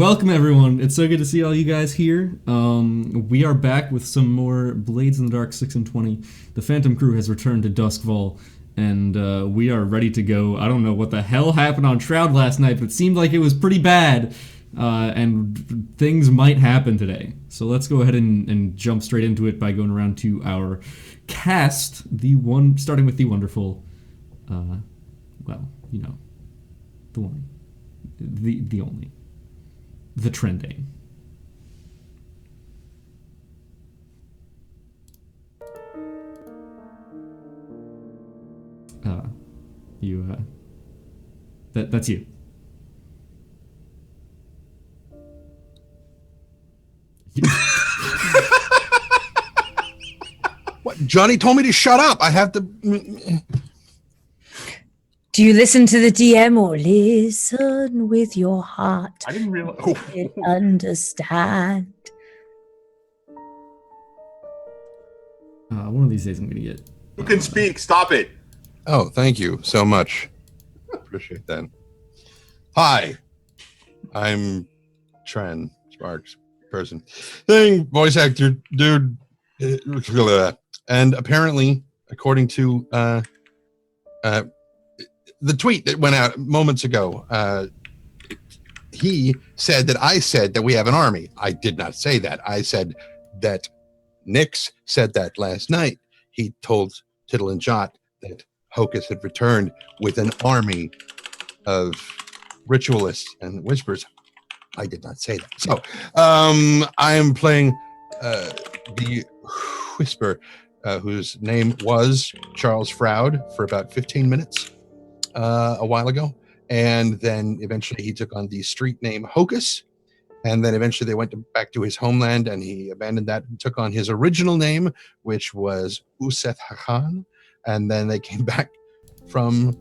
Welcome everyone. It's so good to see all you guys here. We are back with some more Blades in the Dark 6 and 20. The Phantom crew has returned to Duskfall, and we are ready to go. I don't know what the hell happened on Shroud last night, but it seemed like it was pretty bad, and things might happen today. So let's go ahead and jump straight into it by going around to our cast. Starting with the wonderful, the one, the only. The Trendane. That's you. What? Johnny told me to shut up. I have to. Do you listen to the DM or listen with your heart? I didn't realize. Understand. One of these days I'm gonna get. You can speak. Stop it. Oh, thank you so much. Appreciate that. Hi, I'm Tren Sparks person. Voice actor, dude. And apparently, according to the tweet that went out moments ago, he said that I said that we have an army. I did not say that. I said that Nix said that last night. He told Tittle and Jot that Hocus had returned with an army of ritualists and whispers. I did not say that. So I am playing the Whisper, whose name was Charles Frowd for about 15 minutes. A while ago, and then eventually he took on the street name Hocus, and then eventually they went back to his homeland and he abandoned that and took on his original name, which was Useth Hakan, and then they came back from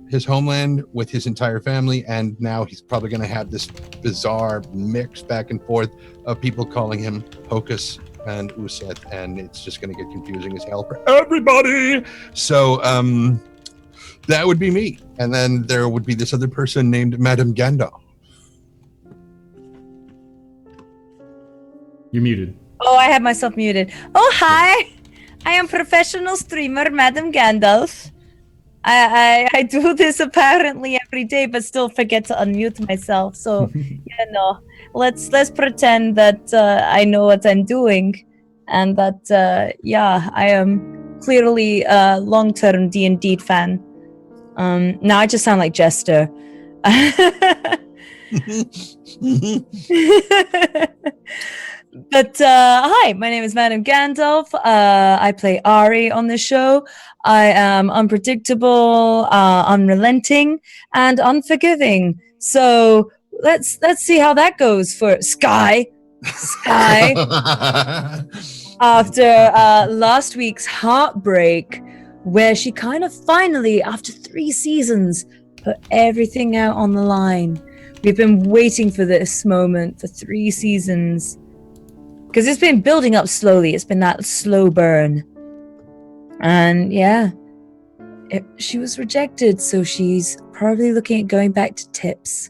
his homeland with his entire family, and now he's probably going to have this bizarre mix back and forth of people calling him Hocus and Useth, and it's just going to get confusing as hell for everybody. So that would be me. And then there would be this other person named Madame Gandalf. You're muted. Oh, I have myself muted. Oh, hi. I am professional streamer, Madame Gandalf. I do this apparently every day, but still forget to unmute myself. So, let's pretend that I know what I'm doing, and that I am clearly a long-term D&D fan. Now I just sound like Jester. But hi, my name is Madame Gandalf. I play Ari on the show. I am unpredictable, unrelenting, and unforgiving. So let's see how that goes for Sky. After last week's heartbreak, where she kind of finally, after 3 seasons, put everything out on the line. We've been waiting for this moment for 3 seasons. Because it's been building up slowly. It's been that slow burn. And she was rejected, so she's probably looking at going back to Tips,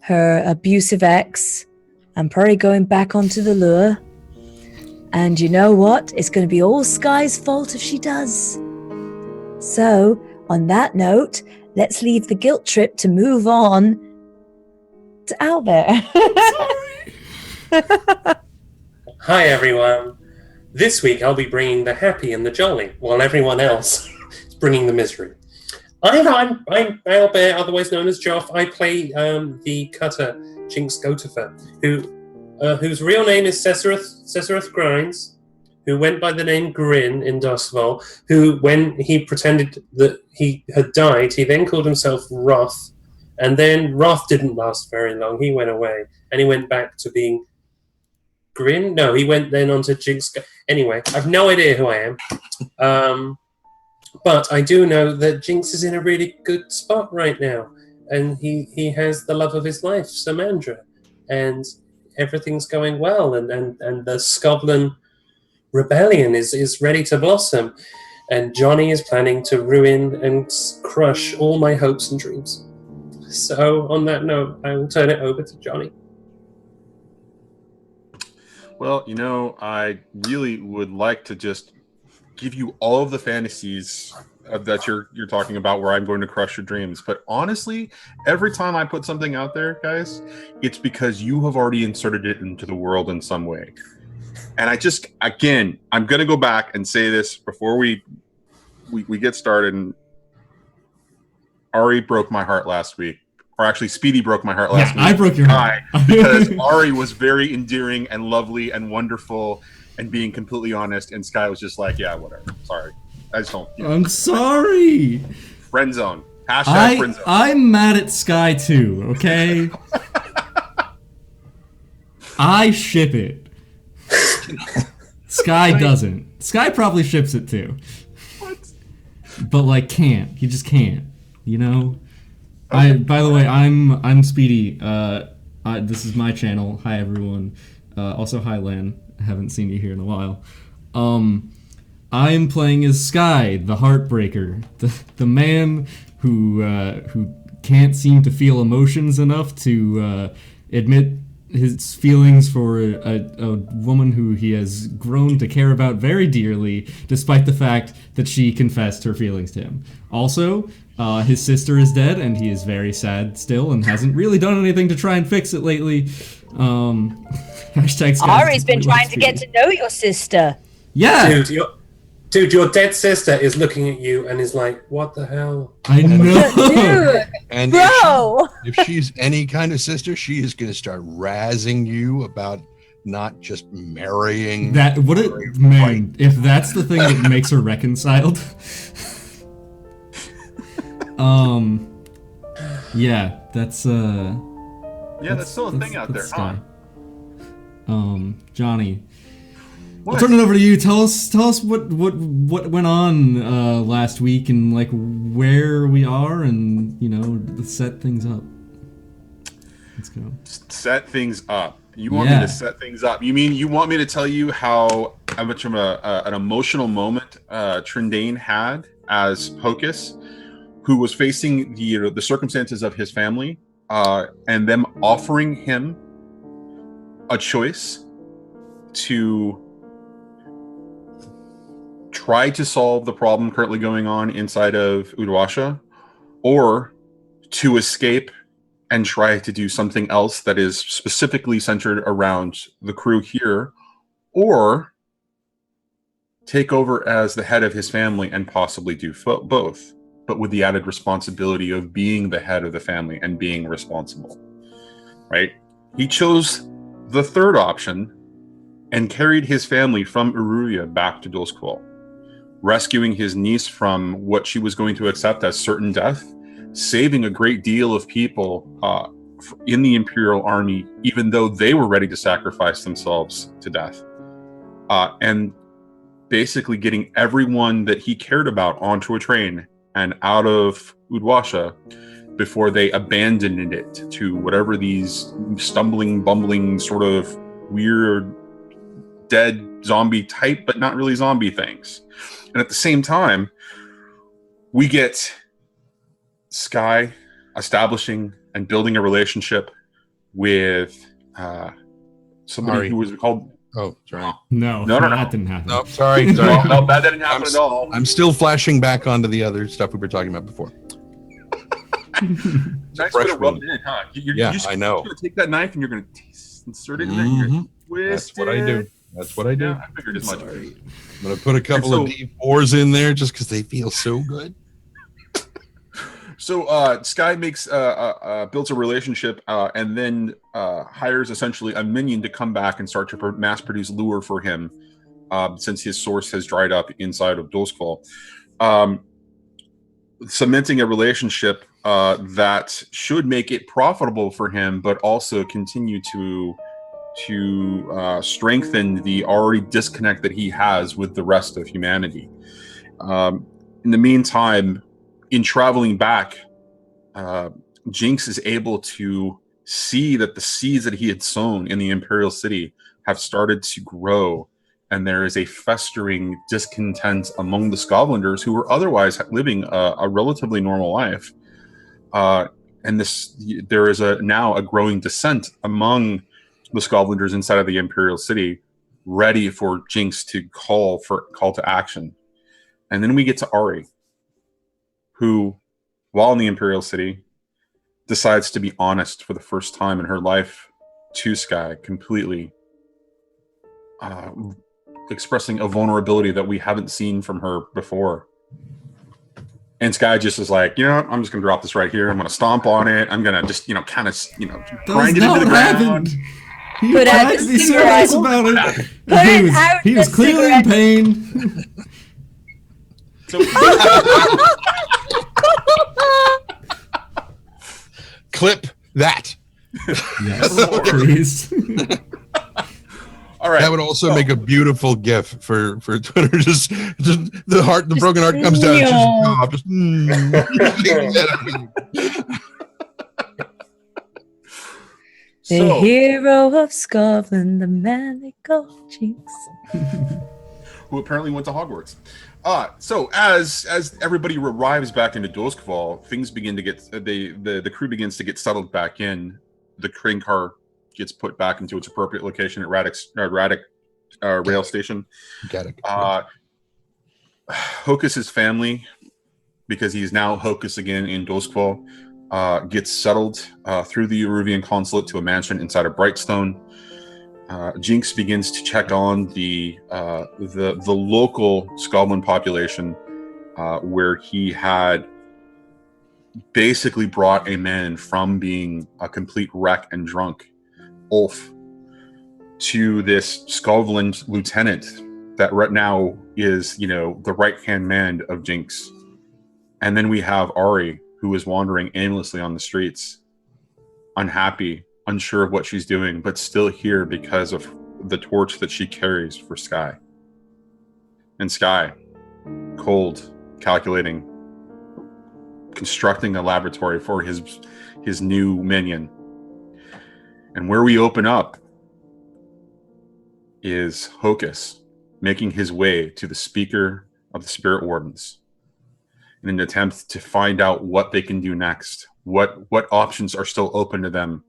her abusive ex, and probably going back onto the lure. And you know what? It's going to be all Sky's fault if she does. So, on that note, let's leave the guilt trip to move on to Owlbare. Hi everyone. This week I'll be bringing the happy and the jolly, while everyone else is bringing the misery. I'm Owlbare, otherwise known as Joff. I play the cutter Jinx Gotifer, whose real name is Sesereth Grines, who went by the name Grin in Duskfall, who, when he pretended that he had died, he then called himself Wrath, and then Wrath didn't last very long. He went away, and he went back to being Grin? No, he went then on to Jinx. Anyway, I've no idea who I am. But I do know that Jinx is in a really good spot right now, and he has the love of his life, Samandra, and everything's going well, and the Scoblin rebellion is ready to blossom, and Johnny is planning to ruin and crush all my hopes and dreams. So on that note, I will turn it over to Johnny. Well, I really would like to just give you all of the fantasies that you're talking about where I'm going to crush your dreams. But honestly, every time I put something out there, guys, it's because you have already inserted it into the world in some way. And I'm going to go back and say this before we get started. And Ari broke my heart last week. Or actually, Speedy broke my heart last week. I broke your heart. Because Ari was very endearing and lovely and wonderful and being completely honest. And Sky was just like, yeah, whatever. Sorry. I just don't. I'm sorry. Friend zone. Hashtag friend zone. I'm mad at Sky too, okay? I ship it. Sky doesn't. Sky probably ships it too. What? But can't. He just can't. Okay. By the way, I'm Speedy. This is my channel. Hi everyone. Also hi Lan. I haven't seen you here in a while. I am playing as Sky, the Heartbreaker, the man who can't seem to feel emotions enough to admit his feelings for a woman who he has grown to care about very dearly, despite the fact that she confessed her feelings to him. Also, his sister is dead, and he is very sad still, and hasn't really done anything to try and fix it lately. Hashtag Sky. Ari's been trying to get to know your sister. Yeah! Dude, your dead sister is looking at you and is like, what the hell? I know! Dude, And bro! if she's any kind of sister, she is going to start razzing you about not just marrying. Man, if that's the thing that makes her reconciled. Yeah, that's that's still a thing out there, huh? Johnny, What? I'll turn it over to you. Tell us what went on last week and where we are and let's set things up. Let's go. Set things up. You want me to set things up? You mean you want me to tell you how much of an emotional moment Trendane had as Hocus, who was facing the circumstances of his family, and them offering him a choice to try to solve the problem currently going on inside of Udwasha, or to escape and try to do something else that is specifically centered around the crew here, or take over as the head of his family and possibly do both, but with the added responsibility of being the head of the family and being responsible, right? He chose the third option and carried his family from Uruya back to Dulskval, rescuing his niece from what she was going to accept as certain death, saving a great deal of people in the Imperial Army, even though they were ready to sacrifice themselves to death, and basically getting everyone that he cared about onto a train and out of Udwasha before they abandoned it to whatever these stumbling, bumbling, sort of weird, dead zombie type, but not really zombie things. And at the same time, we get Sky establishing and building a relationship with somebody Ari. who was called... Oh, sorry. No, No. that didn't happen. No, sorry. No, that didn't happen at all. I'm still flashing back onto the other stuff we were talking about before. Nice way to rub it in, huh? Yeah, I know. You're going to take that knife and you're going to insert it in there. You're gonna twist That's what I do. it. That's what I do. Yeah, I figured as much. I'm going to put a couple And of D4s in there just because they feel so good. So Sky makes builds a relationship and then hires essentially a minion to come back and start to mass produce lure for him, since his source has dried up inside of Dulskval, cementing a relationship that should make it profitable for him, but also continue to strengthen the already disconnect that he has with the rest of humanity. In the meantime, in traveling back, Jinx is able to see that the seeds that he had sown in the Imperial City have started to grow, and there is a festering discontent among the Scotlanders who were otherwise living a relatively normal life. And there is now a growing dissent among the Scotlanders inside of the Imperial City ready for Jinx to call to action. And then we get to Ari, who, while in the Imperial City, decides to be honest for the first time in her life to Sky, completely expressing a vulnerability that we haven't seen from her before. And Sky just is like, you know what? I'm just going to drop this right here. I'm going to stomp on it. I'm going to just, kind of, grind it into the ground. He Put out tried the to be cigarette. serious about it. Put out He was the clearly in cigarette. pain. So, Clip that. Yes, please. all right. That would also make a beautiful GIF for Twitter. Just the broken heart comes down. The hero of Scotland, the man they call Jinx. Who apparently went to Hogwarts. So as everybody arrives back into Doskval, things begin to get the crew begins to get settled back in. The train car gets put back into its appropriate location at Radek rail station. Got it. Hocus's family, because he's now Hocus again in Doskval, gets settled through the Eruvian consulate to a mansion inside of Brightstone. Jinx begins to check on the local Scotland population, where he had basically brought a man from being a complete wreck and drunk, Ulf, to this Scotland lieutenant that right now is, the right-hand man of Jinx. And then we have Ari, who is wandering aimlessly on the streets, unhappy, unsure of what she's doing, but still here because of the torch that she carries for Sky. And Sky, cold, calculating, constructing a laboratory for his new minion. And where we open up is Hocus making his way to the Speaker of the Spirit Wardens in an attempt to find out what they can do next, what options are still open to them,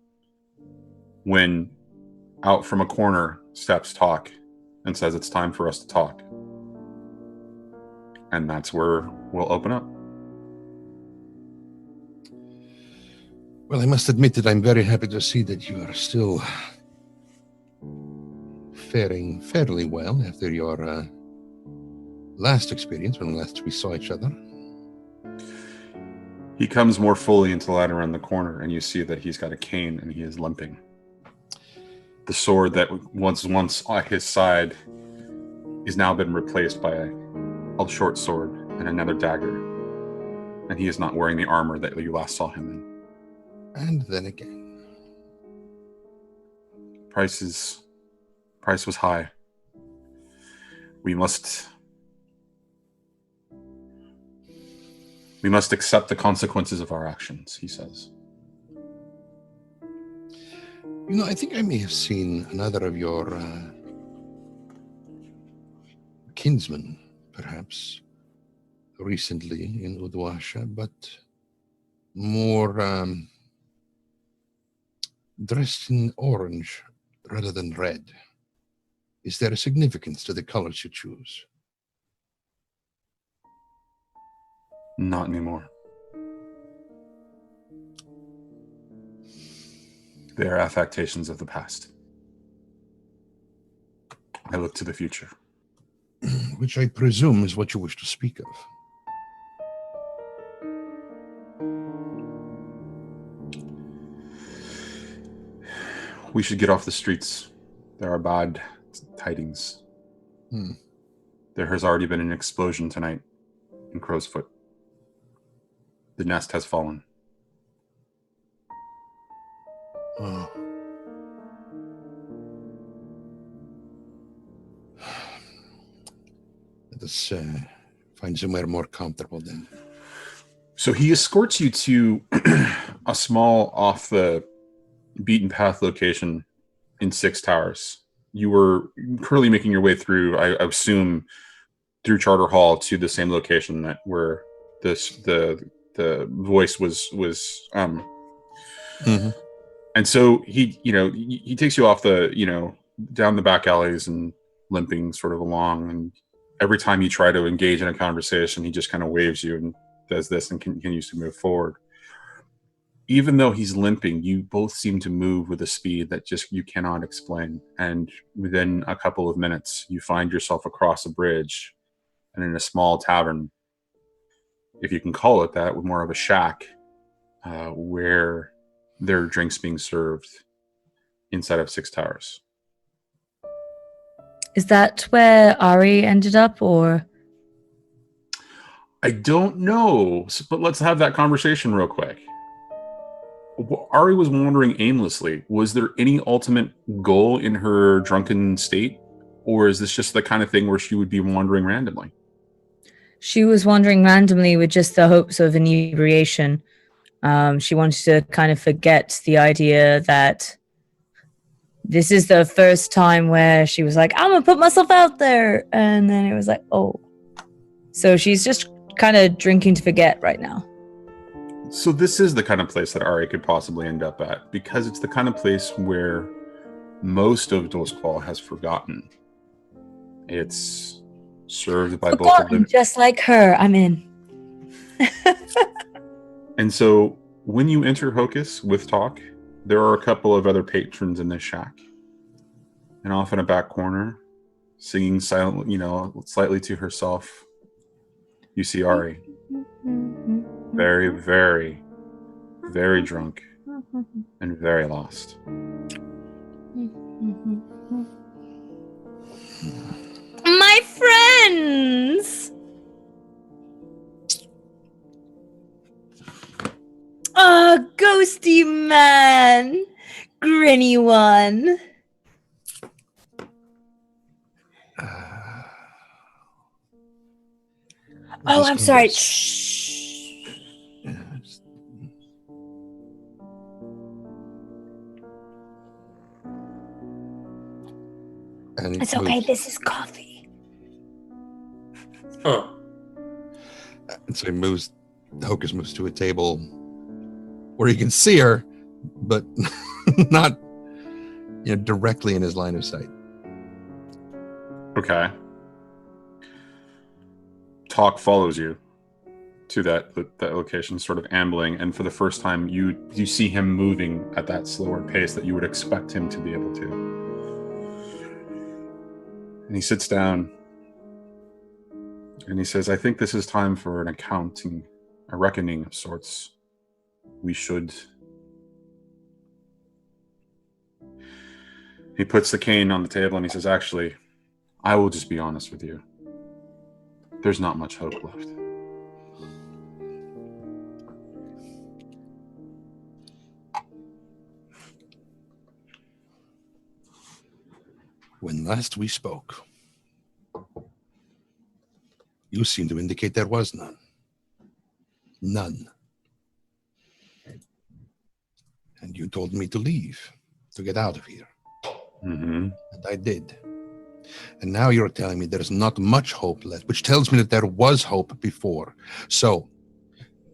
when out from a corner steps Talk and says it's time for us to talk. And that's where we'll open up. Well, I must admit that I'm very happy to see that you are still faring fairly well after your last experience, when last we saw each other. He comes more fully into the light around the corner, and you see that he's got a cane and he is limping. The sword that was once at his side has now been replaced by a short sword and another dagger. And he is not wearing the armor that you last saw him in. And then again. Price was high. We must accept the consequences of our actions, he says. I think I may have seen another of your kinsmen, perhaps, recently in Udwasha, but more dressed in orange rather than red. Is there a significance to the colors you choose? Not anymore. They are affectations of the past. I look to the future. Which I presume is what you wish to speak of. We should get off the streets. There are bad tidings. There has already been an explosion tonight in Crowsfoot. The nest has fallen. Oh. Let us find somewhere more comfortable then. So he escorts you to a small off the beaten path location in Six Towers. You were currently making your way through, I assume, through Charter Hall to the same location that where the voice was Mm-hmm. And so he takes you off the, down the back alleys and limping sort of along. And every time you try to engage in a conversation, he just kind of waves you and does this and continues to move forward. Even though he's limping, you both seem to move with a speed that just you cannot explain. And within a couple of minutes, you find yourself across a bridge and in a small tavern, if you can call it that, with more of a shack, where there are drinks being served inside of Six Towers. Is that where Ari ended up, or? I don't know, but let's have that conversation real quick. Ari was wandering aimlessly. Was there any ultimate goal in her drunken state? Or is this just the kind of thing where she would be wandering randomly? She was wandering randomly with just the hopes of inebriation. She wanted to kind of forget the idea that this is the first time where she was like, I'm going to put myself out there. And then it was like, oh. So she's just kind of drinking to forget right now. So this is the kind of place that Ari could possibly end up at, because it's the kind of place where most of Dosqual has forgotten. It's served by both of them. Just like her, I'm in. And so when you enter Hocus with Talk, there are a couple of other patrons in this shack. And off in a back corner, singing silently, slightly to herself, you see Ari. Very, very, very drunk and very lost. My friends! Oh, ghosty man! Grinny one! Oh, I'm sorry. Shh. It's okay. This is coffee. Huh. And so Hocus moves to a table where you can see her, but not directly in his line of sight. Okay. Talk follows you to that location, sort of ambling, and for the first time you see him moving at that slower pace that you would expect him to be able to. And he sits down and he says, I think this is time for a reckoning of sorts. We should. He puts the cane on the table and he says, actually, I will just be honest with you. There's not much hope left. When last we spoke, you seemed to indicate there was none. None. And you told me to leave, to get out of here. Mm-hmm. And I did. And now you're telling me there's not much hope left, which tells me that there was hope before. So,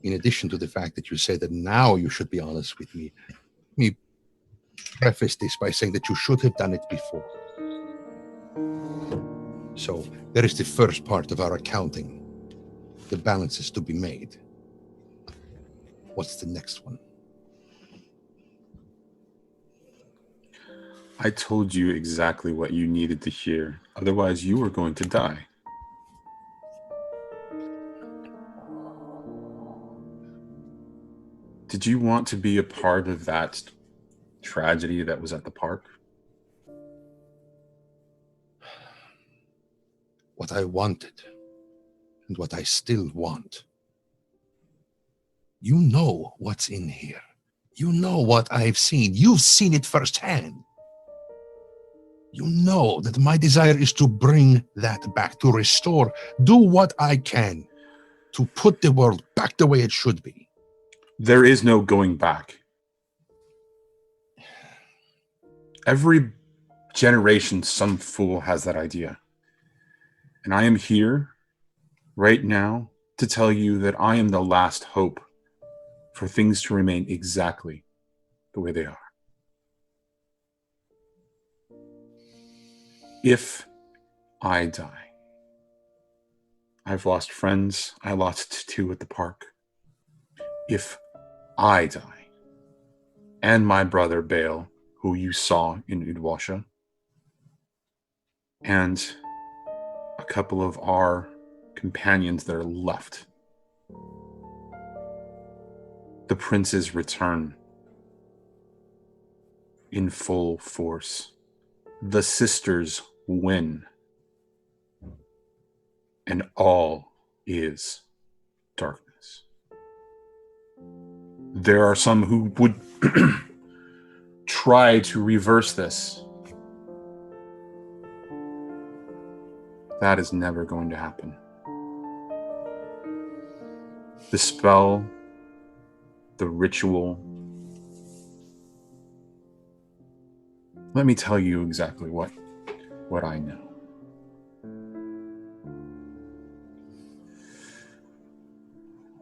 in addition to the fact that you say that now you should be honest with me, let me preface this by saying that you should have done it before. So, there is the first part of our accounting. The balances to be made. What's the next one? I told you exactly what you needed to hear. Otherwise, you were going to die. Did you want to be a part of that tragedy that was at the park? What I wanted, and what I still want. You know what's in here. You know what I've seen. You've seen it firsthand. You know that my desire is to bring that back, to restore, do what I can to put the world back the way it should be. There is no going back. Every generation, some fool has that idea. And I am here right now to tell you that I am the last hope for things to remain exactly the way they are. If I die. I've lost friends. I lost 2 at the park. If I die, and my brother Bale, who you saw in Udwasha, and a couple of our companions that are left, the princes return in full force. The sisters win. And all is darkness. There are some who would try to reverse this. That is never going to happen. The spell, the ritual. Let me tell you exactly what I know.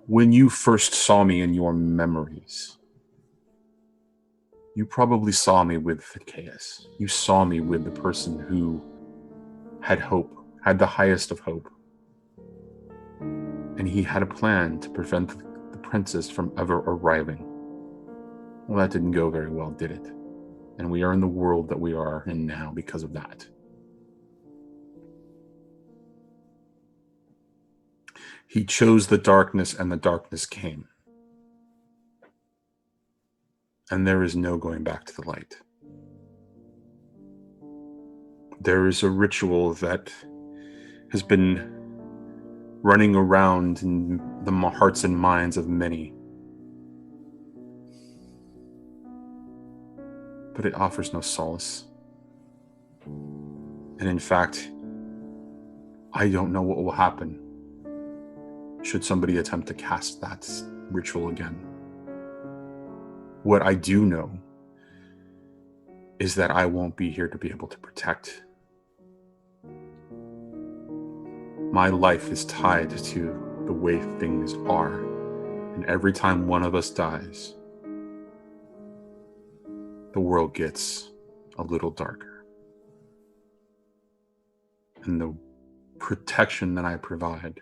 When you first saw me in your memories, you probably saw me with Zacchaeus. You saw me with the person who had hope, had the highest of hope. And he had a plan to prevent the princess from ever arriving. Well, that didn't go very well, did it? And we are in the world that we are in now because of that. He chose the darkness, and the darkness came. And there is no going back to the light. There is a ritual that has been running around in the hearts and minds of many. But it offers no solace. And in fact, I don't know what will happen should somebody attempt to cast that ritual again. What I do know is that I won't be here to be able to protect. My life is tied to the way things are, and every time one of us dies, the world gets a little darker. And the protection that I provide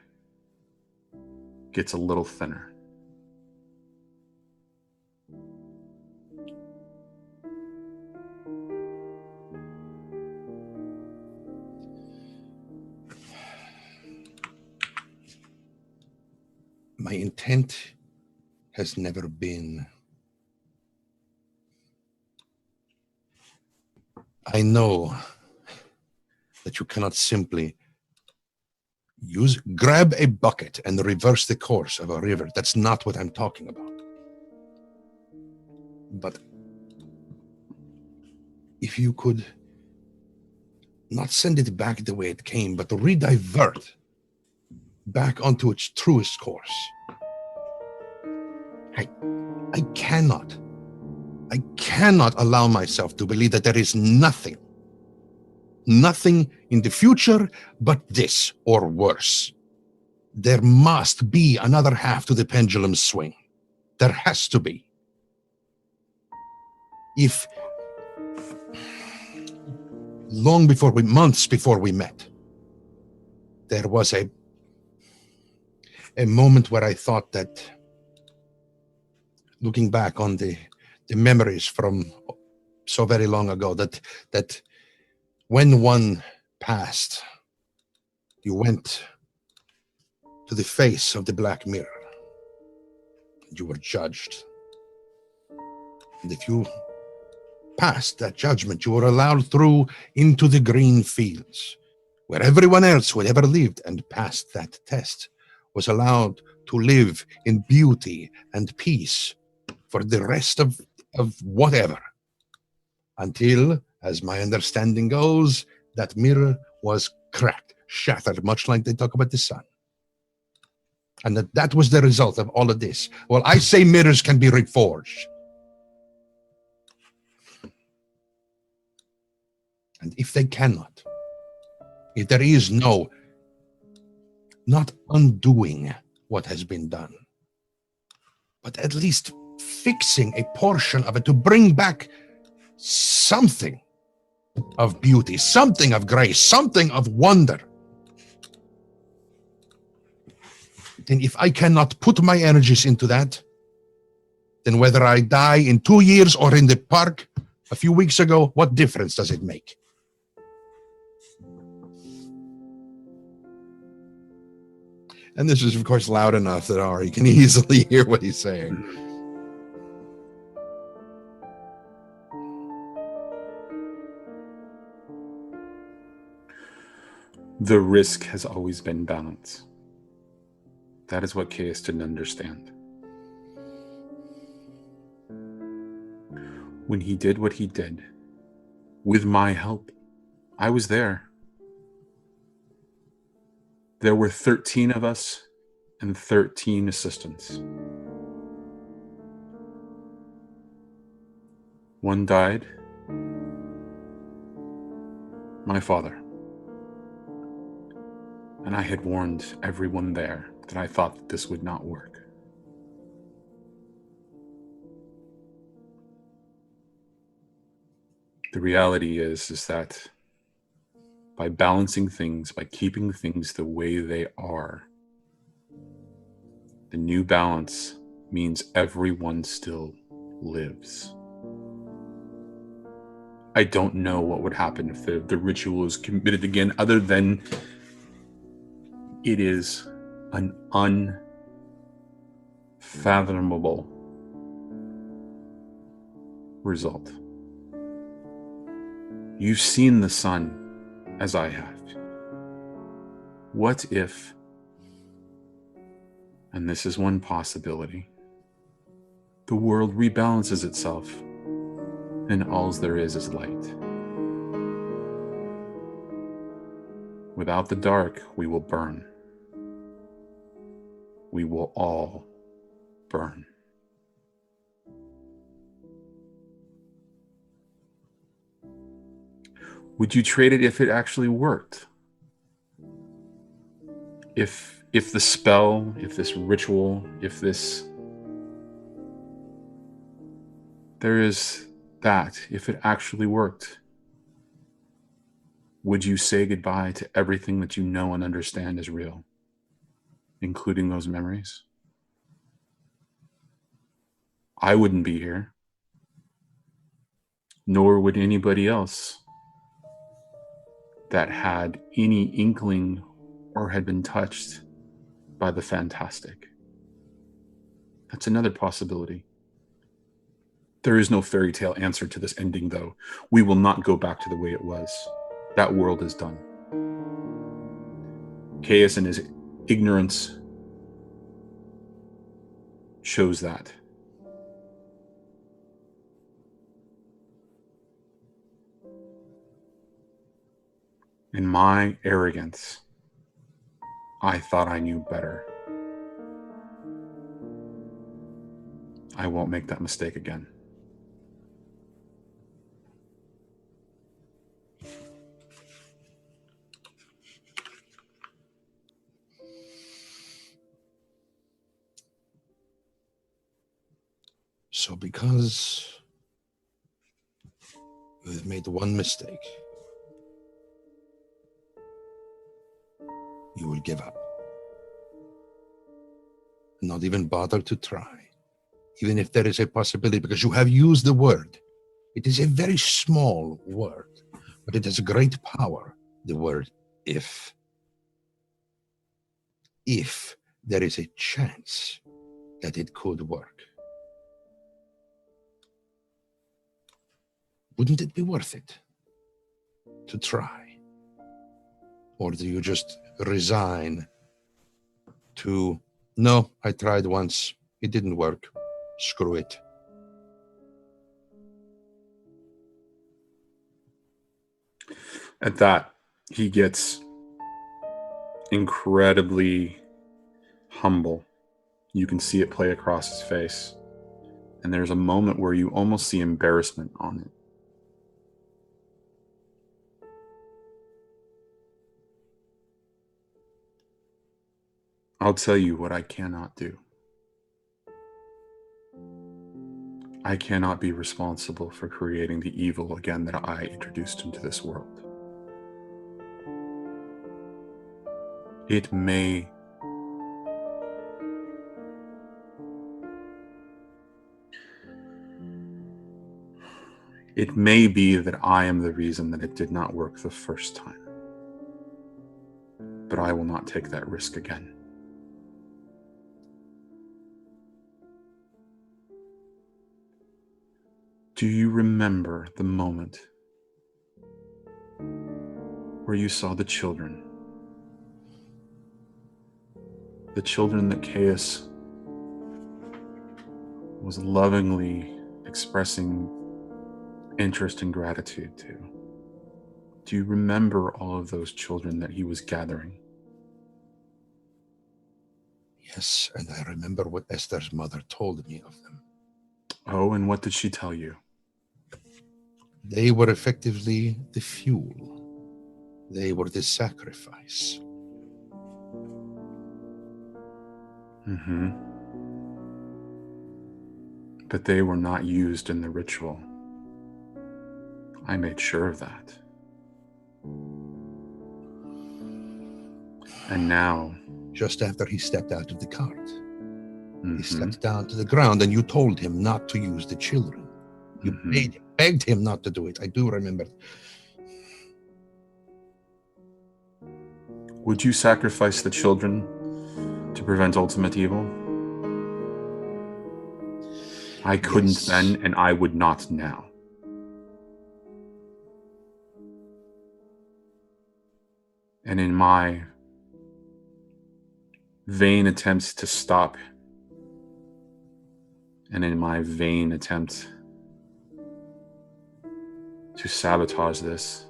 gets a little thinner. My intent has never been. I know that you cannot simply grab a bucket and reverse the course of a river. That's not what I'm talking about. But if you could not send it back the way it came, but redivert back onto its truest course. I cannot allow myself to believe that there is nothing in the future but this, or worse. There must be another half to the pendulum swing. There has to be. If months before we met, there was a moment where I thought that, looking back on the memories from so very long ago, that when one passed, you went to the face of the black mirror, and you were judged. And if you passed that judgment, you were allowed through into the green fields, where everyone else who had ever lived and passed that test was allowed to live in beauty and peace for the rest of whatever, until, as my understanding goes, that mirror was cracked, shattered, much like they talk about the sun. And that was the result of all of this. Well, I say mirrors can be reforged. And if they cannot, if there is not undoing what has been done, but at least fixing a portion of it to bring back something, of beauty, something of grace, something of wonder. And if I cannot put my energies into that, then whether I die in 2 years or in the park a few weeks ago, what difference does it make? And this is, of course, loud enough that Ari can easily hear what he's saying. The risk has always been balance. That is what Caius didn't understand. When he did what he did, with my help, I was there. There were 13 of us and 13 assistants. One died. My father. And I had warned everyone there that I thought that this would not work. The reality is that by balancing things, by keeping things the way they are, the new balance means everyone still lives. I don't know what would happen if the ritual is committed again, other than it is an unfathomable result. You've seen the sun as I have. What if, and this is one possibility, the world rebalances itself and all there is light? Without the dark, we will burn. We will all burn. Would you trade it if it actually worked? If the spell, if this ritual, if this... There is that, if it actually worked, would you say goodbye to everything that you know and understand is real, including those memories? I wouldn't be here, nor would anybody else that had any inkling or had been touched by the fantastic. That's another possibility. There is no fairy tale answer to this ending, though. We will not go back to the way it was. That world is done. Caius in his ignorance shows that. In my arrogance, I thought I knew better. I won't make that mistake again. So because you've made one mistake, you will give up. Not even bother to try, even if there is a possibility, because you have used the word. It is a very small word, but it has great power, the word if. If there is a chance that it could work. Wouldn't it be worth it to try? Or do you just resign to, no, I tried once, it didn't work, screw it? At that, he gets incredibly humble. You can see it play across his face. And there's a moment where you almost see embarrassment on it. I'll tell you what I cannot do. I cannot be responsible for creating the evil again that I introduced into this world. It may be that I am the reason that it did not work the first time. But I will not take that risk again. Do you remember the moment where you saw the children? The children that Caius was lovingly expressing interest and gratitude to. Do you remember all of those children that he was gathering? Yes, and I remember what Esther's mother told me of them. Oh, and what did she tell you? They were effectively the fuel. They were the sacrifice. Mm-hmm. But they were not used in the ritual. I made sure of that. And now... Just after he stepped out of the cart, Mm-hmm. he stepped down to the ground and you told him not to use the children. You begged him not to do it. I do remember. Would you sacrifice the children to prevent ultimate evil? I couldn't then, and I would not now. And in my vain attempt to stop, and in my vain attempt to sabotage this,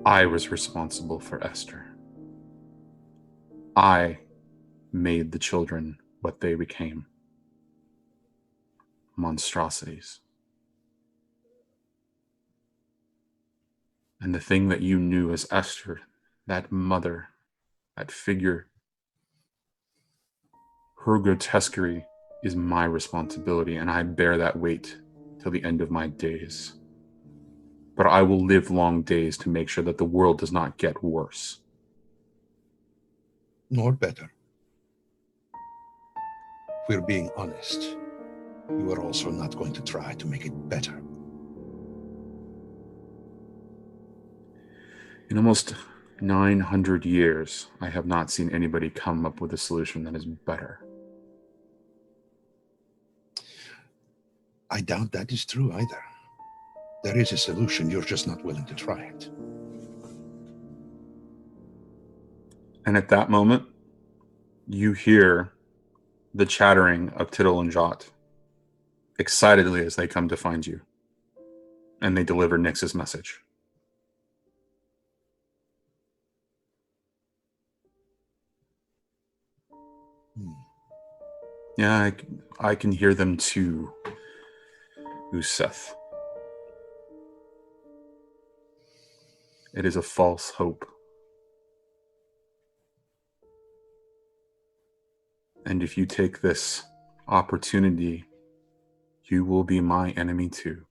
I was responsible for Esther. I made the children what they became. Monstrosities. And the thing that you knew as Esther, that mother, that figure, her grotesquerie is my responsibility, and I bear that weight till the end of my days. But I will live long days to make sure that the world does not get worse. Nor better. If we're being honest, you are also not going to try to make it better. In almost 900 years, I have not seen anybody come up with a solution that is better. I doubt that is true either. There is a solution, you're just not willing to try it. And at that moment, you hear the chattering of Tittle and Jot excitedly as they come to find you. And they deliver Nyx's message. Yeah, I can hear them too, Useth. It is a false hope. And if you take this opportunity, you will be my enemy too.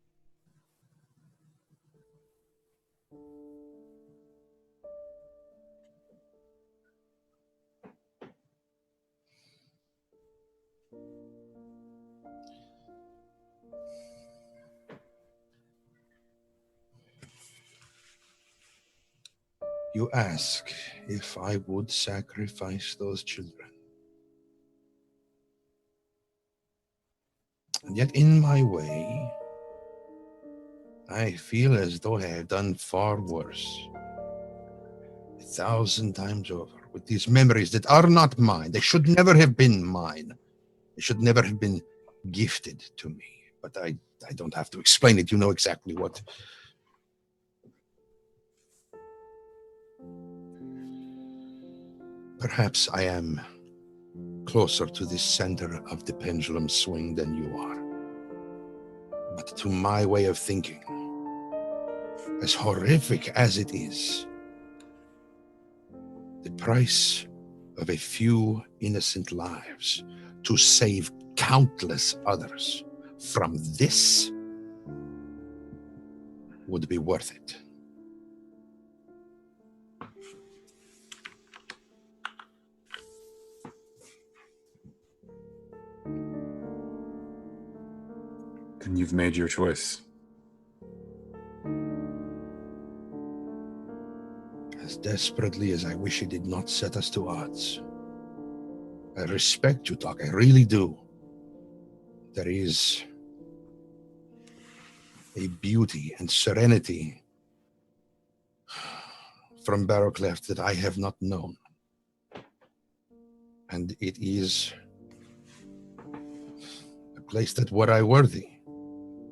You ask if I would sacrifice those children. And yet in my way, I feel as though I have done far worse. 1,000 times over, with these memories that are not mine. They should never have been mine. They should never have been gifted to me. But I don't have to explain it. You know exactly what. Perhaps I am closer to the center of the pendulum swing than you are. But to my way of thinking, as horrific as it is, the price of a few innocent lives to save countless others from this would be worth it. Then you've made your choice. As desperately as I wish it did not set us to odds. I respect you, Doc. I really do. There is a beauty and serenity from Barrowcleft that I have not known. And it is a place that, were I worthy,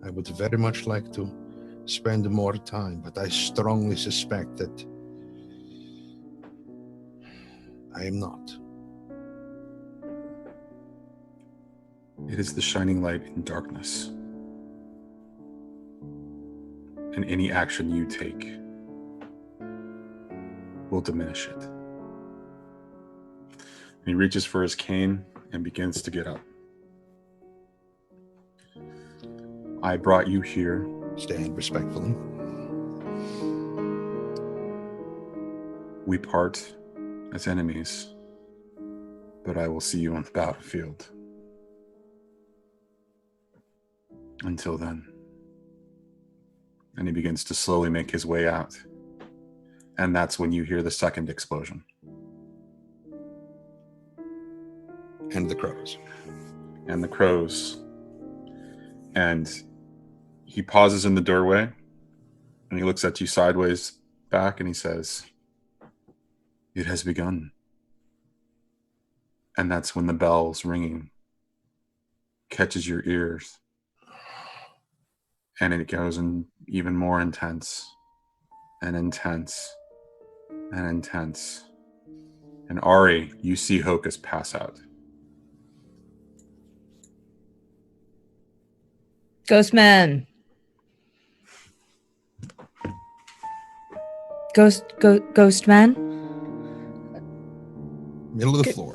I would very much like to spend more time, but I strongly suspect that I am not. It is the shining light in darkness. And any action you take will diminish it. And he reaches for his cane and begins to get up. I brought you here. Stand respectfully. We part as enemies, but I will see you on the battlefield. Until then. And he begins to slowly make his way out. And that's when you hear the second explosion. And the crows. And the crows. And he pauses in the doorway and he looks at you sideways back and he says, "It has begun." And that's when the bells ringing catches your ears. And it goes in even more intense and intense and intense. And Ari, you see Hocus pass out. Ghost man. Ghost man. Middle of the floor.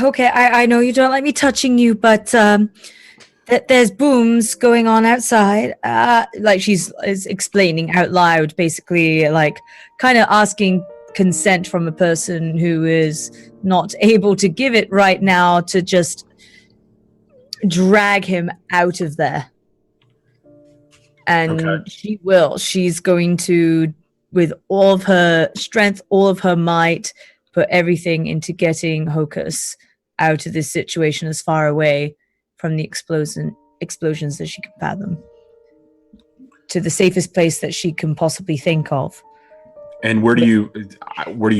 Okay, I know you don't like me touching you, but there's booms going on outside. Like is explaining out loud, basically, like kind of asking consent from a person who is not able to give it right now to just drag him out of there. And okay. She will. She's going to, with all of her strength, all of her might, put everything into getting Hocus out of this situation as far away from the explosions as she can fathom, to the safest place that she can possibly think of. And where do you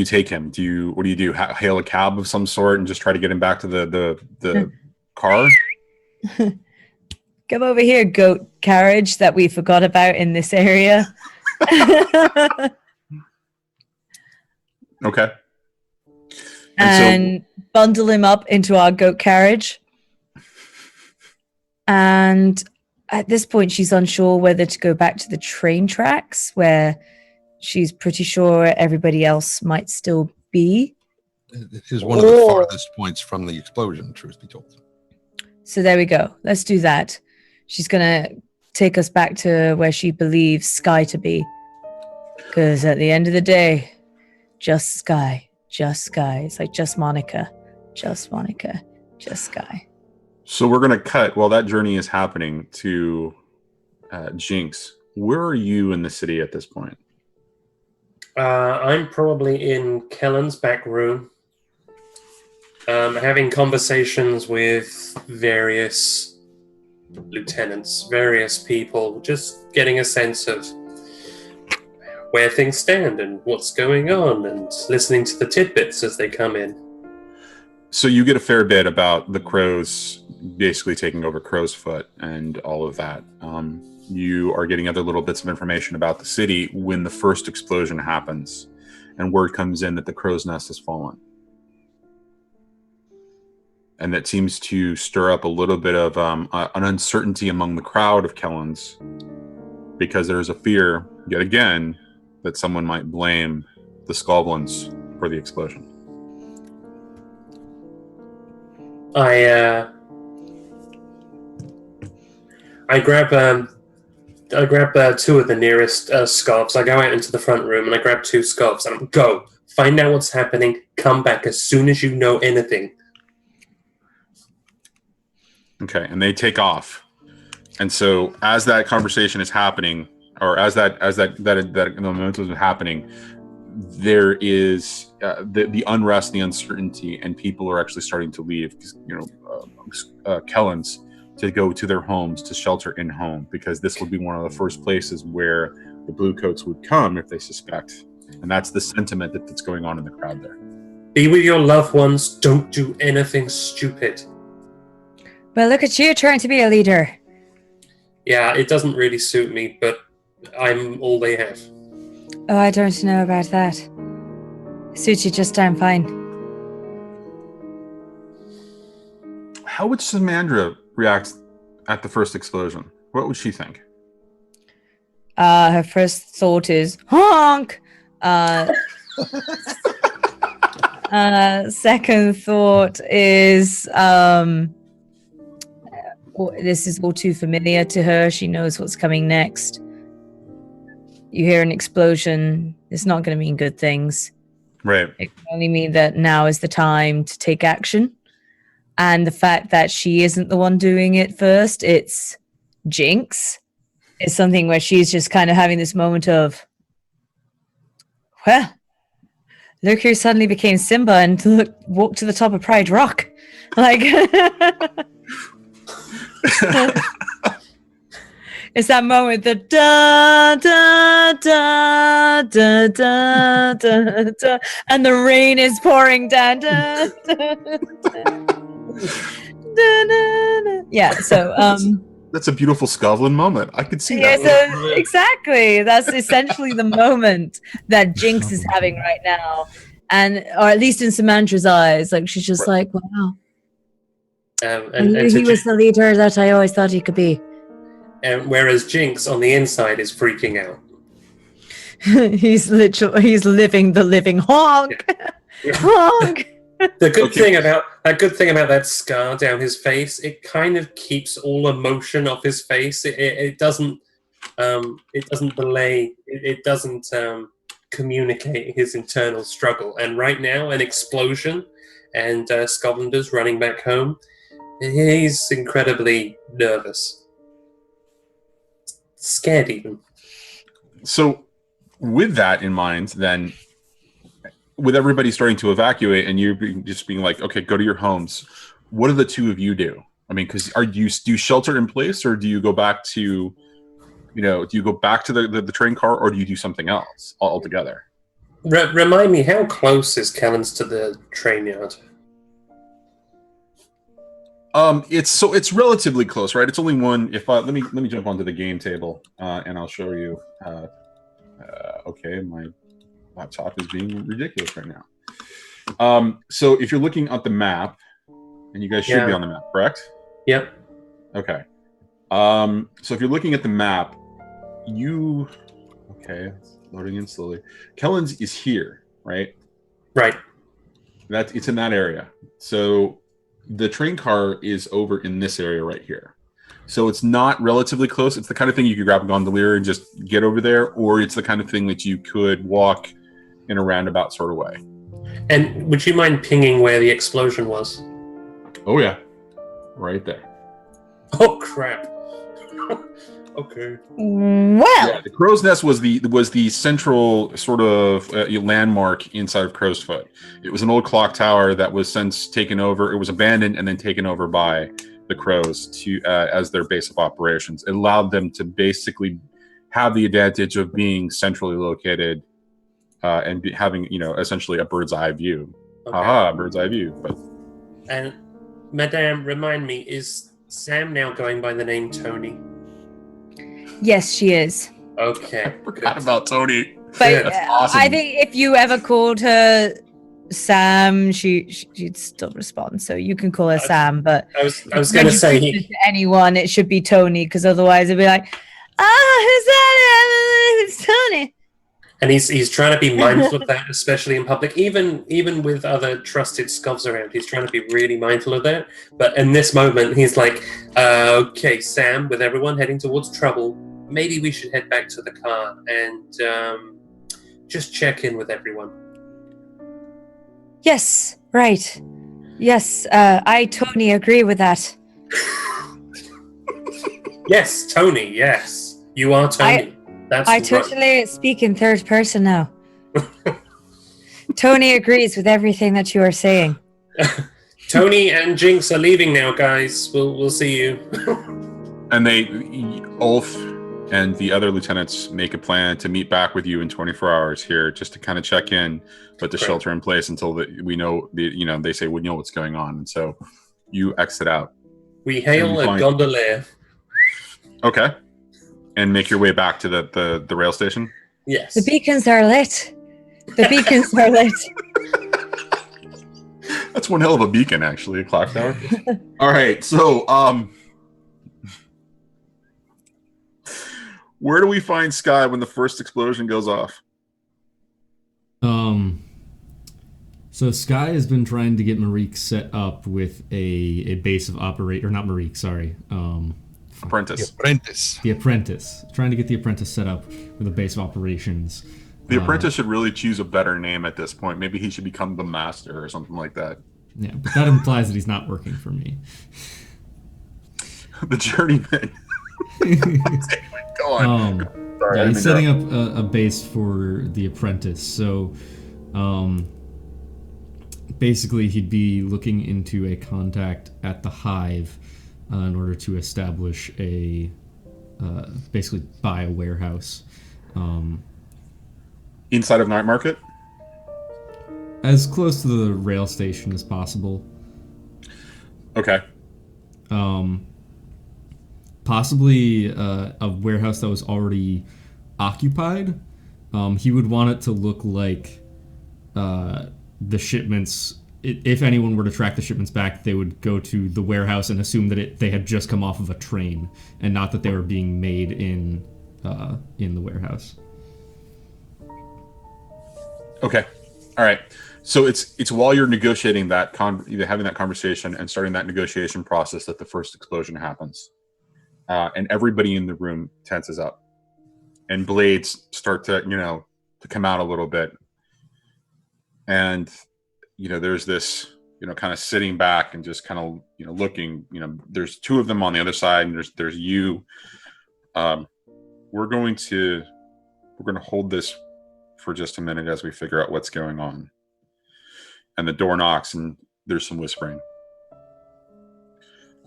take him? What do you do? Hail a cab of some sort and just try to get him back to the car? Come over here, goat carriage that we forgot about in this area. Okay. And bundle him up into our goat carriage. And at this point, she's unsure whether to go back to the train tracks, where she's pretty sure everybody else might still be. It is one of the farthest points from the explosion, truth be told. So there we go. Let's do that. She's going to take us back to where she believes Sky to be. Because at the end of the day, just Sky. Just Sky. It's like just Monica. Just Monica. Just Sky. So we're going to cut while that journey is happening to Jinx. Where are you in the city at this point? I'm probably in Kellen's back room, having conversations with various lieutenants, various people, just getting a sense of where things stand and what's going on, and listening to the tidbits as they come in. So you get a fair bit about the crows basically taking over Crow's Foot and all of that. You are getting other little bits of information about the city when the first explosion happens and word comes in that the crow's nest has fallen. And that seems to stir up a little bit of an uncertainty among the crowd of Kellens, because there's a fear, yet again, that someone might blame the Skullblins for the explosion. I grab two of the nearest scarves. I go out into the front room and I grab 2 scarves and go. Find out what's happening. Come back as soon as you know anything. Okay, and they take off. And so as that conversation is happening, or as that momentum is happening, there is the unrest, the uncertainty, and people are actually starting to leave. Kellens to go to their homes, to shelter in home, because this would be one of the first places where the Bluecoats would come if they suspect. And that's the sentiment that's going on in the crowd there. Be with your loved ones. Don't do anything stupid. Well, look at you trying to be a leader. Yeah, it doesn't really suit me, but I'm all they have. Oh, I don't know about that. Suits you just damn fine. How would Samandra react at the first explosion? What would she think? Her first thought is honk. Second thought is this is all too familiar to her. She knows what's coming next. You hear an explosion, it's not going to mean good things. Right. It can only mean that now is the time to take action. And the fact that she isn't the one doing it first, it's Jinx, is something where she's just kind of having this moment of, well, look who suddenly became Simba and walked to the top of Pride Rock. Like, it's that moment, the da da da da da da da, and the rain is pouring down. Da, da, da, da, da. Yeah, so that's a beautiful Scotland moment. I could see yeah, that. so exactly. That's essentially the moment that Jinx is having right now, or at least in Samandra's eyes, like she's just like, wow. And he was the leader that I always thought he could be. Whereas Jinx on the inside is freaking out. he's living the living honk. Yeah. Honk. The good thing about that scar down his face, it kind of keeps all emotion off his face. It doesn't belay. It doesn't communicate his internal struggle. And right now, an explosion and Scotlanders running back home. He's incredibly nervous. Scared even. So with that in mind, then, with everybody starting to evacuate and you just being like, okay, go to your homes, what do the two of you do? I mean, because do you shelter in place, or do you go back to, the train car, or do you do something else altogether? Remind me, how close is Kellens to the train yard? It's relatively close, right? It's only one. Let me jump onto the game table, and I'll show you. Okay, my laptop is being ridiculous right now. So if you're looking at the map, and you guys should be on the map, correct? Yep. Okay. So if you're looking at the map, it's loading in slowly. Kellens is here, right? Right. It's in that area. So the train car is over in this area right here. So it's not relatively close. It's the kind of thing you could grab a gondolier and just get over there, or it's the kind of thing that you could walk in a roundabout sort of way. And would you mind pinging where the explosion was? Oh yeah, right there. Oh crap. Okay. Well, yeah, the Crow's Nest was the central sort of landmark inside of Crow's Foot. It was an old clock tower that was since taken over. It was abandoned and then taken over by the Crows as their base of operations. It allowed them to basically have the advantage of being centrally located and having essentially a bird's eye view. Okay. Haha, bird's eye view. But and Madame, remind me, is Sam now going by the name Tony? yes, she is. Okay. I forgot about Tony. But That's awesome. I think if you ever called her Sam, she'd still respond. So you can call her Sam. But I was going to say to anyone, it should be Tony, because otherwise it'd be like, who's that? It's Tony. And he's trying to be mindful of that, especially in public. Even with other trusted scovs around, he's trying to be really mindful of that. But in this moment, he's like, okay, Sam, with everyone heading towards trouble, maybe we should head back to the car and just check in with everyone. Yes, right. Yes, I totally agree with that. Yes, Tony, yes. You are Tony. That's I right. totally speak in third person now. Tony agrees with everything that you are saying. Tony and Jinx are leaving now, guys. We'll see you. And Ulf and the other lieutenants make a plan to meet back with you in 24 hours here, just to kind of check in, put the shelter in place until we know they say we know what's going on, and so you exit out. We hail a gondolier. Okay. And make your way back to the rail station? Yes. The beacons are lit. The beacons are lit. That's one hell of a beacon, actually, a clock tower. All right, so where do we find Sky when the first explosion goes off? So Sky has been trying to get Marique set up with a base of operate, or not Marique, sorry. Apprentice. The apprentice. Trying to get the apprentice set up with a base of operations. The apprentice should really choose a better name at this point. Maybe he should become the master or something like that. Yeah, but that implies that he's not working for me. The journeyman. Go on. Sorry, yeah, he's setting up a base for the apprentice. So, basically, he'd be looking into a contact at the Hive in order to establish basically buy a warehouse. Inside of Night Market? As close to the rail station as possible. Okay. Possibly a warehouse that was already occupied. He would want it to look like the shipments, if anyone were to track the shipments back, they would go to the warehouse and assume that they had just come off of a train, and not that they were being made in the warehouse. Okay. All right. So it's while you're negotiating that, either having that conversation and starting that negotiation process, that the first explosion happens, and everybody in the room tenses up, and blades start to to come out a little bit, and there's this kind of sitting back and just kind of looking. There's two of them on the other side, and there's you. We're going to hold this for just a minute as we figure out what's going on. And the door knocks, and there's some whispering.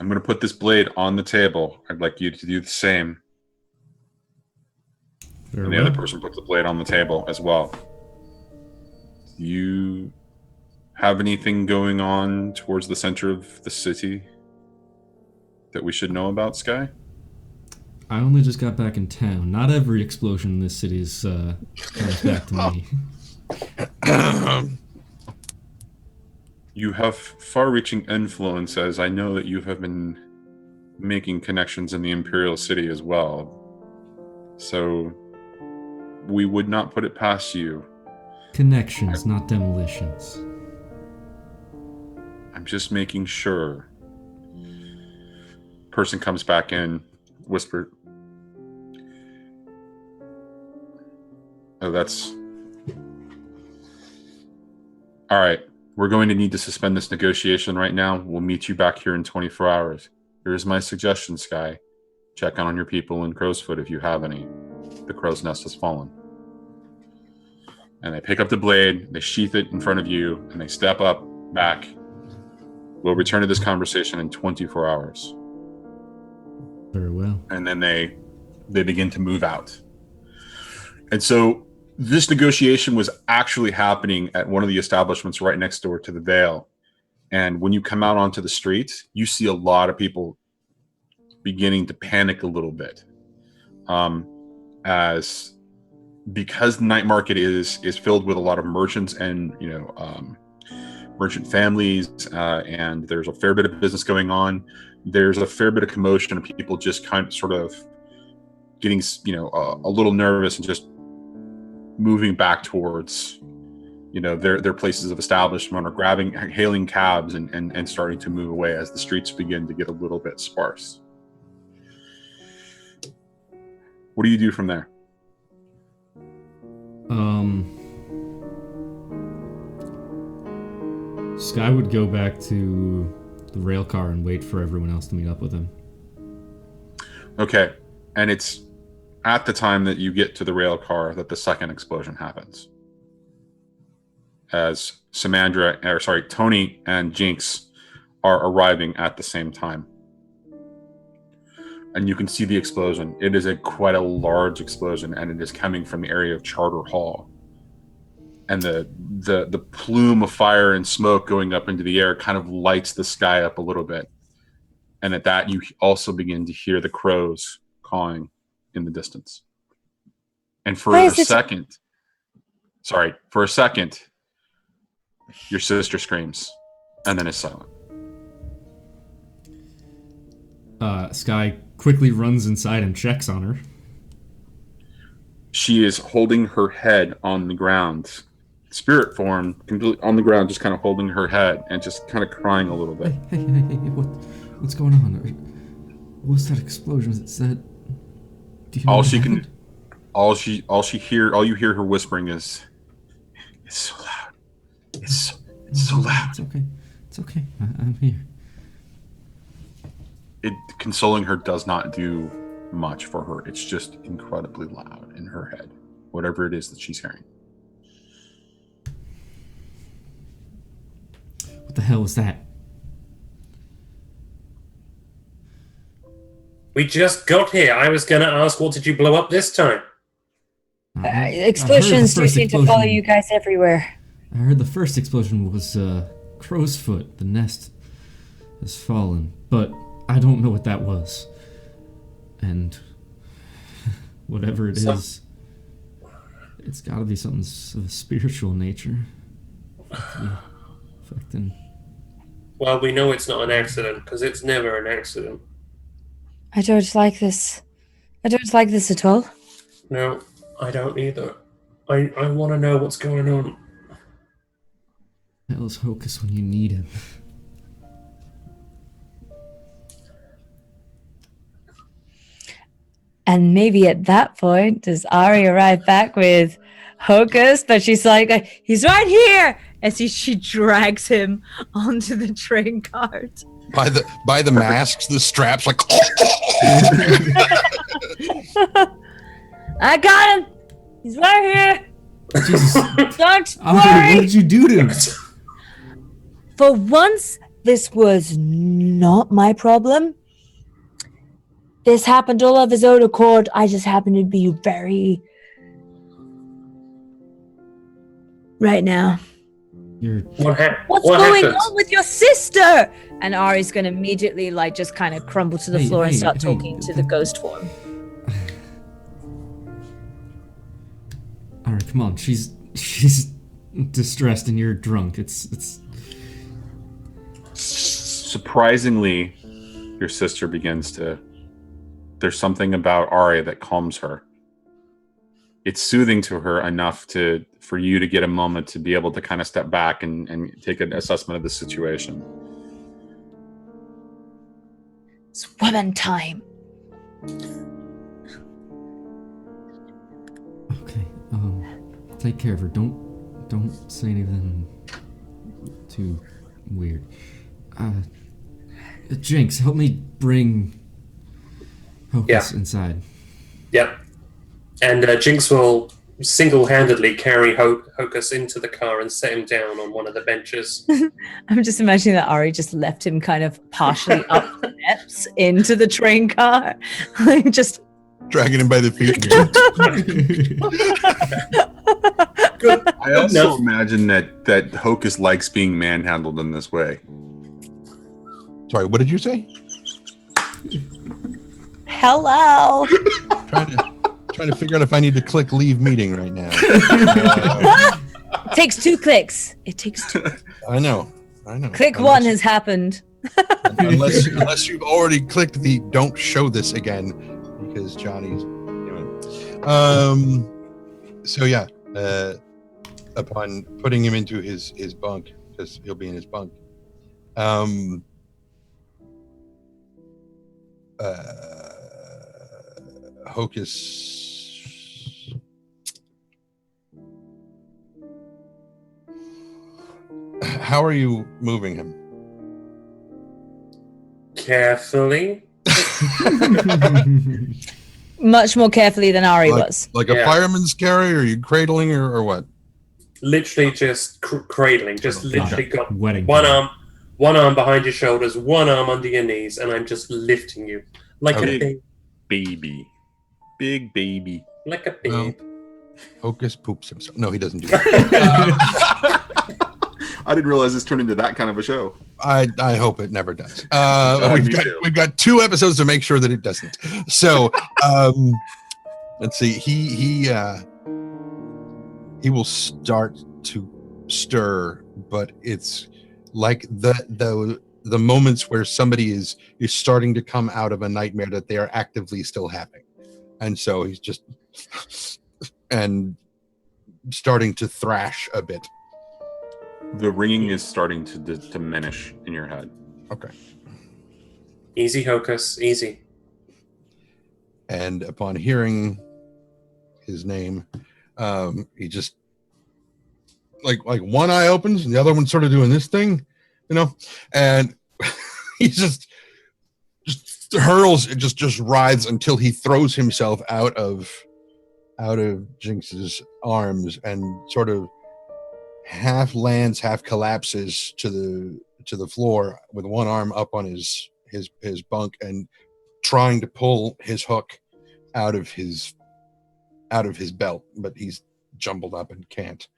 I'm going to put this blade on the table. I'd like you to do the same. And the other person puts the blade on the table as well. Do you have anything going on towards the center of the city that we should know about, Sky? I only just got back in town. Not every explosion in this city is comes back to me. You have far-reaching influence, as I know that you have been making connections in the Imperial City as well. So we would not put it past you. Connections, not demolitions. I'm just making sure. Person comes back in, whispered. Oh, that's... All right. We're going to need to suspend this negotiation right now. We'll meet you back here in 24 hours. Here's my suggestion, Sky. Check on your people in Crowsfoot if you have any. The crow's nest has fallen. And they pick up the blade, they sheath it in front of you, and they step up, back. We'll return to this conversation in 24 hours. Very well. And then they begin to move out. And so this negotiation was actually happening at one of the establishments right next door to the Vale. And when you come out onto the street, you see a lot of people beginning to panic a little bit. Because the night market is filled with a lot of merchants and merchant families, and there's a fair bit of business going on. There's a fair bit of commotion of people just kind of sort of getting a little nervous and just moving back towards, their places of establishment, or hailing cabs and starting to move away as the streets begin to get a little bit sparse. What do you do from there? Sky would go back to the rail car and wait for everyone else to meet up with him. Okay, and it's at the time that you get to the rail car that the second explosion happens. As Tony and Jinx are arriving at the same time. And you can see the explosion. It is quite a large explosion, and it is coming from the area of Charter Hall. And the plume of fire and smoke going up into the air kind of lights the sky up a little bit. And at that, you also begin to hear the crows cawing in the distance. And for a second, your sister screams and then is silent. Sky quickly runs inside and checks on her. She is holding her head on the ground, spirit form, completely on the ground, just kind of holding her head and just kind of crying a little bit. Hey, what's going on? What's that explosion? Is that? Do you know all you hear her whispering is, "It's so loud. It's so loud." It's okay. I'm here. Consoling her does not do much for her. It's just incredibly loud in her head, whatever it is that she's hearing. What the hell was that? We just got here. I was going to ask, what did you blow up this time? Explosions do seem to follow you guys everywhere. I heard the first explosion was crow's foot. The nest has fallen, but I don't know what that was. And whatever it is, it's got to be something of a spiritual nature. Affecting. Well, we know it's not an accident, because it's never an accident. I don't like this. I don't like this at all. No, I don't either. I want to know what's going on. Hell's Hocus when you need him. And maybe at that point, does Ari arrive back with Hocus? But she's like, he's right here! As she drags him onto the train cart. By the masks, the straps, like... I got him! He's right here! Jesus. Don't Ari, worry! what did you do to him? For once, this was not my problem. This happened all of his own accord. I just happened to be very... right now. What's going on with your sister? And Ari's going to immediately, just kind of crumble to the floor and start talking to the ghost form. Ari, come on. She's distressed and you're drunk. It's... Surprisingly, your sister begins to... There's something about Ari that calms her. It's soothing to her enough for you to get a moment to be able to kind of step back and take an assessment of the situation. It's woman time. Okay, take care of her. Don't say anything too weird. Jinx, help me bring Hocus inside. Yep. And Jinx will single-handedly carry Hocus into the car and set him down on one of the benches. I'm just imagining that Ari just left him kind of partially up the steps into the train car. Just dragging him by the feet. Good. I also imagine that Hocus likes being manhandled in this way. Sorry, what did you say? Hello. Trying to figure out if I need to click leave meeting right now. It takes 2 clicks. It takes 2. I know. Click 1 has happened. unless you've already clicked the don't show this again, because Johnny's doing it. So yeah, upon putting him into his bunk, because he'll be in his bunk. Hocus. How are you moving him? Carefully. Much more carefully than Ari was. Like a fireman's carry, or are you cradling, or what? Literally just cradling. Just literally got Wedding one cake. arm behind your shoulders, one arm under your knees, and I'm just lifting you like a baby. Big baby. Like a baby. Well, Hocus poops himself. No, he doesn't do that. I didn't realize this turned into that kind of a show. I hope it never does. Me too. We've got 2 episodes to make sure that it doesn't. So let's see. He will start to stir, but it's like the moments where somebody is starting to come out of a nightmare that they are actively still having, and so he's just and starting to thrash a bit. The ringing is starting to diminish in your head. Okay. Easy, Hocus. Easy. And upon hearing his name, he just like one eye opens and the other one's sort of doing this thing, and he just hurls, it just writhes until he throws himself out of Jinx's arms and sort of half lands, half collapses to the floor with one arm up on his bunk and trying to pull his hook out of his belt, but he's jumbled up and can't.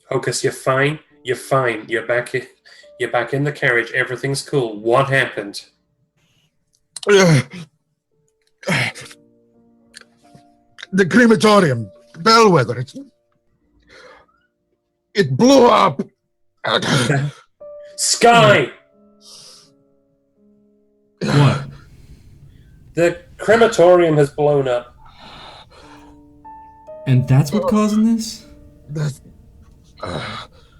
Hocus, you're fine. You're fine. You're back in the carriage. Everything's cool. What happened? The crematorium, Bellwether, it blew up. Sky! What? The crematorium has blown up. And that's what causing this?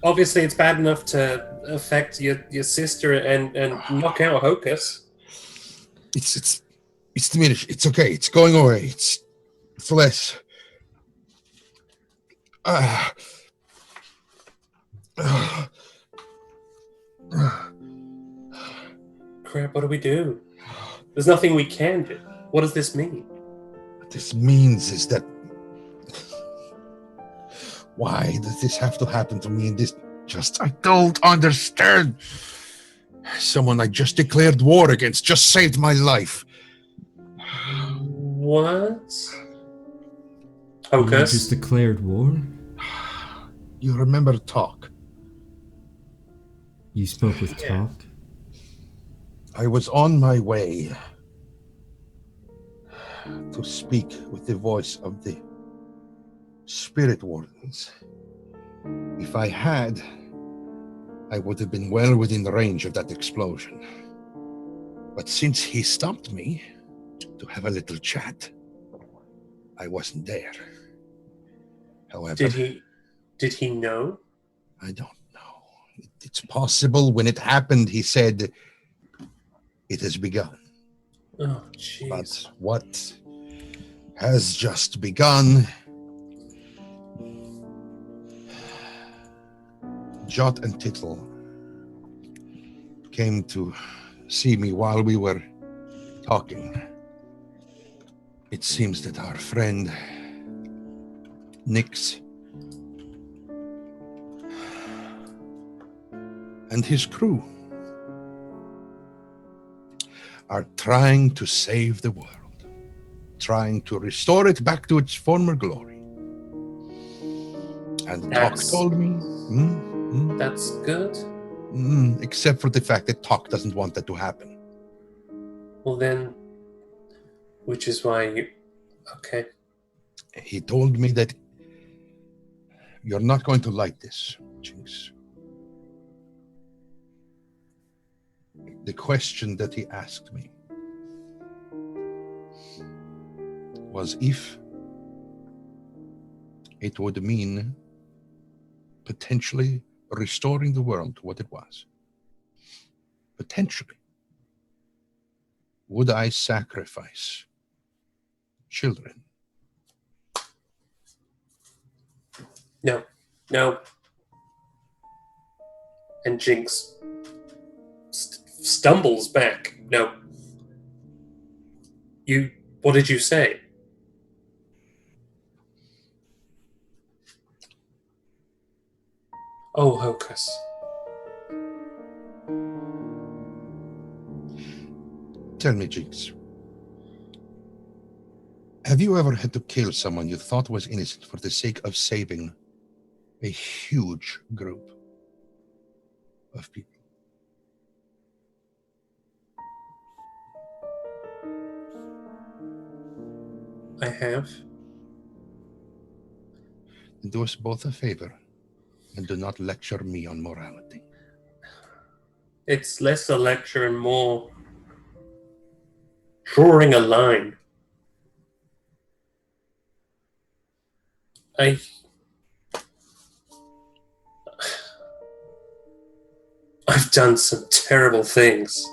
Obviously, it's bad enough to affect your sister and knock out Hocus. It's diminished. It's okay. It's going away. It's less. Crap, what do we do? There's nothing we can do. What does this mean? What this means is that why does this have to happen to me in this I don't understand. Someone I just declared war against just saved my life. What? You Hocus? just declared war? You remember Talk? You spoke with Talk? I was on my way to speak with the voice of the Spirit Wardens. If I had, I would have been well within the range of that explosion. But since he stopped me to have a little chat, I wasn't there. However, Did he know? I don't know. It's possible. When it happened, he said, "It has begun." Oh, jeez. But what has just begun? Jot and Tittle came to see me while we were talking. It seems that our friend Nix and his crew are trying to save the world, trying to restore it back to its former glory. And Talk told me, That's good. except for the fact that Talk doesn't want that to happen. Well then, which is why you... Okay. He told me that you're not going to like this, Jinx. The question that he asked me was if it would mean potentially restoring the world to what it was. Potentially. Would I sacrifice children? No. No. And Jinx stumbles back. No. What did you say? Oh, Hocus. Tell me, Jinx. Have you ever had to kill someone you thought was innocent for the sake of saving a huge group of people? I have. Do us both a favor and do not lecture me on morality. It's less a lecture and more drawing a line. I've done some terrible things.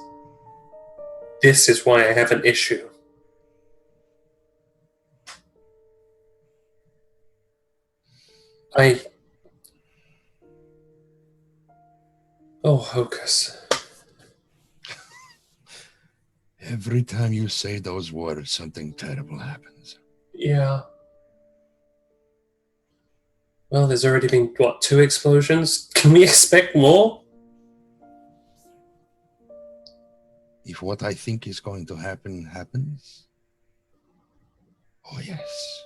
This is why I have an issue. Oh, Hocus. Every time you say those words, something terrible happens. Yeah. Well, there's already been, 2 explosions? Can we expect more? If what I think is going to happen happens, oh yes.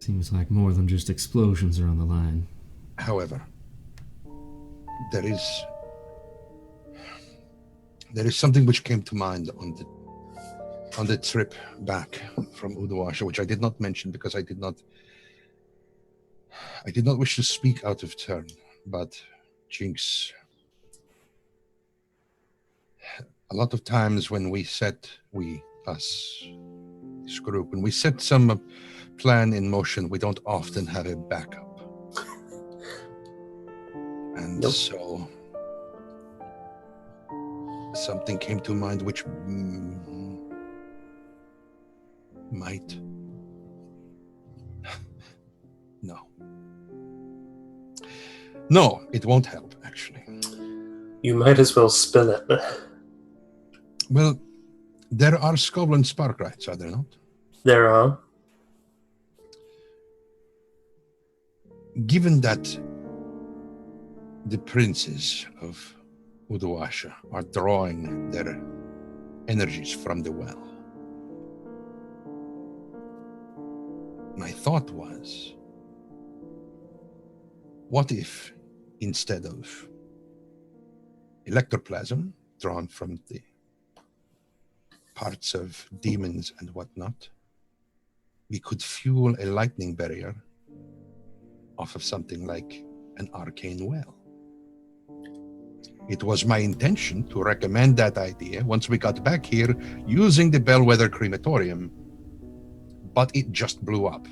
Seems like more than just explosions are on the line. However, there is something which came to mind on the trip back from Uduasha, which I did not mention because I did not wish to speak out of turn. But Jinx, a lot of times when this group, when we set some plan in motion, we don't often have a backup. And Nope. so something came to mind which might... No, it won't help, actually. You might as well spill it. Well, there are Skovland spark rights, are there not? There are. Given that the princes of Uduasha are drawing their energies from the well, my thought was, what if instead of electroplasm drawn from the parts of demons and whatnot, we could fuel a lightning barrier off of something like an arcane well? It was my intention to recommend that idea once we got back here using the Bellwether crematorium, but it just blew up.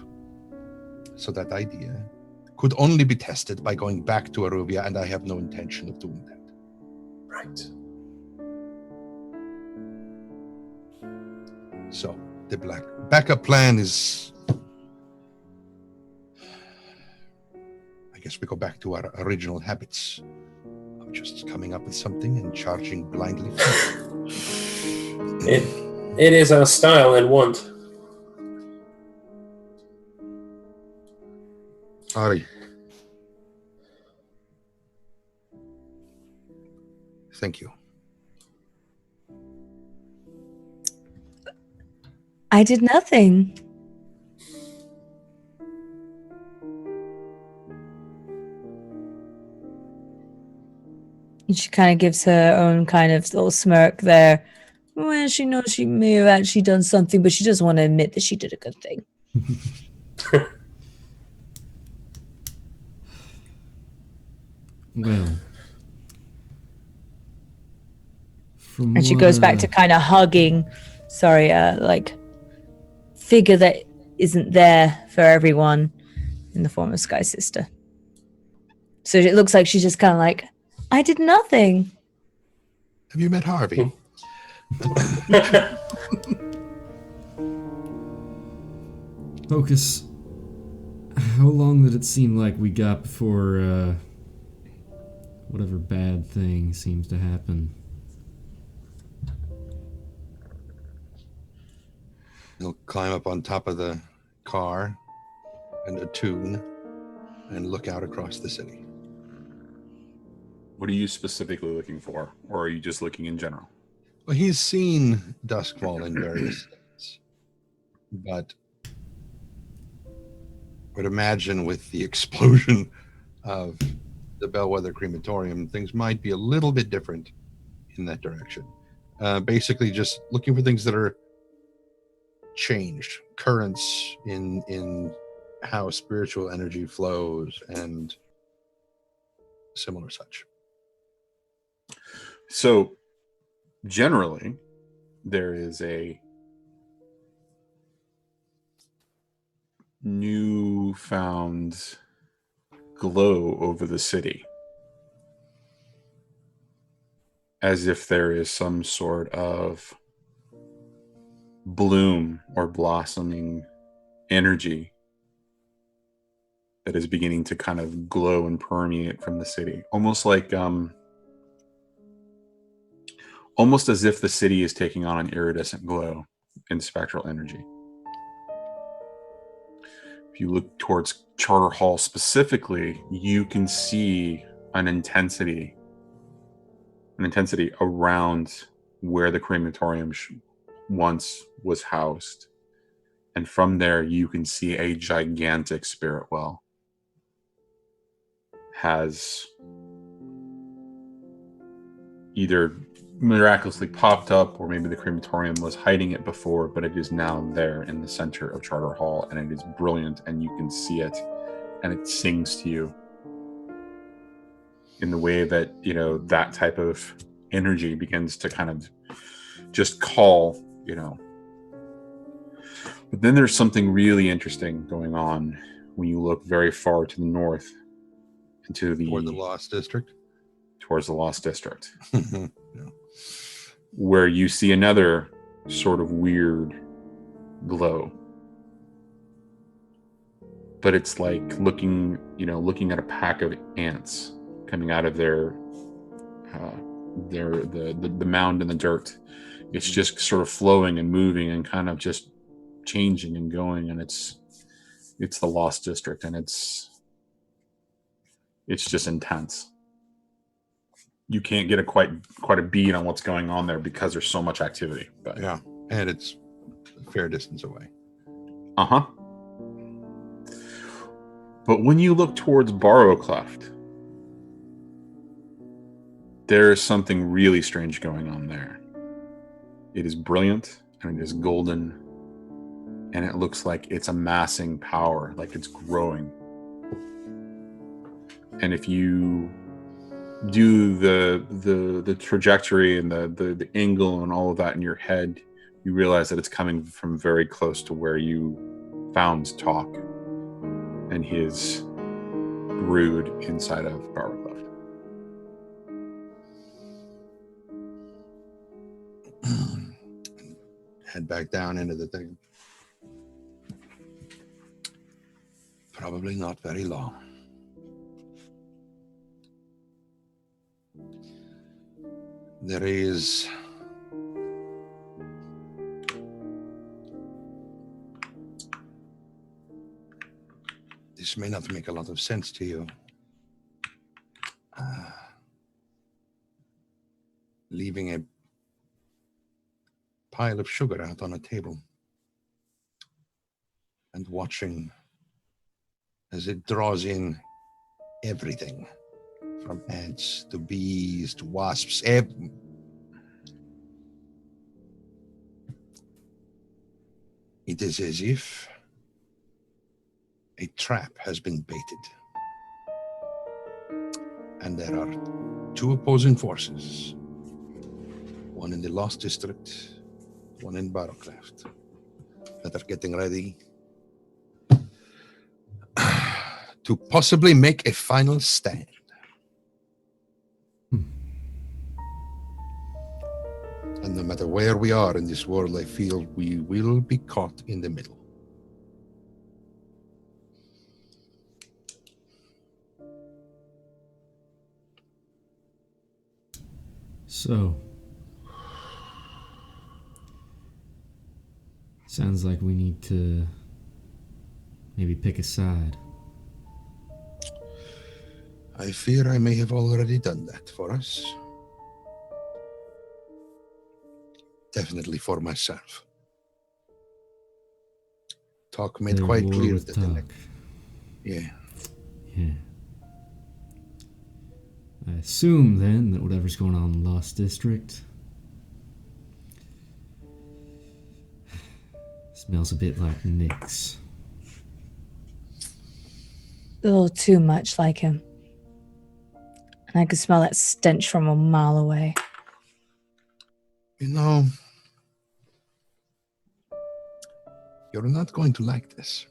So that idea could only be tested by going back to Aruvia, and I have no intention of doing that. Right. So the backup plan is, I guess we go back to our original habits of just coming up with something and charging blindly. It is our style and want. Ari, thank you. I did nothing. And she kind of gives her own kind of little smirk there. Well, she knows she may have actually done something, but she doesn't want to admit that she did a good thing. Well, from And she what, goes back to kind of hugging, figure that isn't there for everyone in the form of Sky Sister. So it looks like she's just kind of like, I did nothing. Have you met Harvey? Hocus, how long did it seem like we got before whatever bad thing seems to happen? He'll climb up on top of the car and attune and look out across the city. What are you specifically looking for? Or are you just looking in general? Well, he's seen Duskfall in various states, but would imagine with the explosion of the Bellwether Crematorium, things might be a little bit different in that direction. Basically, just looking for things that are changed, currents in how spiritual energy flows and similar such. So, generally, there is a newfound glow over the city, as if there is some sort of bloom or blossoming energy that is beginning to kind of glow and permeate from the city, almost like almost as if the city is taking on an iridescent glow in spectral energy. If you look towards Charter Hall specifically, you can see an intensity around where the crematorium once was housed. And from there, you can see a gigantic spirit well has either miraculously popped up, or maybe the crematorium was hiding it before, but it is now there in the center of Charter Hall, and it is brilliant, and you can see it, and it sings to you in the way that, you know, that type of energy begins to kind of just call, you know. But then there's something really interesting going on when you look very far to the north into Toward the Lost District. Towards the Lost District. Yeah. Where you see another sort of weird glow. But it's like looking at a pack of ants coming out of the mound in the dirt. It's just sort of flowing and moving and kind of just changing and going, and it's the Lost District, and it's just intense. You can't get quite a bead on what's going on there because there's so much activity. But Yeah, and it's a fair distance away. Uh-huh. But when you look towards Barrowcleft, there is something really strange going on there. It is brilliant, and it is golden, and it looks like it's amassing power, like it's growing. And if you do the trajectory and the angle and all of that in your head, you realize that it's coming from very close to where you found Talk and his brood inside of Barrowcleft. Head back down into the thing. Probably not very long. There is this may not make a lot of sense to you. Leaving a pile of sugar out on a table and watching as it draws in everything from ants to bees to wasps. It is as if a trap has been baited. And there are two opposing forces, one in the Lost District, one in Barrowcleft, that are getting ready to possibly make a final stand. And no matter where we are in this world, I feel we will be caught in the middle. So, sounds like we need to maybe pick a side. I fear I may have already done that for us. Definitely for myself. Talk made quite War clear with that talk. Yeah. I assume then that whatever's going on in Lost District smells a bit like Nick's. A little too much like him. And I could smell that stench from a mile away. You know, you're not going to like this.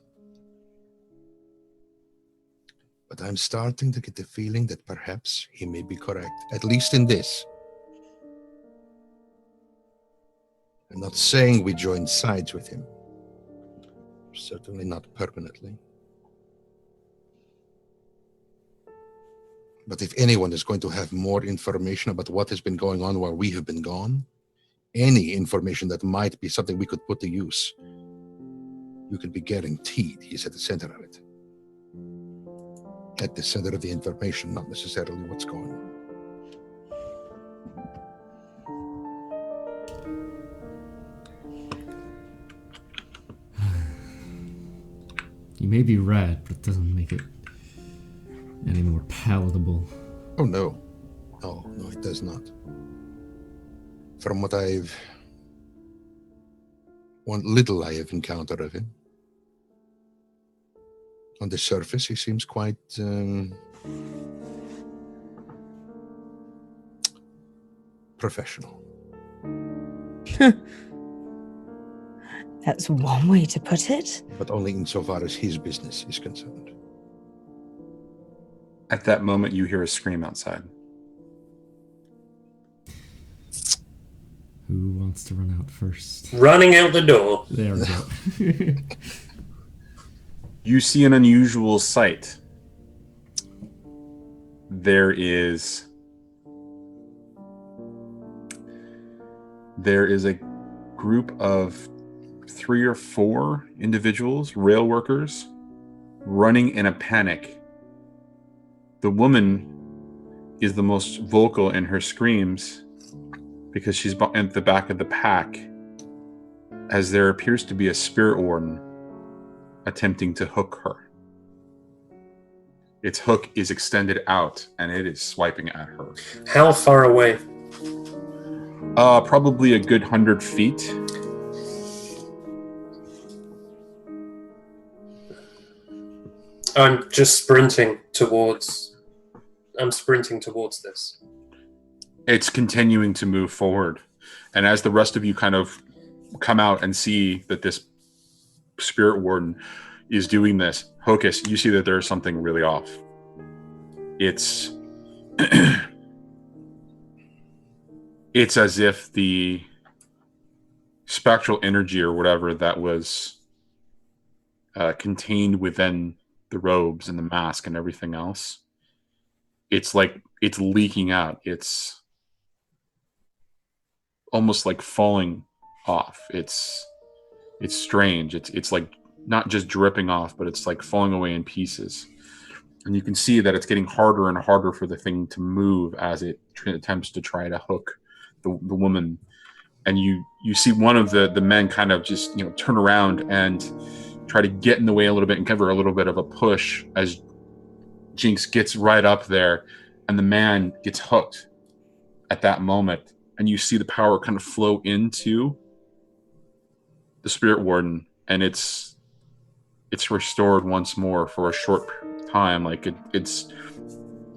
But I'm starting to get the feeling that perhaps he may be correct, at least in this. I'm not saying we join sides with him. Certainly not permanently. But if anyone is going to have more information about what has been going on while we have been gone, any information that might be something we could put to use, you can be guaranteed he's at the center of it. At the center of the information, not necessarily what's going on. You may be right, but it doesn't make it any more palatable. Oh, no. No, it does not. From what little I have encountered of him, on the surface, he seems quite professional. That's one way to put it. But only insofar as his business is concerned. At that moment, you hear a scream outside. Who wants to run out first? Running out the door. There we go. You see an unusual sight. There is a group of 3 or 4 individuals, rail workers, running in a panic. The woman is the most vocal in her screams because she's at the back of the pack, as there appears to be a spirit warden attempting to hook her. Its hook is extended out and it is swiping at her. How far away? Probably a good 100 feet. I'm sprinting towards this. It's continuing to move forward. And as the rest of you kind of come out and see that this spirit warden is doing this, Hocus, you see that there's something really off. It's it's as if the spectral energy or whatever that was contained within the robes and the mask and everything else, it's like it's leaking out. It's almost like falling off. It's strange. It's like not just dripping off, but it's like falling away in pieces. And you can see that it's getting harder and harder for the thing to move as it attempts to try to hook the woman. And you see one of the men kind of just turn around and try to get in the way a little bit and give her a little bit of a push as Jinx gets right up there, and the man gets hooked at that moment. And you see the power kind of flow into the spirit warden, and it's restored once more for a short time. Like it's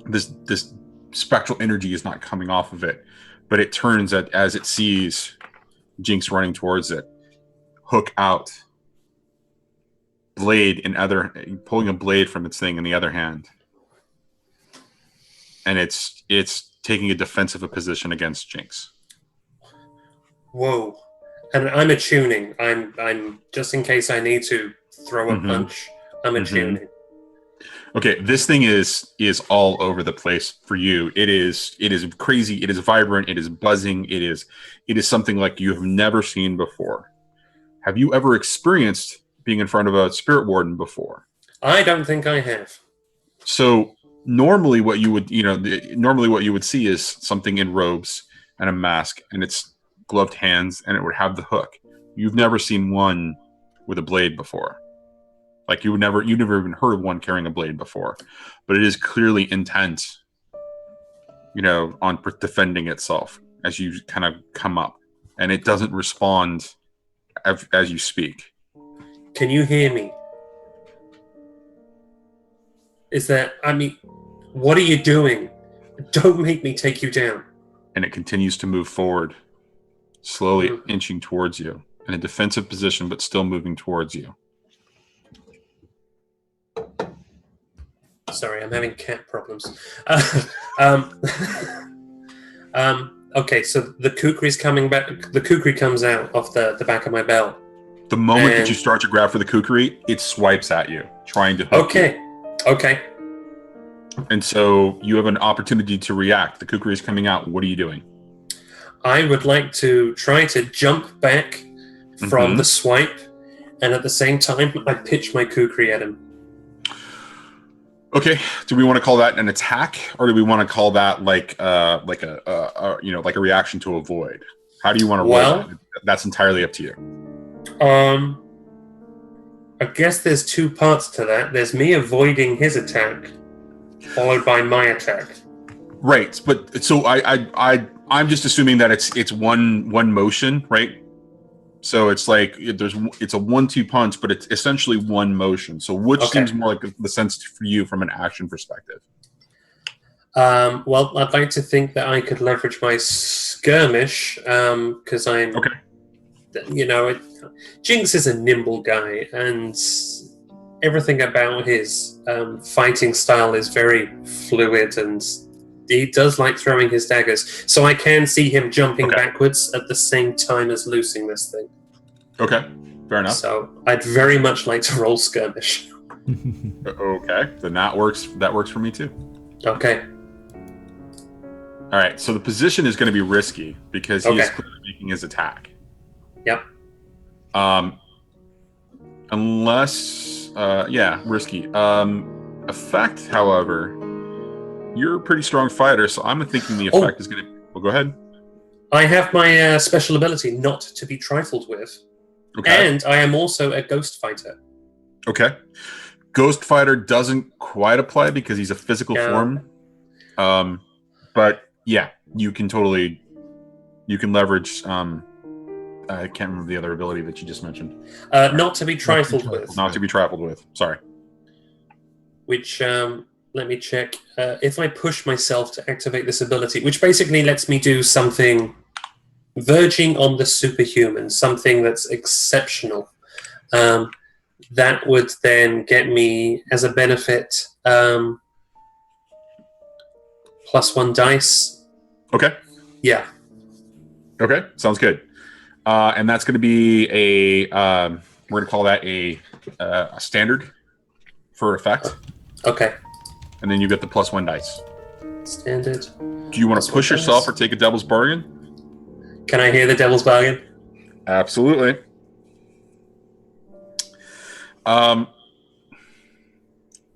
this spectral energy is not coming off of it, but it turns as it sees Jinx running towards it, hook out, pulling a blade from its thing in the other hand, and it's taking a defensive position against Jinx. Whoa. And I'm attuning. I'm just in case I need to throw a punch. I'm attuning. Okay, this thing is all over the place for you. It is crazy. It is vibrant. It is buzzing. It is something like you have never seen before. Have you ever experienced being in front of a spirit warden before? I don't think I have. So normally what you would see is something in robes and a mask, and it's gloved hands, and it would have the hook. You've never seen one with a blade before. Like you've never even heard of one carrying a blade before, but it is clearly intent, on defending itself as you kind of come up, and it doesn't respond as you speak. Can you hear me? What are you doing? Don't make me take you down. And it continues to move forward, slowly inching towards you in a defensive position, but still moving towards you. Sorry, I'm having cat problems. Okay, so the kukri's coming back. The kukri comes out off the back of my belt. The moment that you start to grab for the kukri, it swipes at you, trying to hook you. Okay. And so you have an opportunity to react. The kukri is coming out. What are you doing? I would like to try to jump back from the swipe, and at the same time, I pitch my kukri at him. Okay. Do we want to call that an attack, or do we want to call that like a reaction to avoid? How do you want to roll that? That's entirely up to you. I guess there's two parts to that. There's me avoiding his attack, followed by my attack. Right, but so I'm just assuming that it's one motion, right? So it's like it's a 1-2 punch, but it's essentially one motion. So which seems more like the sense for you from an action perspective? Well, I'd like to think that I could leverage my skirmish because I'm Jinx is a nimble guy, and everything about his fighting style is very fluid, and he does like throwing his daggers. So I can see him jumping backwards at the same time as loosing this thing. Okay, fair enough. So I'd very much like to roll skirmish. Okay, then that works. That works for me too. Okay. All right, so the position is going to be risky because he is clearly making his attack. Yep. Unless, risky. Effect, however, you're a pretty strong fighter, so I'm thinking the effect is going to... Well, go ahead. I have my special ability, Not to be Trifled With. Okay. And I am also a ghost fighter. Okay. Ghost fighter doesn't quite apply because he's a physical form. But, yeah, you can leverage... I can't remember the other ability that you just mentioned. Not to be trifled with. Not to be trifled with. Sorry. Which, let me check. If I push myself to activate this ability, which basically lets me do something verging on the superhuman, something that's exceptional, that would then get me, as a benefit, +1 dice. Okay. Yeah. Okay, sounds good. And that's going to be we're going to call that a standard for effect. Okay. And then you get the +1 dice. Standard. Do you want to push yourself or take a devil's bargain? Can I hear the devil's bargain? Absolutely.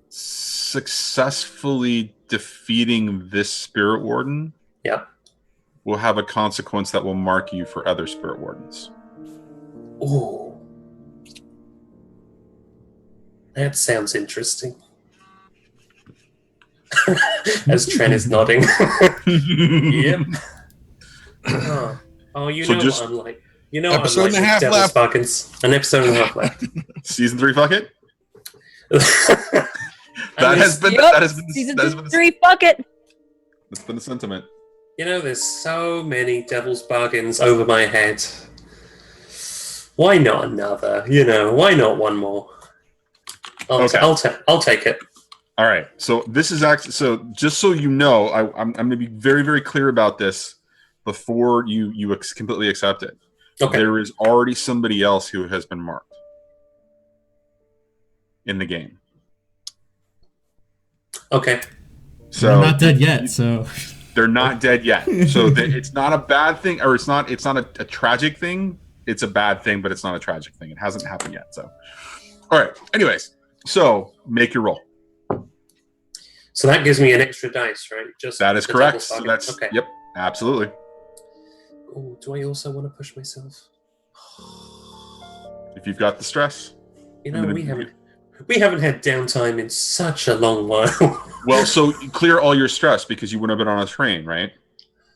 Successfully defeating this spirit warden. Yep. Will have a consequence that will mark you for other spirit wardens. Ooh. That sounds interesting. As Tren is nodding. Yep. Oh, you know what I'm like. You know what I'm like with Devil's Bargains. An episode and a half left. Season 3, fuck it. That has been season 3, fuck it. That's been the sentiment. You know, there's so many Devil's Bargains over my head. Why not another? Why not one more? Okay. I'll take it. All right. So this is actually, so just so you know, I'm going to be very, very clear about this before you completely accept it. Okay. There is already somebody else who has been marked in the game. Okay. So they're not dead yet. So they're not dead yet. So it's not a bad thing, or it's not a tragic thing. It's a bad thing, but it's not a tragic thing. It hasn't happened yet. So, all right. Anyways, so make your roll. So that gives me an extra dice, right? Just that is correct. So that's okay. Yep, absolutely. Oh, do I also want to push myself? If you've got the stress. You know, we haven't had downtime in such a long while. Well, so you clear all your stress because you wouldn't have been on a train, right?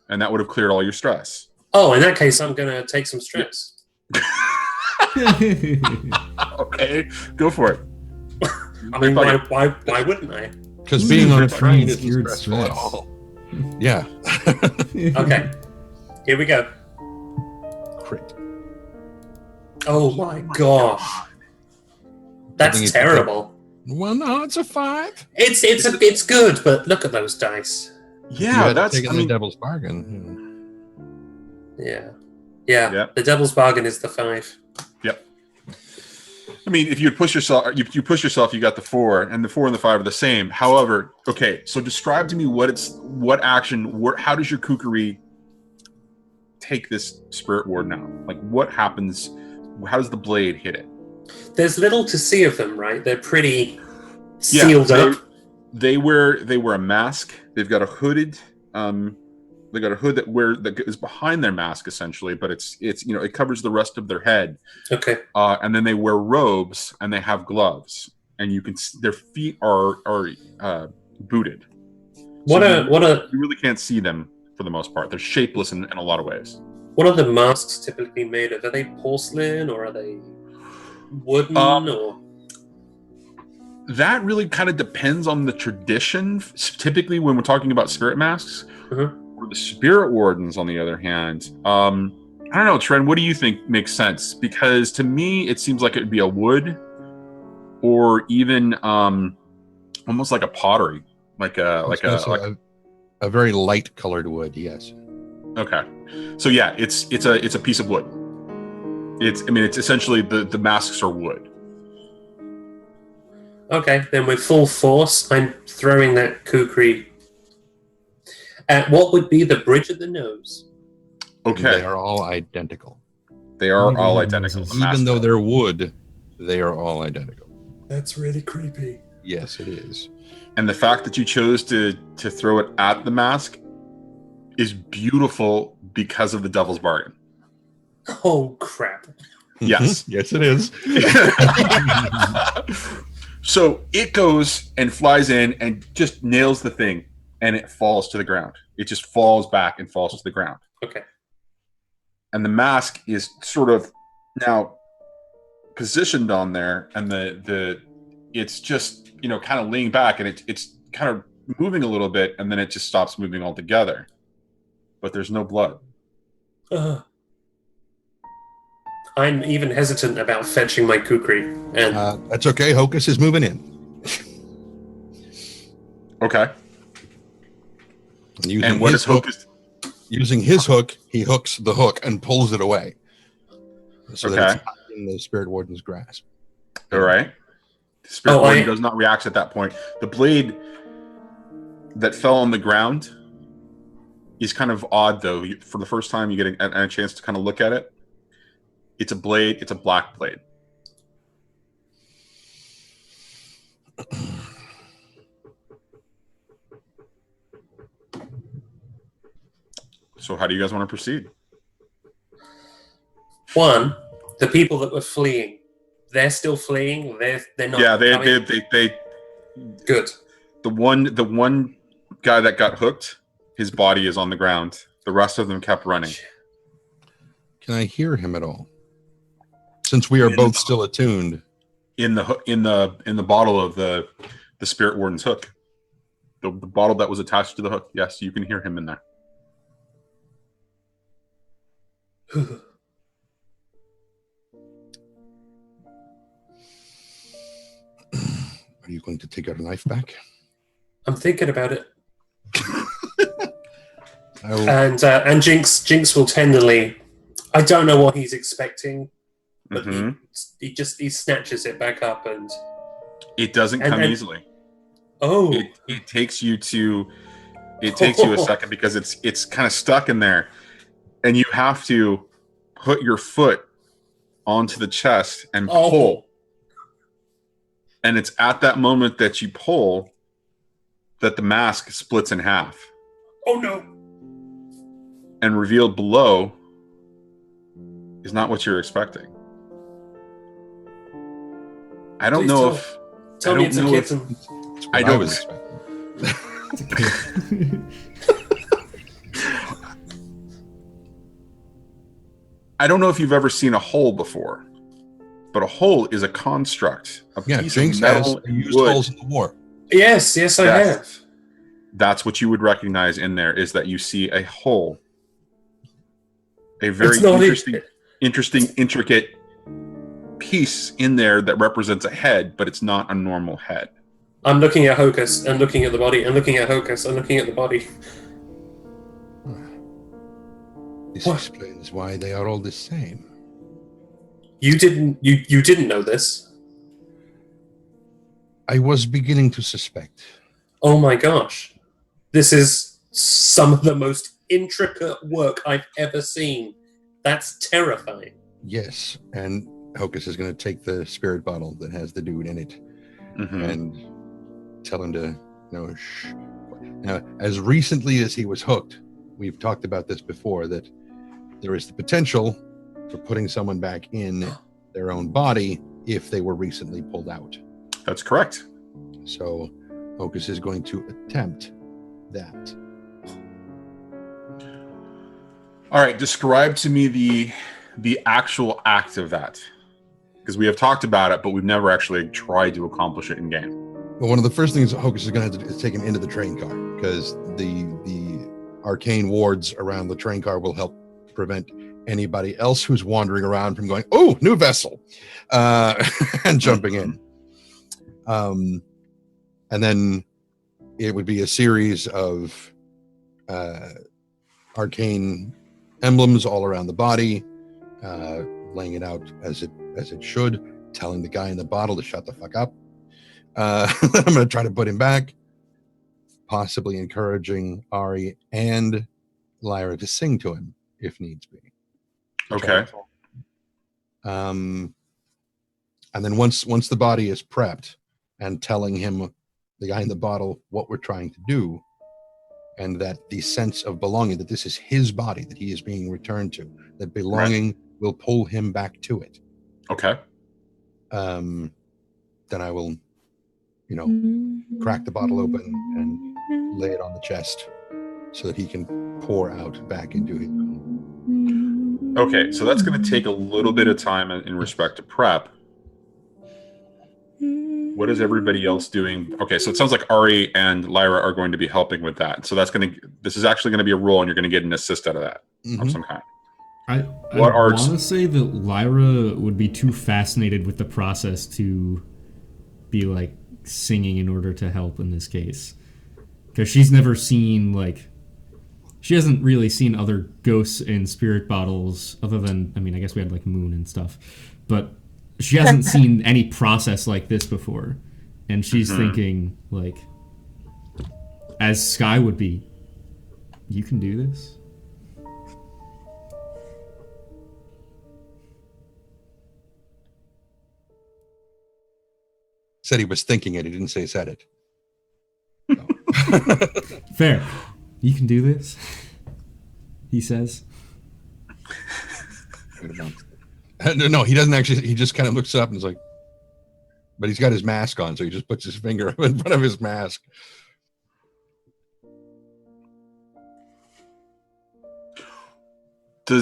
And that would have cleared all your stress. Oh, in that case, I'm going to take some stress. Okay, go for it. I mean, why wouldn't I? Because being on a train isn't stressful at all. Yeah. Okay. Here we go. Crit. Oh my gosh. That's terrible. Well, no, it's a 5. It's good, but look at those dice. Yeah, that's taking the devil's bargain. Yeah. The devil's bargain is the 5. Yep. I mean, if you push yourself, you push yourself, you got the 4, and the 4 and the 5 are the same. However, okay, so describe to me how does your kukri take this spirit ward now? Like, what happens? How does the blade hit it? There's little to see of them, right? They're pretty sealed up. They wear a mask. They've got a hooded. They got a hood that is behind their mask essentially, but it's it covers the rest of their head. Okay. And then they wear robes and they have gloves, and you can their feet are booted. You really can't see them for the most part. They're shapeless in a lot of ways. What are the masks typically made of? Are they porcelain or are they wooden or? That really kind of depends on the tradition. Typically, when we're talking about spirit masks, or the spirit wardens, on the other hand, I don't know, Trent, what do you think makes sense? Because to me, it seems like it would be a wood, or even almost like a pottery, like a very light colored wood. Yes. Okay, so yeah, it's a piece of wood. It's essentially the masks are wood. Okay, then with full force, I'm throwing that kukri at what would be the bridge of the nose. Okay. They are all identical. They are all identical. Even though they're wood, they are all identical. That's really creepy. Yes, it is. And the fact that you chose to throw it at the mask is beautiful because of the devil's bargain. Oh, crap. Yes. Yes, it is. So it goes and flies in and just nails the thing, and it falls to the ground. It just falls back and falls to the ground. Okay. And the mask is sort of now positioned on there, and it's just kind of leaning back, and it's kind of moving a little bit, and then it just stops moving altogether. But there's no blood. I'm even hesitant about fetching my kukri. And that's okay. Hocus is moving in. Okay. And what is Hocus? Using his hook, he hooks the hook and pulls it away. So that it's not in the spirit warden's grasp. All right. The spirit warden does not react at that point. The blade that fell on the ground is kind of odd, though. For the first time, you get a chance to kind of look at it. It's a blade. It's a black blade. So how do you guys want to proceed? One, the people that were fleeing, they're still fleeing. They're not. Yeah, they good. The one guy that got hooked, his body is on the ground. The rest of them kept running. Can I hear him at all? Since we are both still attuned. In the bottle of the spirit warden's hook, the bottle that was attached to the hook. Yes, you can hear him in there. Are you going to take your knife back? I'm thinking about it. Oh, And Jinx will tenderly. I don't know what he's expecting, but he snatches it back up and. It doesn't come easily. Oh, it takes you a second because it's kind of stuck in there, and you have to put your foot onto the chest and pull. And it's at that moment that you pull that the mask splits in half. Oh no! And revealed below is not what you're expecting. I don't know if. Tell me it's a kitten. I don't was I don't know if you've ever seen a hole before, but a hole is a construct. Jinx has used holes in the war. Yes, I have. That's what you would recognize in there, is that you see a hole. A very interesting, intricate piece in there that represents a head, but it's not a normal head. I'm looking at Hocus and looking at the body and looking at Hocus and looking at the body. This explains why they are all the same. You didn't know this? I was beginning to suspect. Oh my gosh. This is some of the most intricate work I've ever seen. That's terrifying. Yes, and Hocus is going to take the spirit bottle that has the dude in it and tell him to, shh. Now, as recently as he was hooked, we've talked about this before, that there is the potential for putting someone back in their own body if they were recently pulled out. That's correct. So Hocus is going to attempt that. All right, describe to me the actual act of that. Because we have talked about it, but we've never actually tried to accomplish it in game. Well, one of the first things Hocus is going to have to do is take him into the train car, because the arcane wards around the train car will help prevent anybody else who's wandering around from going, oh, new vessel, and jumping in. And then it would be a series of arcane emblems all around the body, laying it out as it should, telling the guy in the bottle to shut the fuck up. I'm going to try to put him back, possibly encouraging Ari and Lyra to sing to him if needs be. Okay. And then once the body is prepped, and telling him, the guy in the bottle, what we're trying to do, and that the sense of belonging, that this is his body that he is being returned to, that belonging will pull him back to it. Okay. Then I will, crack the bottle open and lay it on the chest so that he can pour out back into his own. Okay, so that's going to take a little bit of time in respect to prep. What is everybody else doing? Okay, so it sounds like Ari and Lyra are going to be helping with that. So this is actually going to be a roll, and you're going to get an assist out of that of some kind. I want to say that Lyra would be too fascinated with the process to be like singing in order to help in this case, because she's never seen she hasn't really seen other ghosts in spirit bottles other than, I guess we had like Moon and stuff, but she hasn't seen any process like this before, and she's thinking as Sky would be, you can do this. Said he was thinking it. He didn't say said it. No. Fair. You can do this, he says. No, he doesn't actually. He just kind of looks up and is like, but he's got his mask on, so he just puts his finger in front of his mask. Do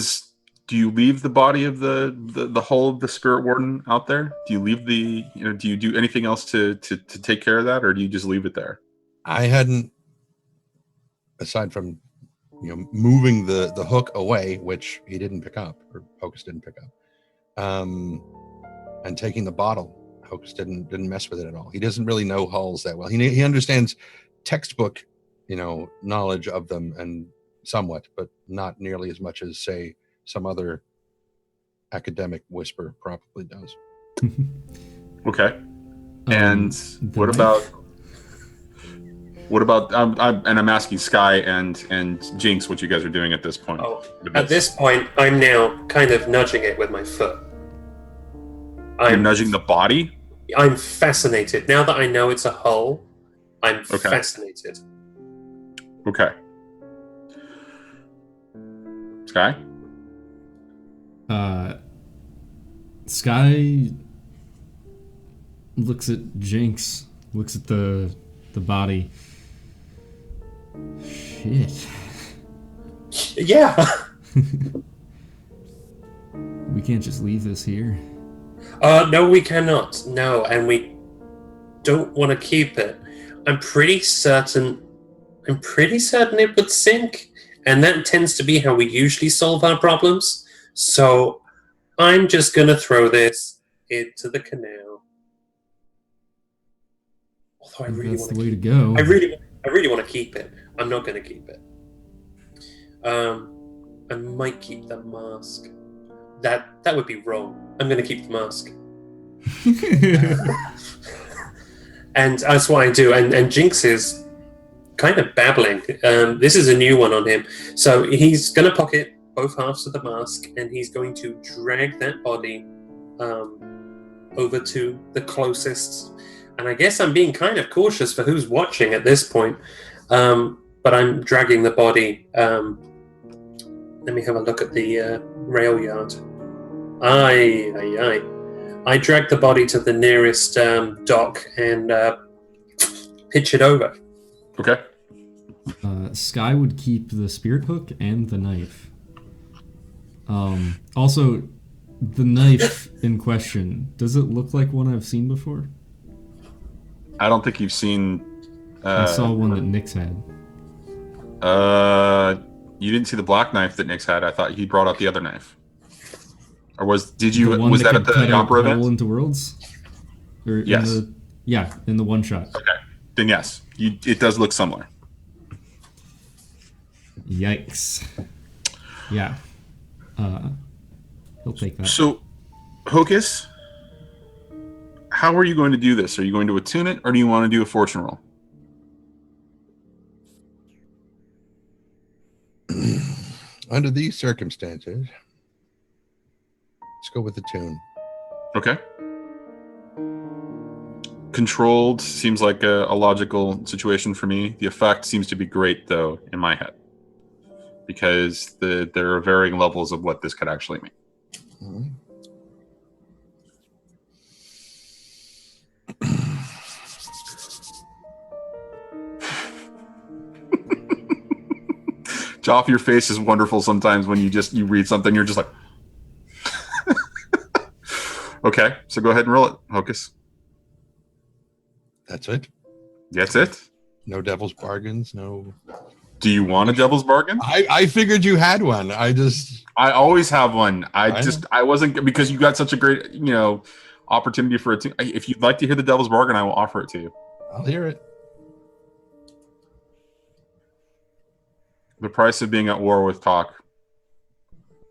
you leave the body of the hull of the spirit warden out there? Do you leave do you do anything else to take care of that, or do you just leave it there? I hadn't, aside from moving the hook away, which he didn't pick up, or Hocus didn't pick up, and taking the bottle, Hocus didn't mess with it at all. He doesn't really know hulls that well. He understands textbook, knowledge of them and somewhat, but not nearly as much as, say, some other academic whisper probably does. Okay. And what knife? about I'm asking Sky and Jinx what you guys are doing at this point. At this point, I'm now kind of nudging it with my foot. You're nudging the body? I'm fascinated. Now that I know it's a hull, I'm fascinated. Okay. Sky? Sky looks at Jinx, looks at the body. Shit. Yeah. We can't just leave this here. No, we cannot. No, and we don't want to keep it. I'm pretty certain it would sink, and that tends to be how we usually solve our problems. So I'm just gonna throw this into the canal. Although I really That's want the way to go. I really want to keep it. I'm not going to keep it. I might keep the mask. That would be wrong. I'm going to keep the mask. And that's what I do. And Jinx is kind of babbling. This is a new one on him. So he's going to pocket both halves of the mask, and he's going to drag that body over to the closest. And I guess I'm being kind of cautious for who's watching at this point. But I'm dragging the body. Let me have a look at the rail yard. I drag the body to the nearest dock and pitch it over. Okay. Sky would keep the spirit hook and the knife. Also, the knife in question, does it look like one I've seen before? I don't think you've seen... I saw one that Nyx had. You didn't see the black knife that Nyx had. I thought he brought out the other knife. Or was that at the opera event? Into worlds? Or yes. In the one shot. Okay. Then yes, it does look similar. Yikes. Yeah. He'll take that. So, Hocus, how are you going to do this? Are you going to attune it, or do you want to do a fortune roll? Under these circumstances, let's go with the tune. Okay. Controlled seems like a logical situation for me. The effect seems to be great, though, in my head, because there are varying levels of what this could actually mean. Mm-hmm. Joff, your face is wonderful sometimes when you read something, you're just like... Okay, so go ahead and roll it, Hocus. That's it? That's it? No devil's bargains, no... Do you want a devil's bargain? I figured you had one. I always have one. I wasn't... Because you got such a great, opportunity for it to... If you'd like to hear the devil's bargain, I will offer it to you. I'll hear it. The price of being at war with talk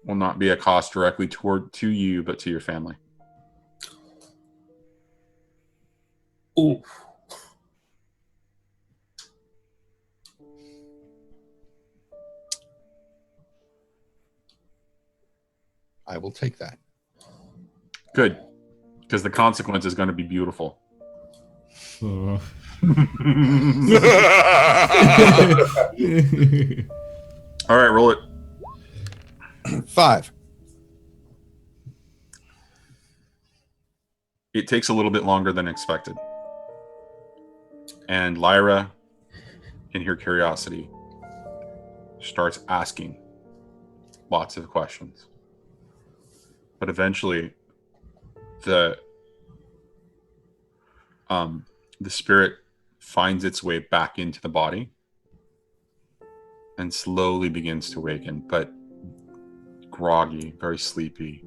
will not be a cost directly to you, but to your family. Ooh. I will take that. Good. Because the consequence is going to be beautiful. Oh. All right, roll it. 5. It takes a little bit longer than expected. And Lyra, in her curiosity, starts asking lots of questions. But eventually, the spirit finds its way back into the body and slowly begins to awaken, but groggy, very sleepy,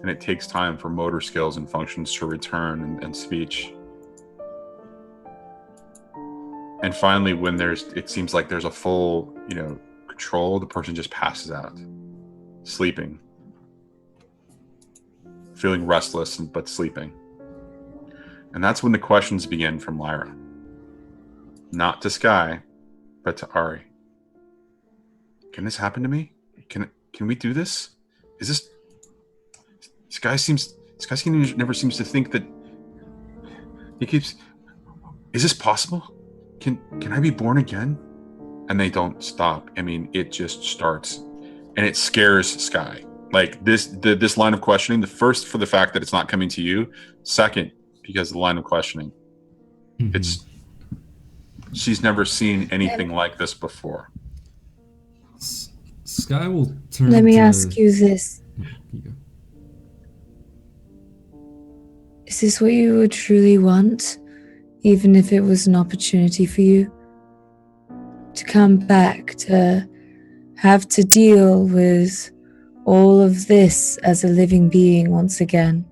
and it takes time for motor skills and functions to return and speech. And finally, when it seems like there's a full, control, the person just passes out, sleeping, feeling restless, but sleeping. And that's when the questions begin from Lyra. Not to Sky, but to Ari. Can this happen to me? Can we do this? Is this... Sky never seems to think that... He keeps... Is this possible? Can I be born again? And they don't stop. I mean, it just starts. And it scares Sky. Like, this line of questioning, the first for the fact that it's not coming to you. Second, because of the line of questioning. Mm-hmm. She's never seen anything like this before. Sky will turn Let me ask you this. Is this what you would truly want? Even if it was an opportunity for you to come back, to have to deal with all of this as a living being once again?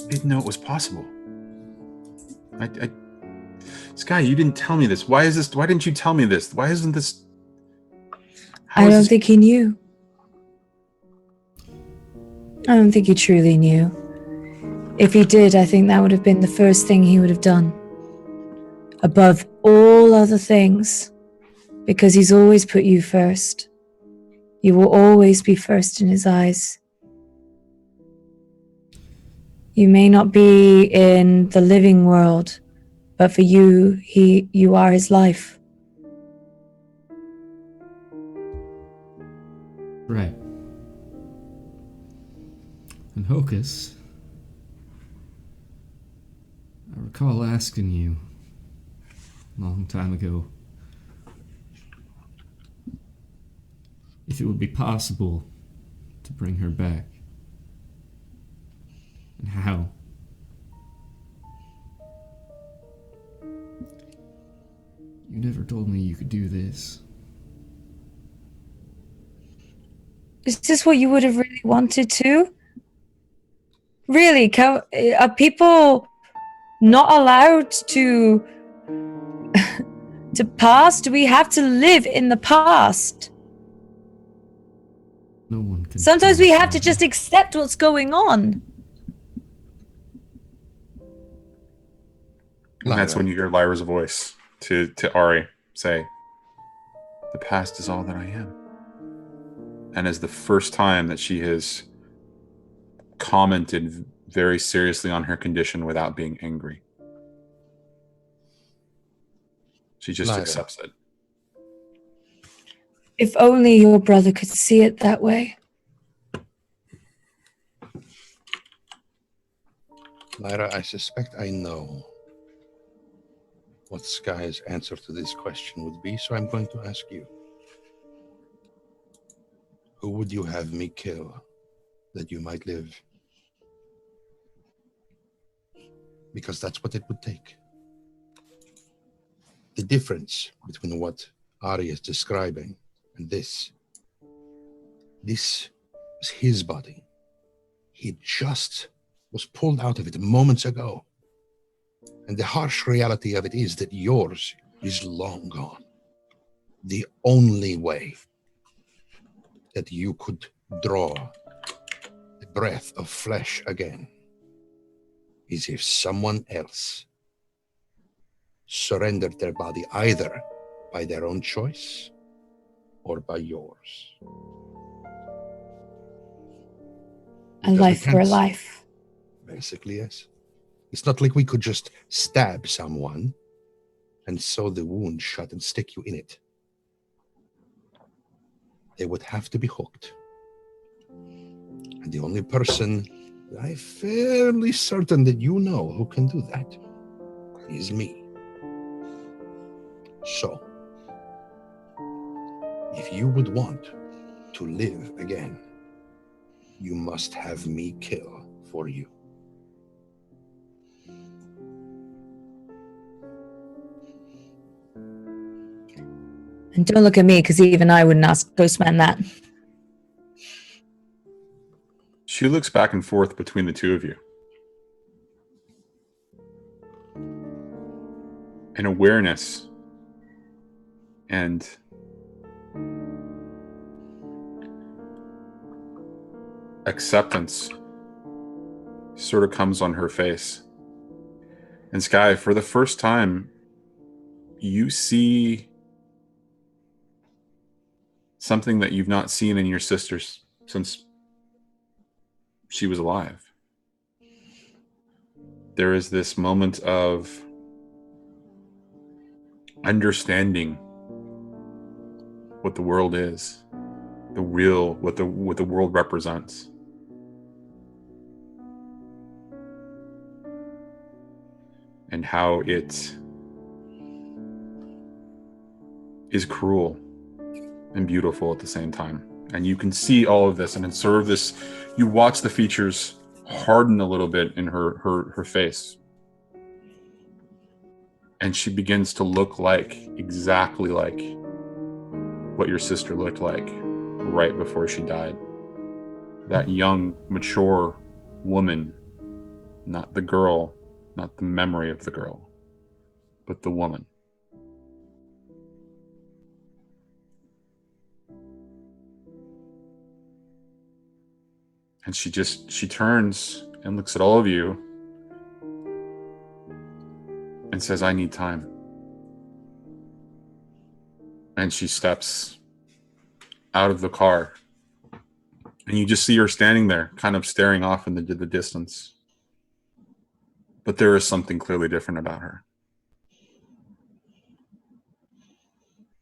I didn't know it was possible. Sky, you didn't tell me this. Why didn't you tell me this? Why isn't this... I don't think he knew. I don't think he truly knew. If he did, I think that would have been the first thing he would have done. Above all other things. Because he's always put you first. You will always be first in his eyes. You may not be in the living world, but for you, you are his life. Right. And Hocus, I recall asking you a long time ago if it would be possible to bring her back. And how? You never told me you could do this. Is this what you would have really wanted to? Really? Are people not allowed to pass? Do we have to live in the past? No one can. Sometimes we have to just accept what's going on. And that's when you hear Lyra's voice to Ari say, "The past is all that I am." And as the first time that she has commented very seriously on her condition without being angry. She just accepts it. If only your brother could see it that way. Lyra, I suspect I know what Sky's answer to this question would be, so I'm going to ask you. Who would you have me kill that you might live? Because that's what it would take. The difference between what Ari is describing and this is his body. He just was pulled out of it moments ago. And the harsh reality of it is that yours is long gone. The only way that you could draw the breath of flesh again is if someone else surrendered their body either by their own choice or by yours. A life for a life. Basically, yes. It's not like we could just stab someone and sew the wound shut and stick you in it. They would have to be hooked. And the only person that I'm fairly certain that you know who can do that is me. So, if you would want to live again, you must have me kill for you. And don't look at me, because even I wouldn't ask Ghostman that. She looks back and forth between the two of you. An awareness and acceptance sort of comes on her face. And Sky, for the first time, you see something that you've not seen in your sisters since she was alive. There is this moment of understanding what the world is, the real, what the world represents. And how it is cruel and beautiful at the same time. And you can see all of this, and it's sort of this, you watch the features harden a little bit in her face. And she begins to look exactly like what your sister looked like right before she died. That young, mature woman, not the girl, not the memory of the girl, but the woman. And she turns and looks at all of you and says, I need time. And she steps out of the car. And you just see her standing there, kind of staring off into the distance. But there is something clearly different about her.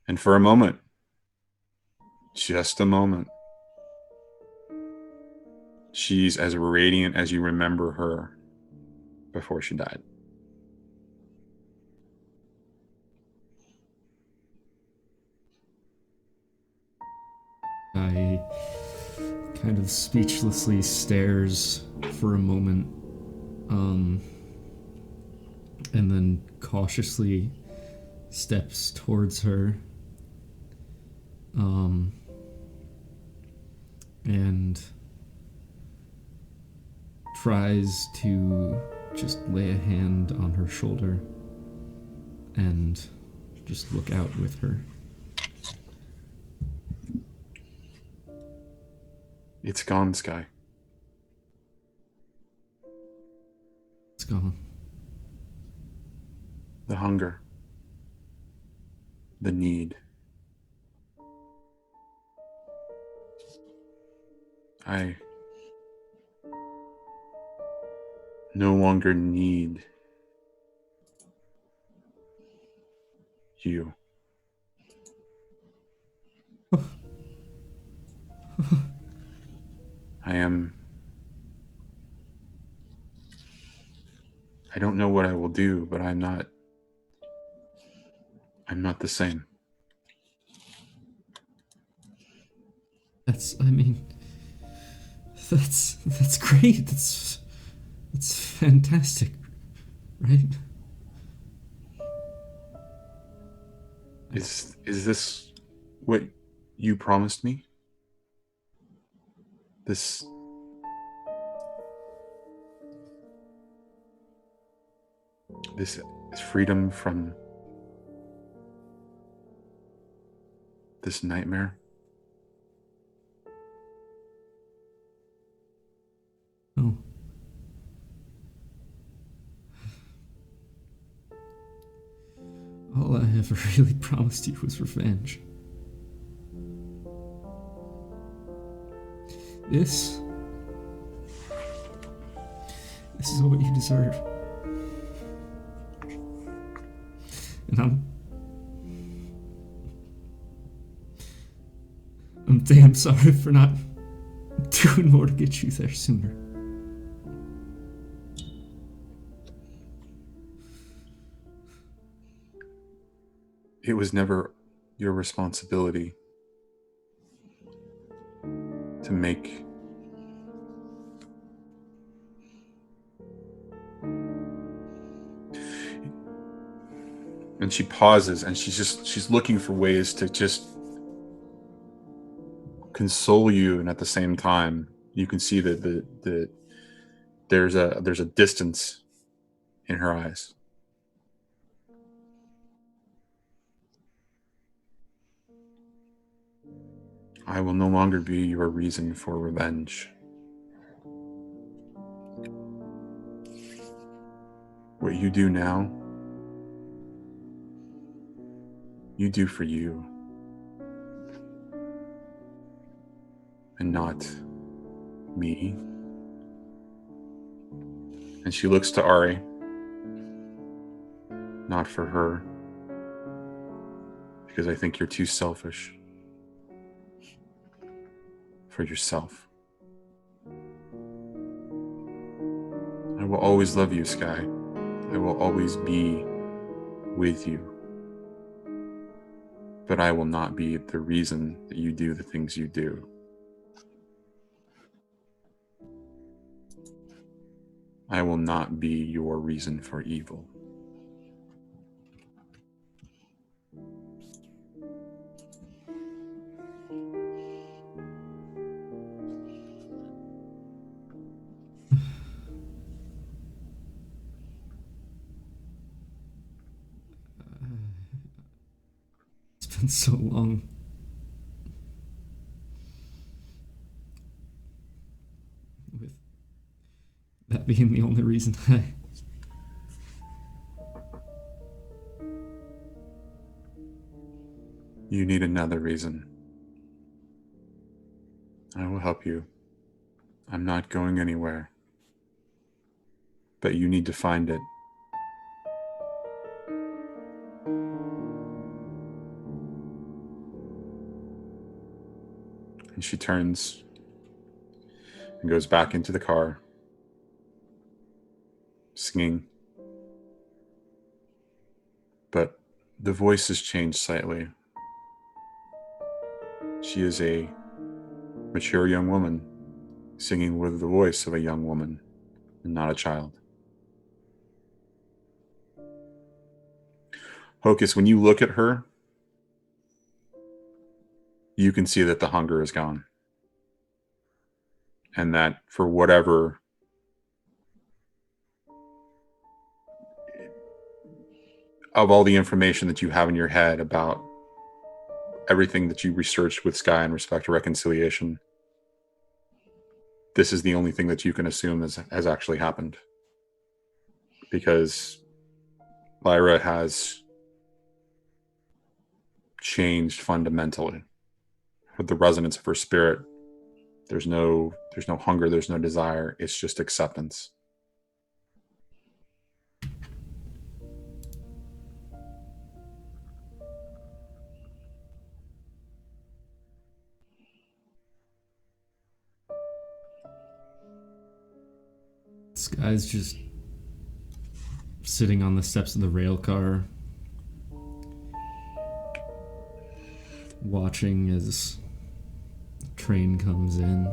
And for a moment, just a moment, she's as radiant as you remember her before she died. I kind of speechlessly stares for a moment, and then cautiously steps towards her, and tries to just lay a hand on her shoulder and just look out with her. It's gone, Sky. It's gone. The hunger. The need. I no longer need you. I don't know what I will do, but I'm not the same. That's great. That's fantastic, right? Is this what you promised me? This freedom from this nightmare? No. All I ever really promised you was revenge. This is what you deserve. And I'm damn sorry for not doing more to get you there sooner. It was never your responsibility to make And she pauses, and she's looking for ways to just console you, and at the same time, you can see that there's a distance in her eyes. I will no longer be your reason for revenge. What you do now, you do for you, and not me. And she looks to Ari, not for her, because I think you're too selfish for yourself. I will always love you, Sky. I will always be with you. But I will not be the reason that you do the things you do. I will not be your reason for evil. It's been so long. With that being the only reason You need another reason. I will help you. I'm not going anywhere. But you need to find it. And she turns and goes back into the car, singing. But the voice has changed slightly. She is a mature young woman singing with the voice of a young woman and not a child. Hocus, when you look at her, you can see that the hunger is gone. And that for whatever of all the information that you have in your head about everything that you researched with Sky in respect to reconciliation, this is the only thing that you can assume has actually happened. Because Lyra has changed fundamentally. With the resonance of her spirit, there's no hunger, there's no desire, it's just acceptance. This guy's just sitting on the steps of the rail car, watching as the train comes in.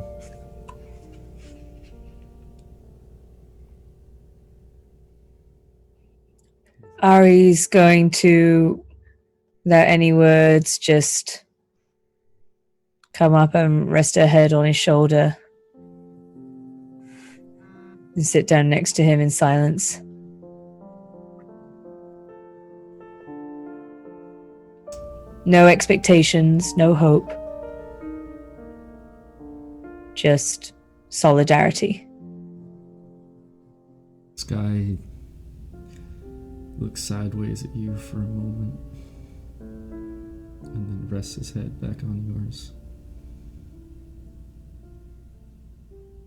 Ari's going to, without any words, just come up and rest her head on his shoulder and sit down next to him in silence. No expectations, no hope. Just solidarity. This guy looks sideways at you for a moment and then rests his head back on yours.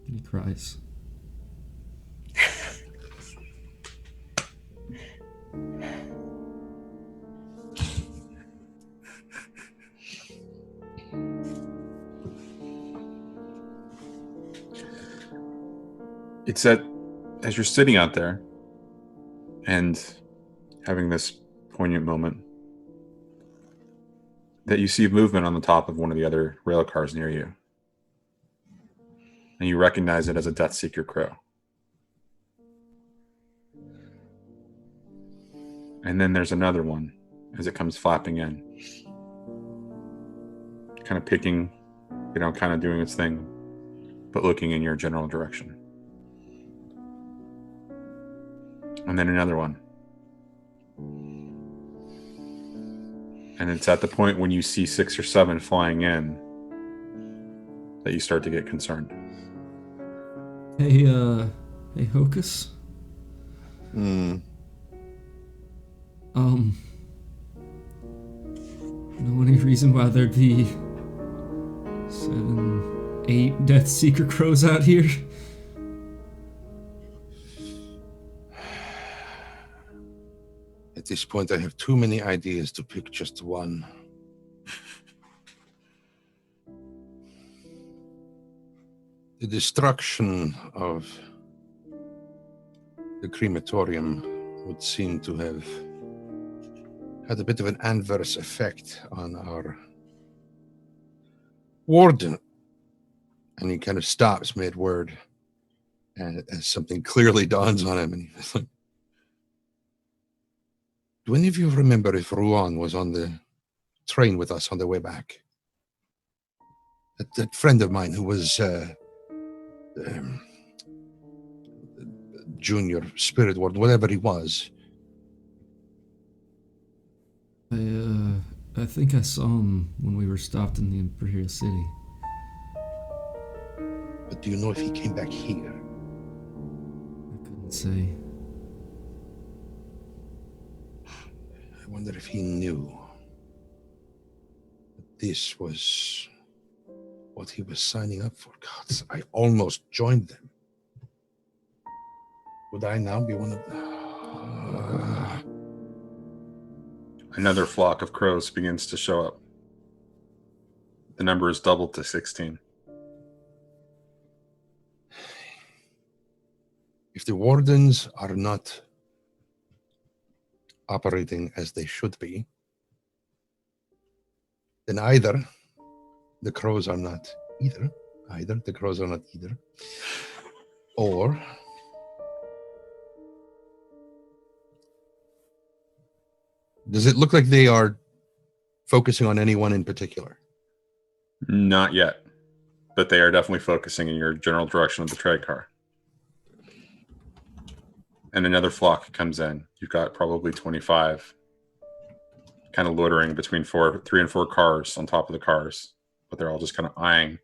And he cries. It's that as you're sitting out there and having this poignant moment that you see movement on the top of one of the other rail cars near you. And you recognize it as a Death Seeker crew. And then there's another one as it comes flapping in. Kind of picking, kind of doing its thing, but looking in your general direction. And then another one. And it's at the point when you see 6 or 7 flying in that you start to get concerned. Hey, Hocus? Hmm. Know any reason why there'd be 7, 8 Death Seeker crows out here? At this point, I have too many ideas to pick just one. The destruction of the crematorium would seem to have had a bit of an adverse effect on our warden. And he kind of stops mid-word as something clearly dawns on him. And he's like, do any of you remember if Ruan was on the train with us on the way back? That friend of mine who was junior spirit ward, whatever he was. I think I saw him when we were stopped in the Imperial City. But do you know if he came back here? I couldn't say. I wonder if he knew that this was what he was signing up for. God, I almost joined them. Would I now be one of them? Another flock of crows begins to show up. The number is doubled to 16. If the wardens are not operating as they should be, then either the crows are not either, or does it look like they are focusing on anyone in particular? Not yet, but they are definitely focusing in your general direction of the trade car. And another flock comes in. You've got probably 25 kind of loitering between 3 and 4 cars on top of the cars, but they're all just kind of eyeing.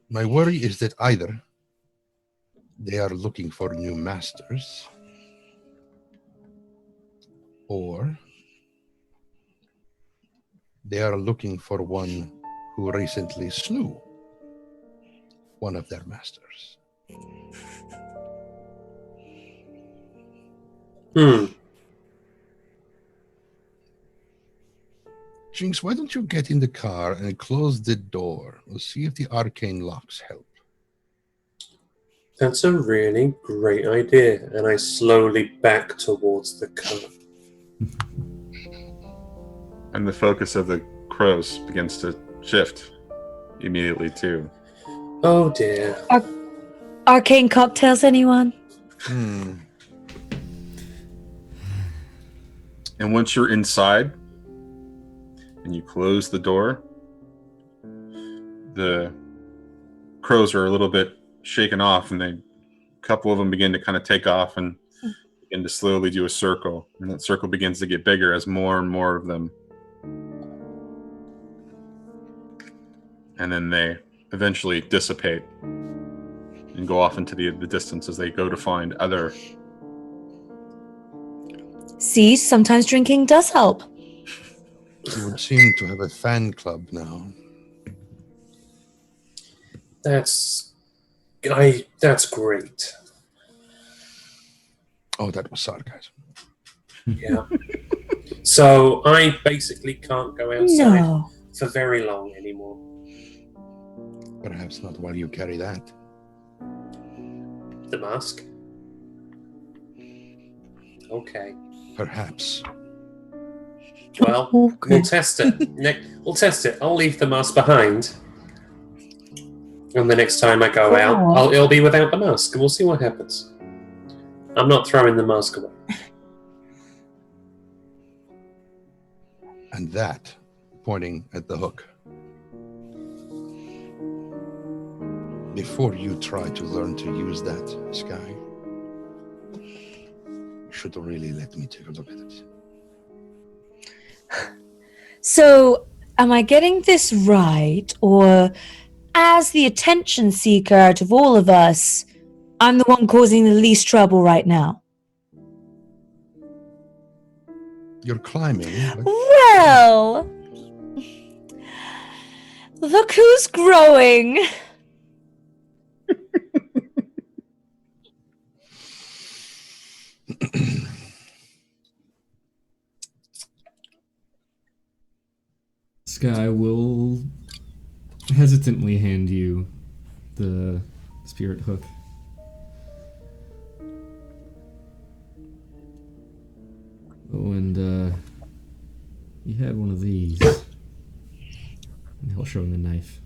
My worry is that either they are looking for new masters, or they are looking for one who recently slew one of their masters. Jinx, why don't you get in the car and close the door? We'll see if the arcane locks help. That's a really great idea. And I slowly back towards the car. And the focus of the crows begins to shift immediately too. Oh dear. Arcane cocktails, anyone? And once you're inside and you close the door, the crows are a little bit shaken off, and a couple of them begin to kind of take off and begin to slowly do a circle. And that circle begins to get bigger as more and more of them. And then they eventually dissipate and go off into the distance as they go to find other. See, sometimes drinking does help. You would seem to have a fan club now. That's great. Oh, that was sarcasm. Yeah. So I basically can't go outside No. for very long anymore. Perhaps not while you carry that. The mask? Okay. Perhaps. Well, Okay. we'll test it. We'll test it. I'll leave the mask behind. And the next time I go out, it'll be without the mask, and we'll see what happens. I'm not throwing the mask away. And that, pointing at the hook. Before you try to learn to use that, Sky, you should really let me take a look at it. So, am I getting this right, or as the attention seeker out of all of us, I'm the one causing the least trouble right now? You're climbing. Well, look who's growing. Sky will hesitantly hand you the spirit hook. Oh, and you had one of these. And he'll show him the knife.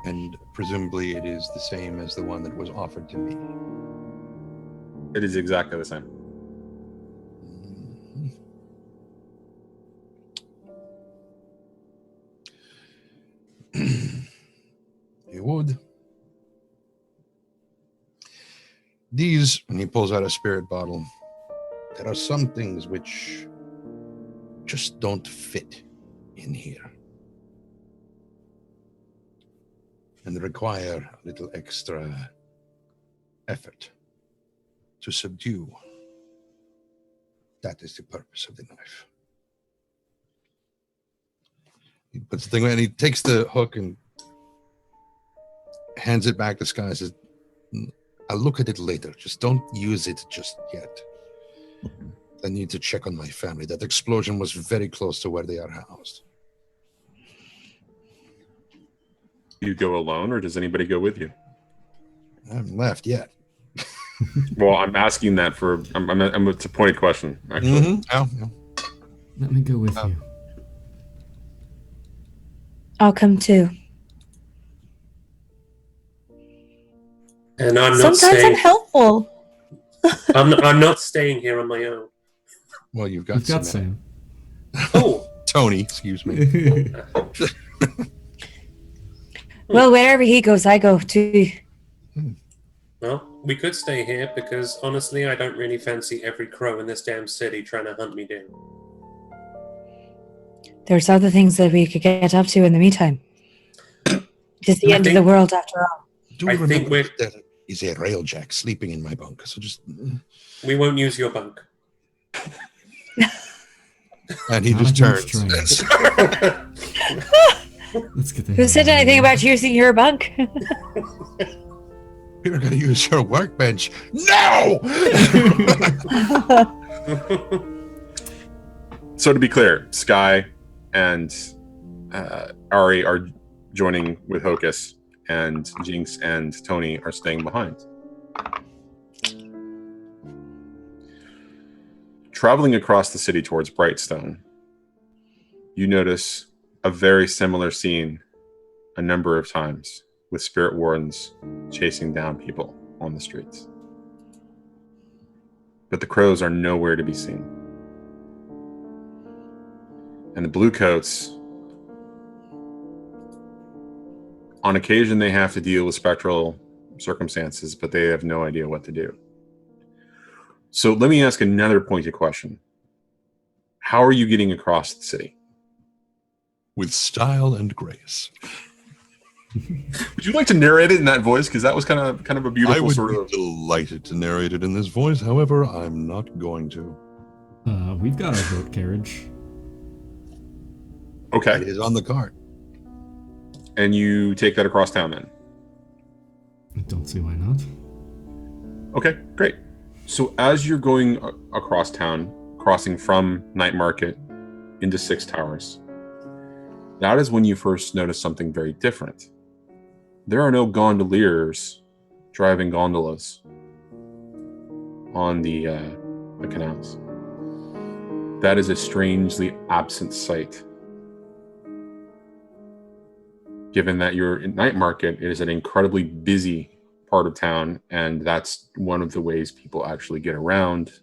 And presumably it is the same as the one that was offered to me. It is exactly the same. You would. These, and he pulls out a spirit bottle, there are some things which just don't fit in here. And require a little extra effort to subdue. That is the purpose of the knife. He puts the thing away and he takes the hook and hands it back to Sky and says, I'll look at it later. Just don't use it just yet. I need to check on my family. That explosion was very close to where they are housed. You go alone, or does anybody go with you? I haven't left yet. Well, I'm asking that for. It's a pointed question, actually. Mm-hmm. Yeah. Let me go with you. I'll come too. And I'm not Sometimes staying. I'm helpful. I'm not staying here on my own. Well, you've got Sam. Oh, Tony, excuse me. Well, wherever he goes, I go too. well, we could stay here because honestly, I don't really fancy every crow in this damn city trying to hunt me down. There's other things that we could get up to in the meantime. It's the end of the world after all. Do I think remember that there is a railjack sleeping in my bunk, so just... We won't use your bunk. And he Not just a huge turns. Let's get the Who said anything about using your bunk? You're going to use your workbench. No! So to be clear, Sky and Ari are joining with Hocus, and Jinx and Tony are staying behind. Traveling across the city towards Brightstone, you notice a very similar scene a number of times with spirit wardens chasing down people on the streets. But the crows are nowhere to be seen. And the bluecoats, on occasion they have to deal with spectral circumstances, but they have no idea what to do. So let me ask another pointed question. How are you getting across the city? With style and grace. Would you like to narrate it in that voice? Because that was kind of a beautiful I would sort be of... delighted to narrate it in this voice. However, I'm not going to. We've got our boat carriage. It Okay. is on the cart. And you take that across town then? I don't see why not. Okay, great. So as you're going across town, crossing from Night Market into Six Towers, that is when you first notice something very different. There are no gondoliers driving gondolas on the canals. That is a strangely absent sight. given that you're in night market, it is an incredibly busy part of town, and that's one of the ways people actually get around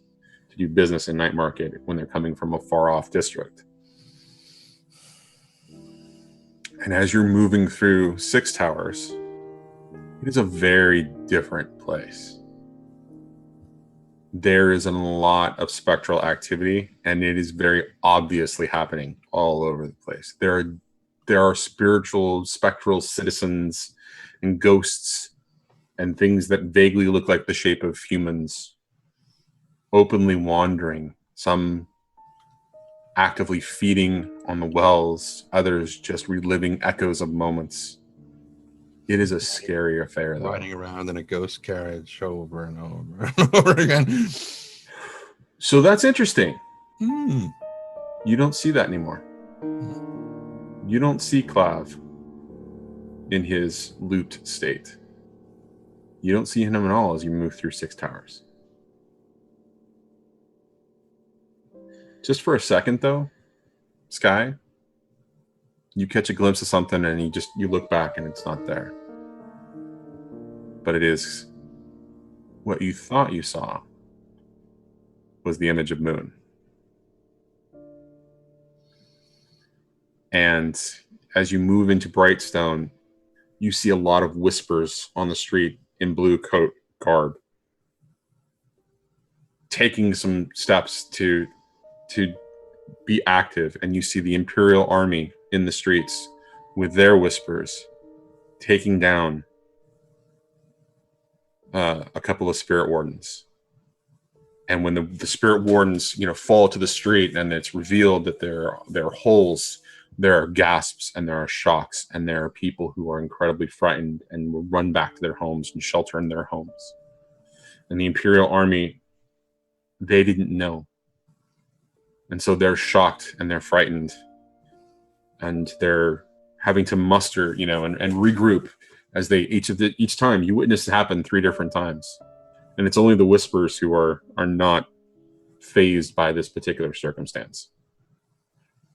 to do business in night market when they're coming from a far off district. And as you're moving through Six Towers, it is a very different place. There is a lot of spectral activity, and it is very obviously happening all over the place. There are spectral citizens and ghosts and things that vaguely look like the shape of humans openly wandering, some actively feeding on the wells, others just reliving echoes of moments. It is a scary affair, though. Riding around in a ghost carriage over and over and over again. So that's interesting. Hmm. You don't see that anymore. You don't see Clav in his looped state. You don't see him at all as you move through Six Towers. Just for a second, though, Sky, you catch a glimpse of something and you look back and it's not there. But it is what you thought you saw was the image of Moon. And as you move into Brightstone, you see a lot of whispers on the street in blue coat garb, taking some steps to be active, and you see the Imperial Army in the streets with their whispers taking down a couple of spirit wardens. And when the spirit wardens, fall to the street, and it's revealed that there are holes, there are gasps, and there are shocks, and there are people who are incredibly frightened and will run back to their homes and shelter in their homes. And the Imperial Army, they didn't know. And so they're shocked and they're frightened, and they're having to muster, and regroup as they each time. You witness it happen 3 different times, and it's only the whispers who are not fazed by this particular circumstance.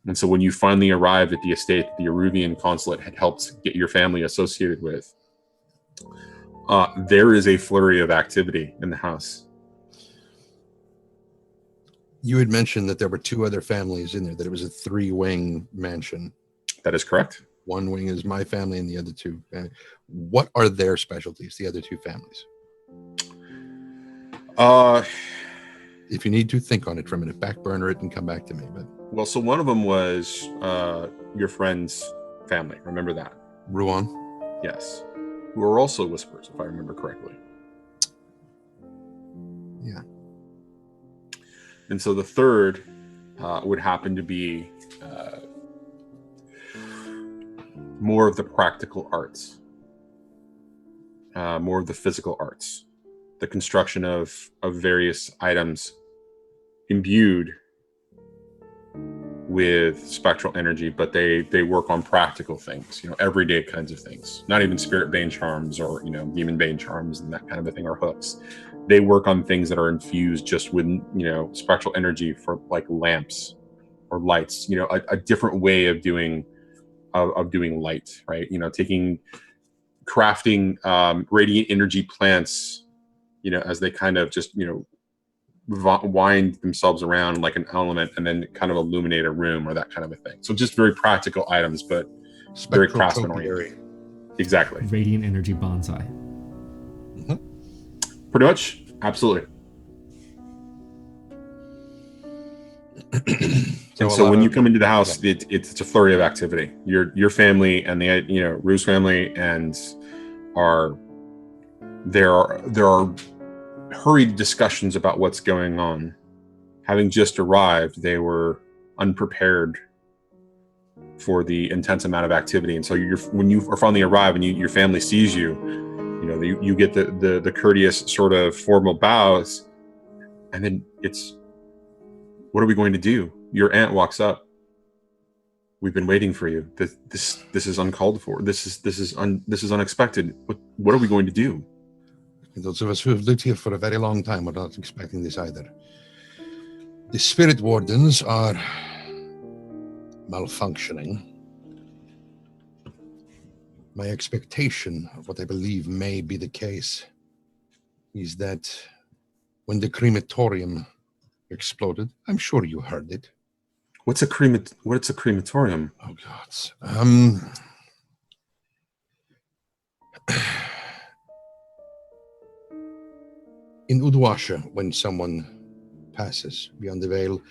And so when you finally arrive at the estate the Eruvian consulate had helped get your family associated with, there is a flurry of activity in the house. You had mentioned that there were 2 other families in there, that it was a 3-wing mansion. That is correct. One wing is my family and the other 2. What are their specialties, the other 2 families? If you need to, think on it for a minute. Back burner it and come back to me. Well, so one of them was your friend's family. Remember that? Ruan? Yes. Who are also whispers, if I remember correctly. Yeah. And so the third would happen to be more of the practical arts, more of the physical arts, the construction of various items imbued with spectral energy, but they work on practical things, everyday kinds of things, not even spirit bane charms or demon bane charms and that kind of a thing, or hooks. They work on things that are infused just with spectral energy, for like lamps or lights, a different way of doing light, right? Crafting radiant energy plants, as they kind of just wind themselves around like an element and then kind of illuminate a room or that kind of a thing. So just very practical items, but very craftsman oriented. Exactly. Radiant energy bonsai. Mm-hmm. Pretty much. Absolutely. And so when you come into the house, it's a flurry of activity. Your family and the Rue's family and there are hurried discussions about what's going on. Having just arrived, they were unprepared for the intense amount of activity, and so when you are finally arrive and your family sees you, you get the courteous sort of formal bows, and then it's, what are we going to do? Your aunt walks up. We've been waiting for you. This is uncalled for. This is unexpected. What are we going to do? Those of us who have lived here for a very long time are not expecting this either. The spirit wardens are malfunctioning. My expectation of what I believe may be the case is that when the crematorium exploded, I'm sure you heard it. What's a crematorium? Oh God. In Uduasha, when someone passes beyond the veil,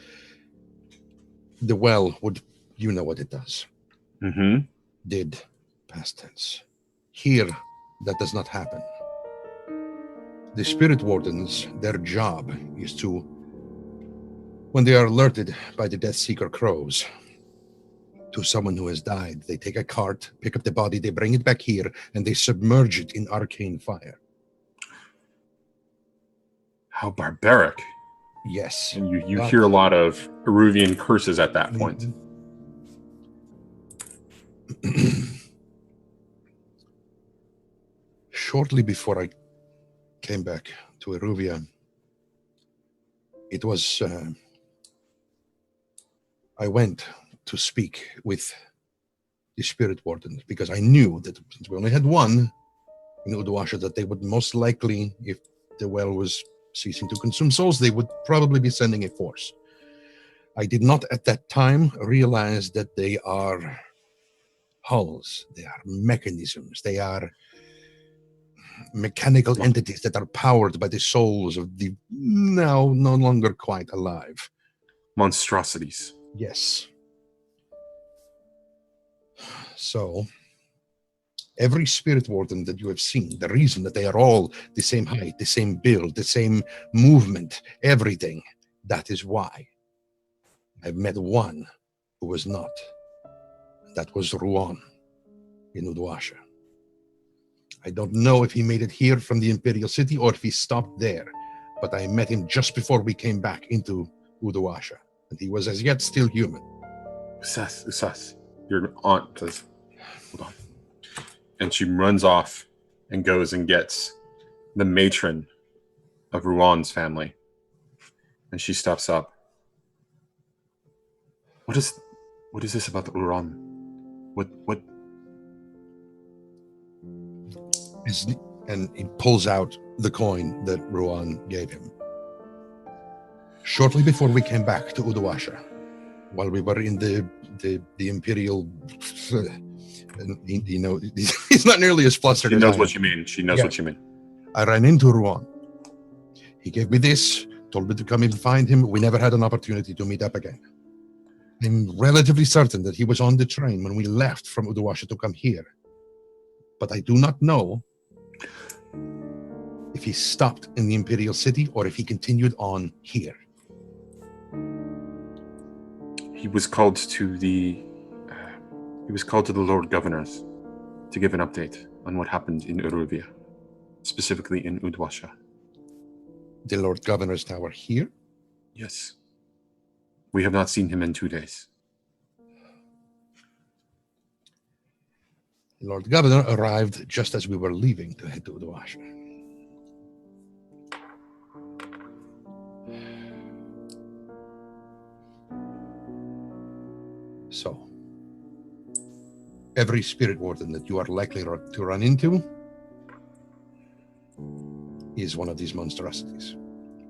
the well would, you know what it does. Mm-hmm. Did, past tense. Here, that does not happen. The spirit wardens, their job is to, when they are alerted by the Death Seeker crows to someone who has died, they take a cart, pick up the body, they bring it back here, and they submerge it in arcane fire. How barbaric. Yes. And you but- hear a lot of Eruvian curses at that point. Shortly before I came back to Eruvia, it was, I went to speak with the spirit wardens because I knew that since we only had one in Uduasha, that they would most likely, if the well was ceasing to consume souls, they would probably be sending a force. I did not at that time realize that they are hulls, they are mechanisms, they are mechanical entities that are powered by the souls of the now no longer quite alive. Monstrosities. Yes. So, every spirit warden that you have seen, the reason that they are all the same height, the same build, the same movement, everything, that is why. I've met one who was not. That was Ruan in Uduasha. I don't know if he made it here from the Imperial City or if he stopped there, but I met him just before we came back into Uduasha, and he was as yet still human. Usas, your aunt says, hold on. And she runs off and goes and gets the matron of Ruan's family. And she steps up. What is this about Ruan? What? And he pulls out the coin that Ruan gave him. Shortly before we came back to Uduasha, while we were in the Imperial, you know, he's not nearly as flustered as I am. She knows what you mean. She knows what you mean. I ran into Ruan. He gave me this, told me to come and find him. We never had an opportunity to meet up again. I'm relatively certain that he was on the train when we left from Uduasha to come here. But I do not know if he stopped in the Imperial City or if he continued on here. He was called to the Lord Governors to give an update on what happened in Eruvia, specifically in Uduasha. The Lord Governors now are here? Yes. We have not seen him in 2 days. The Lord Governor arrived just as we were leaving to head to Uduasha. So, every spirit warden that you are likely to run into is one of these monstrosities.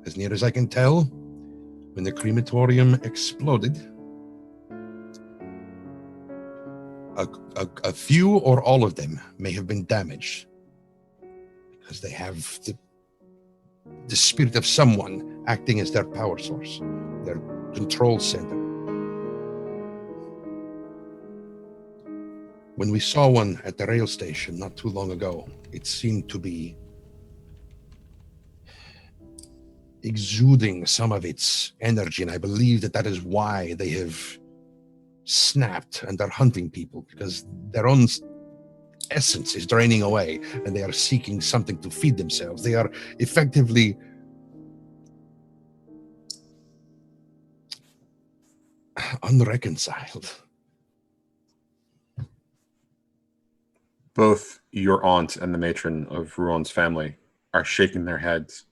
As near as I can tell, when the crematorium exploded, a few or all of them may have been damaged because they have the spirit of someone acting as their power source, their control center. When we saw one at the rail station not too long ago, it seemed to be exuding some of its energy, and I believe that is why they have snapped and are hunting people, because their own essence is draining away and they are seeking something to feed themselves. They are effectively unreconciled. Both your aunt and the matron of Ruan's family are shaking their heads.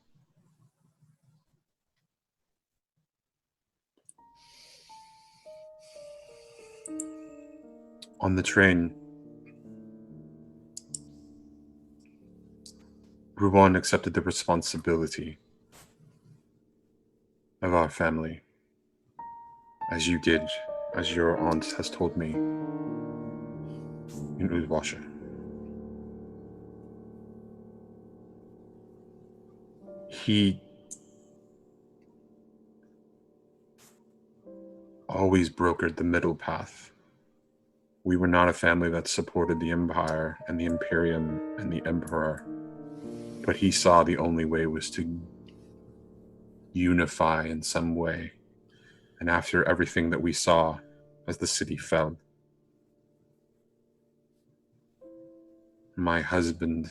On the train, Ruan accepted the responsibility of our family, as you did, as your aunt has told me, in Udwasha. He always brokered the middle path. We were not a family that supported the Empire and the Imperium and the Emperor, but he saw the only way was to unify in some way. And after everything that we saw as the city fell, my husband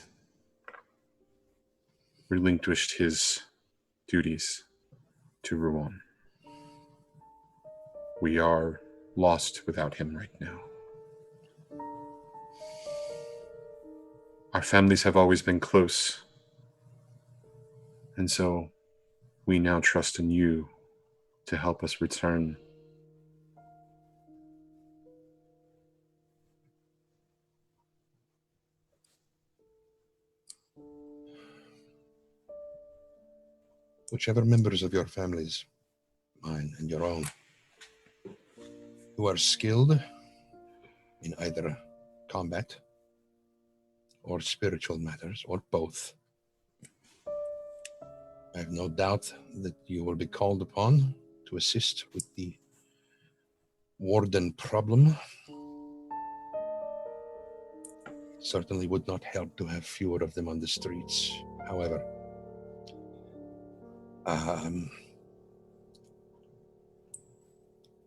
relinquished his duties to Ruan. We are lost without him right now. Our families have always been close, and so we now trust in you to help us return. Whichever members of your families, mine and your own, who are skilled in either combat or spiritual matters, or both, I have no doubt that you will be called upon to assist with the warden problem. Certainly would not help to have fewer of them on the streets. However,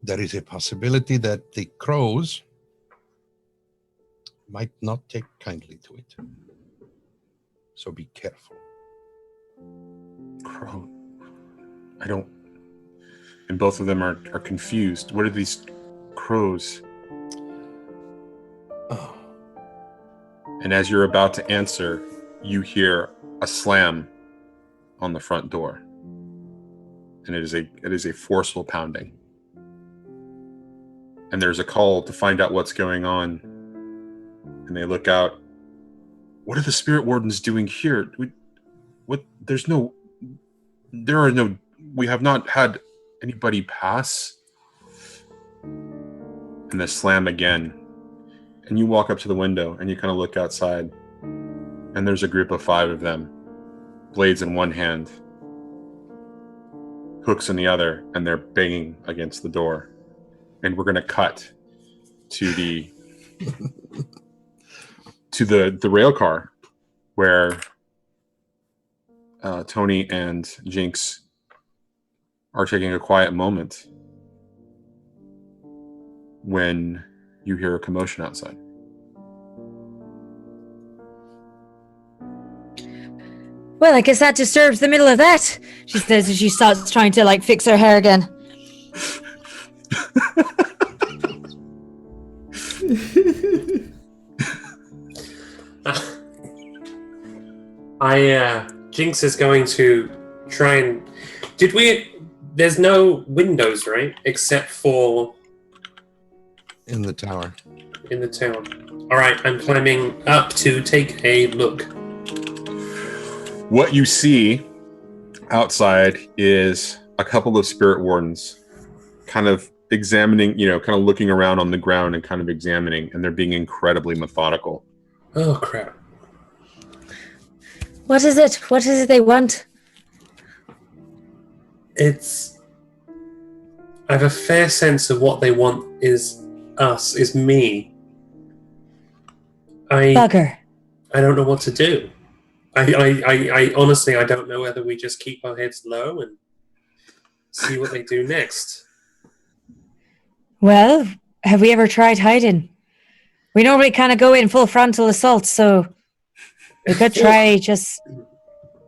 there is a possibility that the crows might not take kindly to it. So be careful. Crow. I don't... And both of them are confused. What are these crows? Oh. And as you're about to answer, you hear a slam on the front door. And it is a forceful pounding. And there's a call to find out what's going on. And they look out. What are the spirit wardens doing here? We have not had anybody pass. And the slam again. And you walk up to the window and you kind of look outside. And there's a group of 5 of them. Blades in one hand. Hooks in the other. And they're banging against the door. And we're going to cut to the the rail car where Tony and Jinx are taking a quiet moment when you hear a commotion outside. Well, I guess that disturbs the middle of that, she says as she starts trying to, like, fix her hair again. Jinx is going to try and... There's no windows, right? Except for... In the tower. In the town. Alright, I'm climbing up to take a look. What you see outside is a couple of spirit wardens kind of examining, kind of looking around on the ground and kind of examining, and they're being incredibly methodical. Oh, crap. What is it? What is it they want? I have a fair sense of what they want is me. Bugger. I don't know what to do. I honestly, I don't know whether we just keep our heads low and see what they do next. Well, have we ever tried hiding? We normally kind of go in full frontal assault, so we could try just...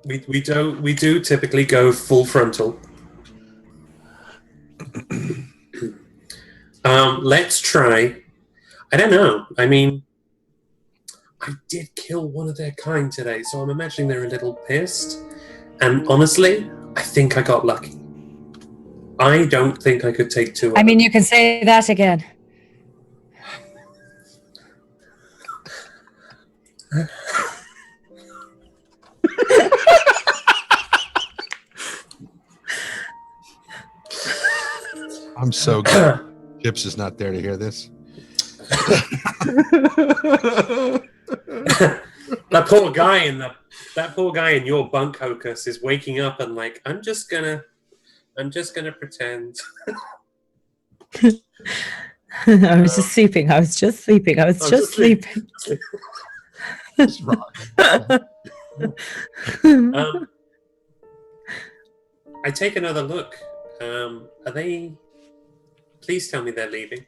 We do typically go full frontal. Let's try. I don't know. I mean, I did kill one of their kind today, so I'm imagining they're a little pissed. And honestly, I think I got lucky. I don't think I could take 2 of them. I mean, you can say that again. I'm so good. Chips is not there to hear this. That poor guy in your bunk, Hocus, is waking up and like, I'm just gonna pretend. I was just sleeping. I was just sleeping. It's wrong. I take another look. Are they? Please tell me they're leaving.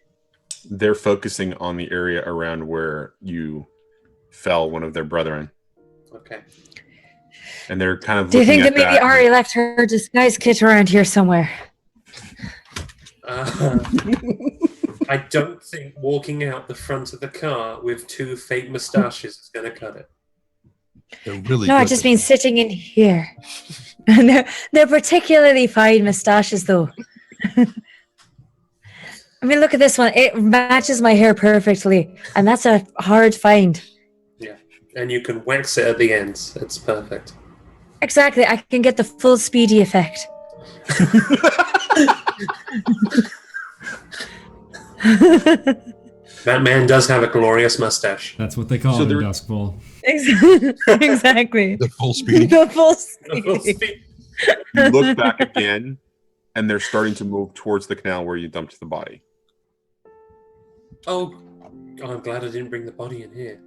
They're focusing on the area around where you fell one of their brethren. Okay. And they're kind of Do you looking think that at maybe Ari left her disguise kit around here somewhere? I don't think walking out the front of the car with 2 fake mustaches is going to cut it. They're really No, I good just at mean that. sitting in here. And they're particularly fine mustaches, though. I mean, look at this one. It matches my hair perfectly, and that's a hard find. Yeah, and you can wax it at the ends. It's perfect. Exactly. I can get the full speedy effect. That man does have a glorious mustache. That's what they call it in Duskfall. Exactly. The full speedy. The full The full speedy. speed. You look back again, and they're starting to move towards the canal where you dumped the body. Oh, I'm glad I didn't bring the body in here.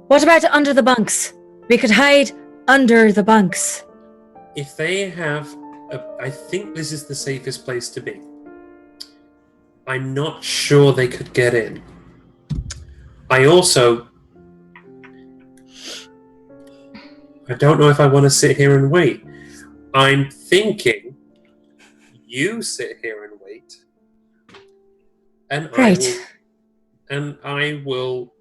What about under the bunks? We could hide under the bunks. If they have, I think this is the safest place to be. I'm not sure they could get in. I don't know if I want to sit here and wait. I'm thinking you sit here and wait. And Right. I will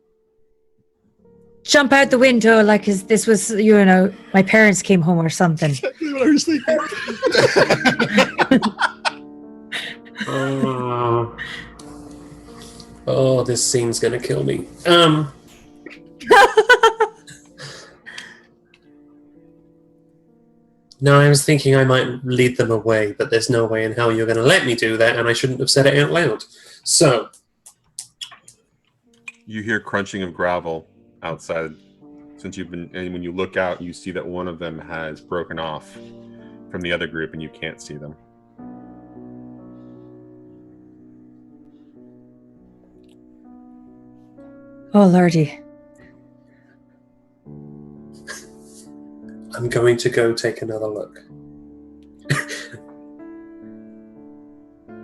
Jump out the window like this was, my parents came home or something. Exactly what I was thinking. Oh, this scene's gonna kill me. No, I was thinking I might lead them away, but there's no way in hell you're gonna let me do that, and I shouldn't have said it out loud. So, You hear crunching of gravel outside. And when you look out, you see that one of them has broken off from the other group, and you can't see them. Oh, Lordy. I'm going to go take another look.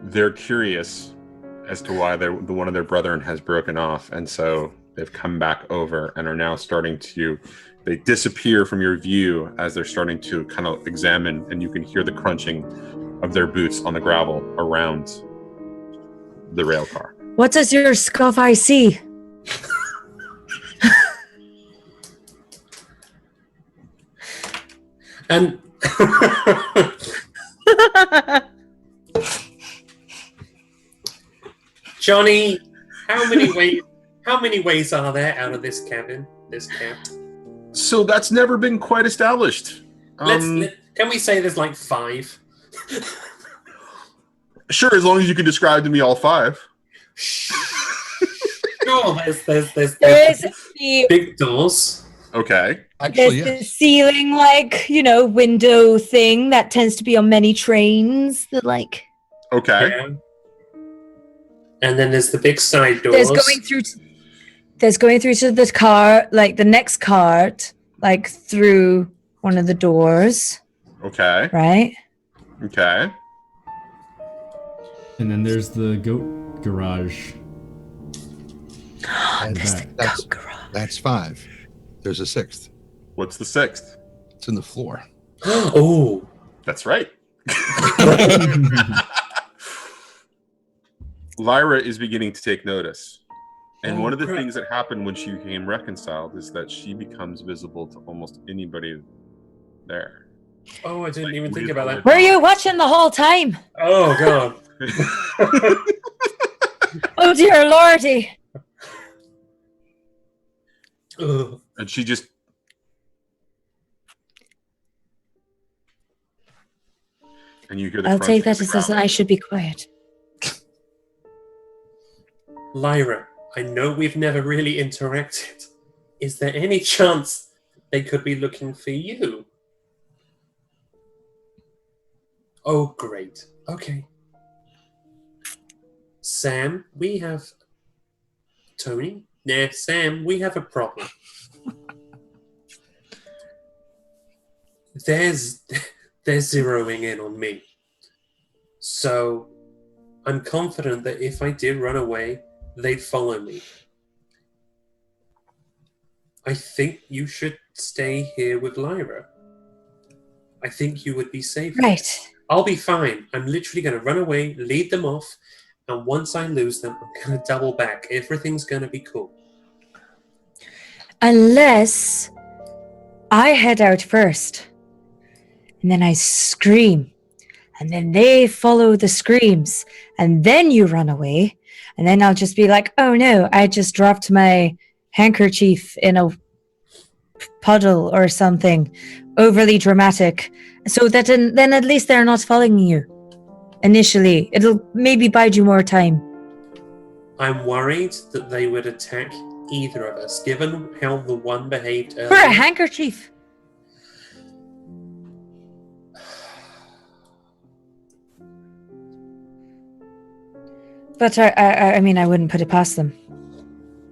They're curious as to why the one of their brethren has broken off, and so they've come back over and are now starting to. They disappear from your view as they're starting to kind of examine, and you can hear the crunching of their boots on the gravel around the rail car. What does your scuff eye see? And Johnny, how many ways are there out of this cabin? This camp? So that's never been quite established. Can we say there's like 5? Sure, as long as you can describe to me all 5. Sure, there's There's the big doors. Okay. Actually, the yes. ceiling, window thing that tends to be on many trains. Okay. Yeah. And then there's the big side doors. There's going through to the car, like the next cart, like through one of the doors, Okay. right? Okay. And then there's the goat garage. And There's the that's, goat garage. that's 5. There's a 6th. What's the 6th? It's in the floor. Oh, That's right. Lyra is beginning to take notice. And Oh, one of the crap. things that happened when she became reconciled is that she becomes visible to almost anybody there. oh, I didn't even think about that. Were you watching the whole time? Oh god. Oh dear lordy. Ugh. And she just... And you hear the I'll crunch take and that the as I growling. should be quiet. Lyra, I know we've never really interacted. Is there any chance they could be looking for you? Oh, great. Okay. Sam, we have... Tony? Nah, Sam, we have a problem. They're zeroing in on me. So, I'm confident that if I did run away, they'd follow me. I think you should stay here with Lyra. I think you would be safe. Right. I'll be fine. I'm literally going to run away, lead them off, and once I lose them, I'm going to double back. Everything's going to be cool. Unless I head out first, and then I scream, and then they follow the screams, and then you run away, and then I'll just be like, oh no, I just dropped my handkerchief in a puddle or something. Overly dramatic. So that then at least they're not following you. Initially. It'll maybe buy you more time. I'm worried that they would attack either of us, given how the one behaved earlier. For a handkerchief. But I mean, I wouldn't put it past them.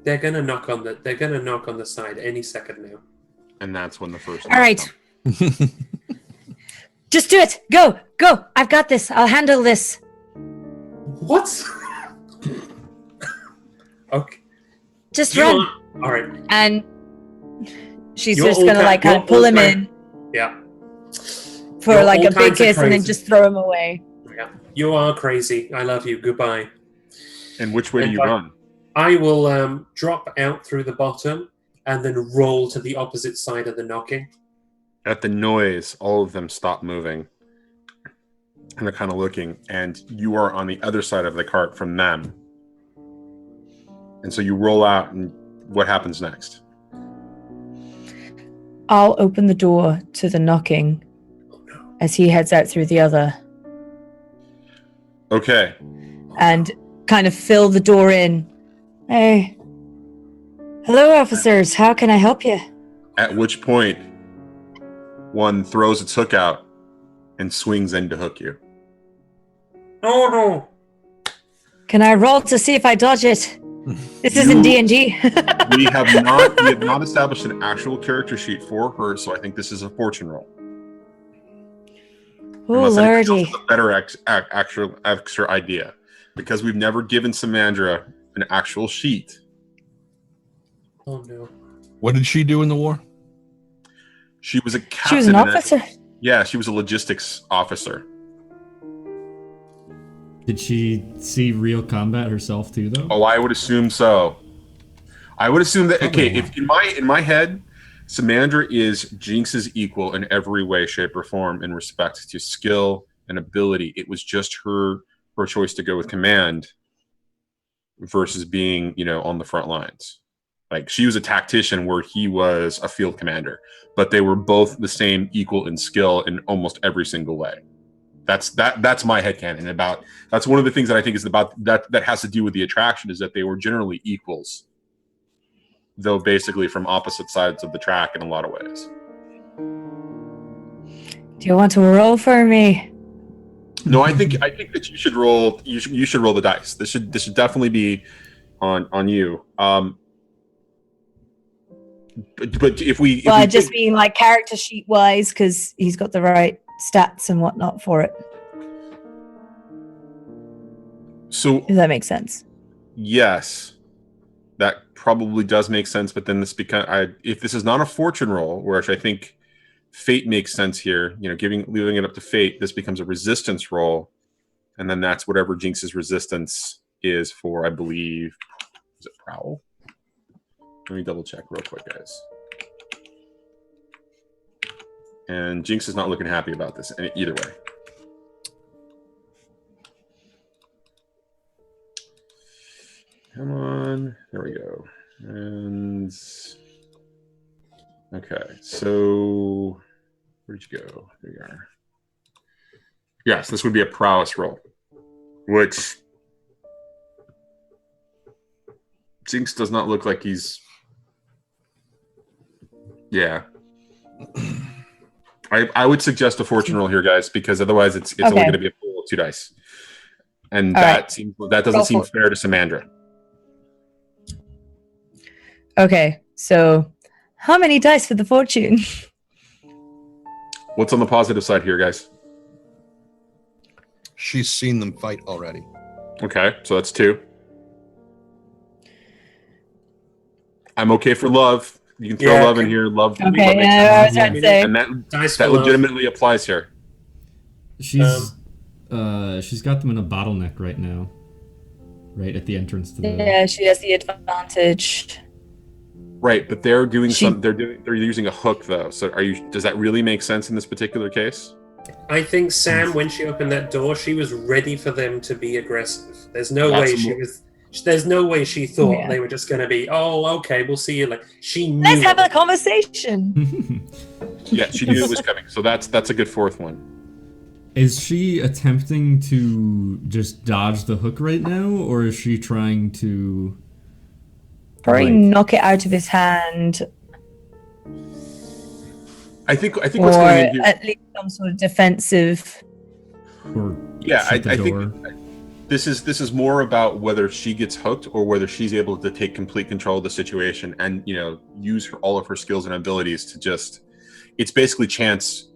They're gonna knock on the side any second now. And that's when the first. All right. Just do it. Go. I've got this. I'll handle this. What? Okay. Just run. All right. And she's You're just all gonna kind- kind of pull you're him all in Yeah. for You're like all a big kinds of kiss and then crazy. just throw him away. Yeah. You are crazy. I love you. Goodbye. And which way do And you by- run? I will drop out through the bottom and then roll to the opposite side of the knocking. At the noise, all of them stop moving. And they're kind of looking. And you are on the other side of the cart from them. And so you roll out, and what happens next? I'll open the door to the knocking as he heads out through the other Okay. and kind of fill the door in. Hey. Hello, officers. How can I help you? At which point, one throws its hook out and swings in to hook you. Oh no! Can I roll to see if I dodge it? This isn't D&D. We have not established an actual character sheet for her, so I think this is a fortune roll. Oh, Unless anyone else lordy. has a better extra idea, because we've never given Samandra an actual sheet. Oh no! What did she do in the war? She was a captain. She was an in officer. Yeah, she was a logistics officer. Did she see real combat herself too, though? Oh, I would assume so. I would assume that. Probably Okay, not. if in my head, Samandra is Jinx's equal in every way, shape, or form in respect to skill and ability. It was just her choice to go with command versus being, on the front lines. Like, she was a tactician where he was a field commander, but they were both the same equal in skill in almost every single way. That's my headcanon about. That's one of the things that I think is about that has to do with the attraction, is that they were generally equals, though basically from opposite sides of the track in a lot of ways. Do you want to roll for me? No, I think that you should roll. You should roll the dice. This should definitely be on you. But if we Well, just being like character sheet wise, because he's got the right stats and whatnot for it. so If that makes sense. yes, that probably does make sense. But then if this is not a fortune roll, which I think fate makes sense here, leaving it up to fate, this becomes a resistance roll, and then that's whatever Jinx's resistance is for. I believe, is it prowl? Let me double check real quick, guys. And Jinx is not looking happy about this either way. Come on. There we go. And okay, so where'd you go? There you are. Yes, this would be a prowess roll, which Jinx does not look like he's. Yeah. I would suggest a fortune roll here, guys, because otherwise it's only going to be a pool of 2 dice, and that doesn't seem fair to Samandra. Okay, so how many dice for the fortune? What's on the positive side here, guys? She's seen them fight already. Okay, so that's 2. I'm okay for love. You can throw love in here. Love. Okay, makes I was about to say. And that legitimately applies here. She's got them in a bottleneck right now, right at the entrance to the. Yeah, she has the advantage. Right, but they're doing They're using a hook though. So does that really make sense in this particular case? I think Sam, when she opened that door, she was ready for them to be aggressive. There's no way she was. There's no way she thought they were just going to be, oh, okay, we'll see you. Like she knew. Let's have a conversation. Yeah, she knew it was coming. So that's a good 4th one. Is she attempting to just dodge the hook right now, or is she trying to probably knock it out of his hand? I think what's going on here, at least some sort of defensive. Or I think. This is more about whether she gets hooked or whether she's able to take complete control of the situation and, use all of her skills and abilities to just, it's basically chance,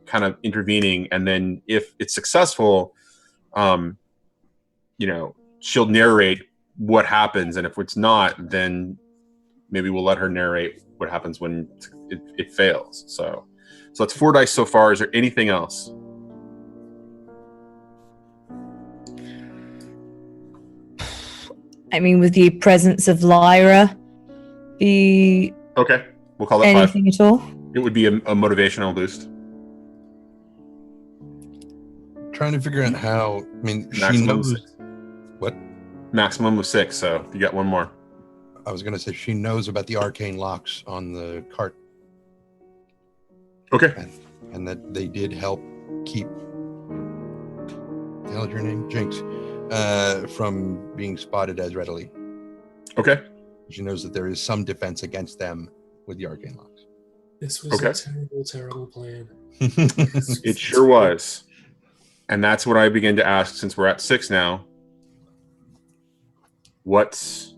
kind of intervening. And then if it's successful, she'll narrate what happens. And if it's not, then maybe we'll let her narrate what happens when it fails. So that's 4 dice so far. Is there anything else? I mean, with the presence of Lyra, okay, we'll call it anything 5. At all. It would be a motivational boost. Trying to figure out how. I mean, Maximum she knows 6. what. Maximum of 6. So you got 1 more. I was going to say she knows about the arcane locks on the cart. Okay. And that they did help keep. What the hell is your name? Jinx. From being spotted as readily. Okay. She knows that there is some defense against them with the arcane locks. This was a terrible, terrible plan. It sure was. And that's what I begin to ask since we're at 6 now. What's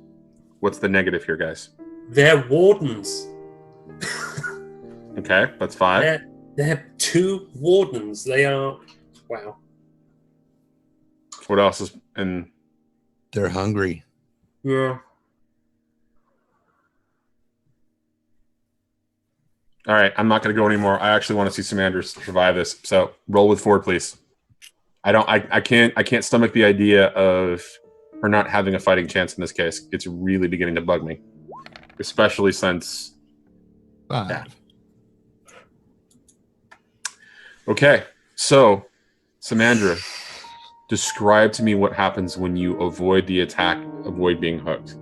the negative here, guys? They're wardens. Okay, that's 5. They're 2 wardens. They are... Wow. What else is in? They're hungry. Yeah. All right, I'm not going to go anymore. I actually want to see Samandra survive this. So roll with 4, please. I can't stomach the idea of her not having a fighting chance in this case. It's really beginning to bug me, especially since 5. Yeah. Okay, so Samandra, describe to me what happens when you avoid the attack, avoid being hooked.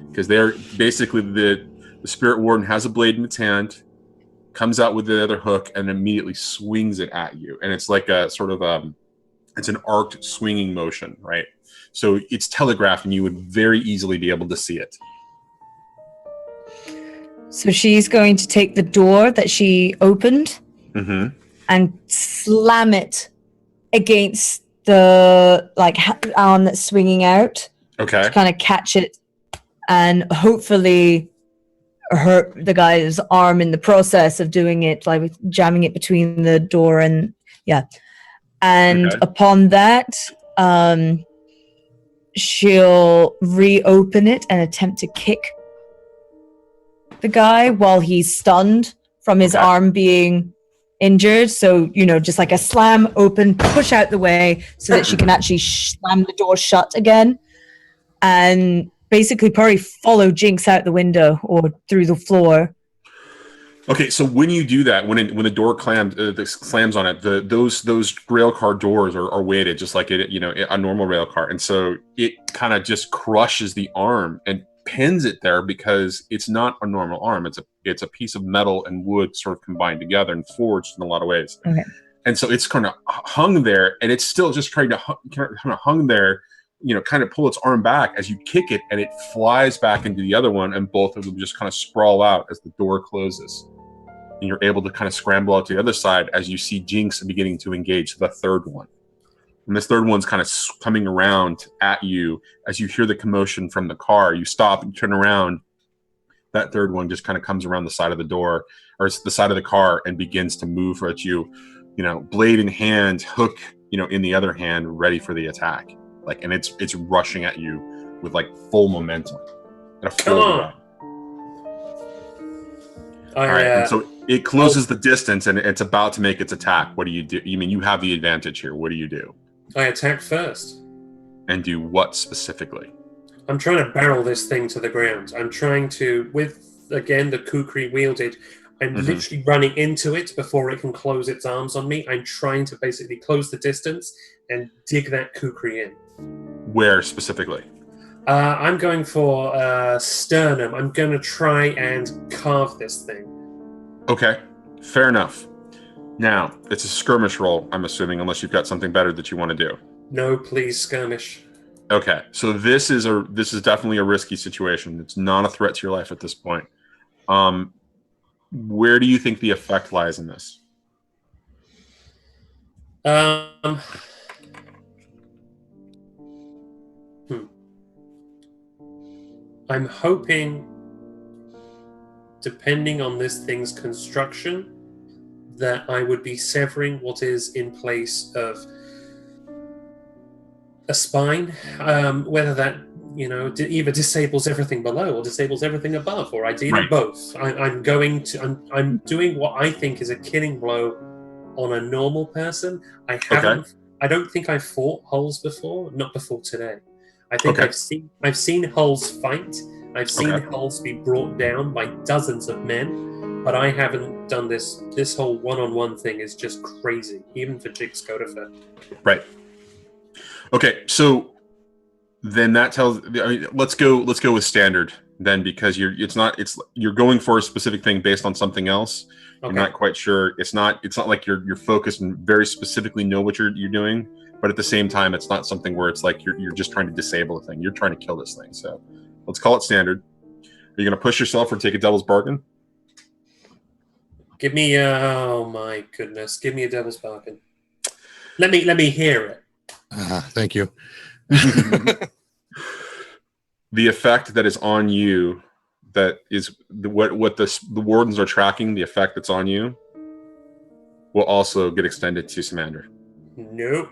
Because they're basically the spirit warden has a blade in its hand, comes out with the other hook, and immediately swings it at you. And it's like a sort of it's an arced swinging motion, right? So it's telegraphed, and you would very easily be able to see it. So she's going to take the door that she opened and slam it against the arm that's swinging out. Okay. To kind of catch it and hopefully hurt the guy's arm in the process of doing it, like jamming it between the door and And upon that, she'll reopen it and attempt to kick the guy while he's stunned from his arm being injured. So, just like a slam, open, push out the way so that she can actually slam the door shut again. And basically probably follow Jinx out the window or through the floor. Okay, so when you do that, when the door slams on it, those rail car doors are weighted just like a normal rail car, and so it kind of just crushes the arm and pins it there because it's not a normal arm. It's a piece of metal and wood sort of combined together and forged in a lot of ways. Okay. And so it's kind of hung there, and it's still just trying to kind of hung there, kind of pull its arm back as you kick it, and it flies back into the other one, and both of them just kind of sprawl out as the door closes. And you're able to kind of scramble out to the other side as you see Jinx beginning to engage the third one. And this third one's kind of coming around at you as you hear the commotion from the car. You stop and turn around. That third one just kind of comes around the side of the door, or the side of the car, and begins to move at you, blade in hand, hook, in the other hand, ready for the attack. And it's rushing at you with full momentum. Come on. All right, and so it closes the distance, and it's about to make its attack. What do you do? You have the advantage here. What do you do? I attack first. And do what specifically? I'm trying to barrel this thing to the ground. I'm trying to, with, again, the kukri wielded, I'm literally running into it before it can close its arms on me. I'm trying to basically close the distance and dig that kukri in. Where specifically? I'm going for sternum. I'm going to try and carve this thing. Okay, fair enough. Now, it's a skirmish roll, I'm assuming, unless you've got something better that you want to do. No, please, skirmish. Okay, so this is definitely a risky situation. It's not a threat to your life at this point. Where do you think the effect lies in this? I'm hoping, depending on this thing's construction, that I would be severing what is in place of a spine, whether that either disables everything below or disables everything above, or ideally both. I'm doing what I think is a killing blow on a normal person. I don't think I've fought hulls before, not before today. I think I've seen hulls fight. I've seen hulls be brought down by dozens of men, but I haven't done this. This whole one-on-one thing is just crazy, even for Jix Codefer. Right. Okay, so then that tells. Let's go with standard then, because you're going for a specific thing based on something else. You're not quite sure. It's not like you're focused and very specifically know what you're doing, but at the same time, it's not something where it's like you're just trying to disable a thing. You're trying to kill this thing. So let's call it standard. Are you going to push yourself or take a devil's bargain? Give me. Oh my goodness! Give me a devil's bargain. Let me hear it. Thank you. The effect that is on you, that is what the wardens are tracking, the effect that's on you, will also get extended to Samander. Nope.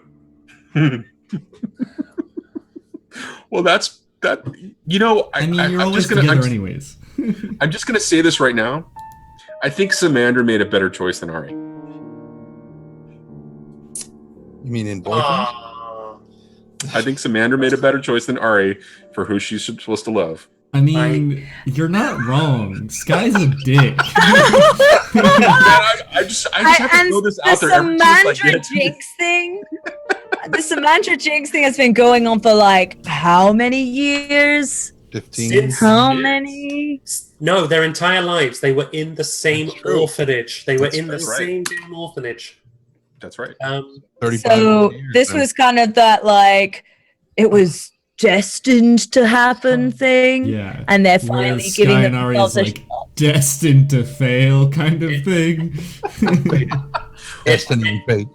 Well, that's that. You're always together anyways. I'm just gonna say this right now. I think Samander made a better choice than Ari. You mean in boyfriend? I think Samander made a better choice than Ari for who she's supposed to love. I mean, you're not wrong. Sky's a dick. I just have to throw this out there. The Samantha Jinx thing has been going on for how many years? 15. How many? No, their entire lives. They were in the same orphanage. They were in the same damn orphanage. That's right. 35 so years, this was kind of that it was destined to happen thing. Yeah. And they're finally giving themselves a destined to fail kind of thing. Destiny and fate,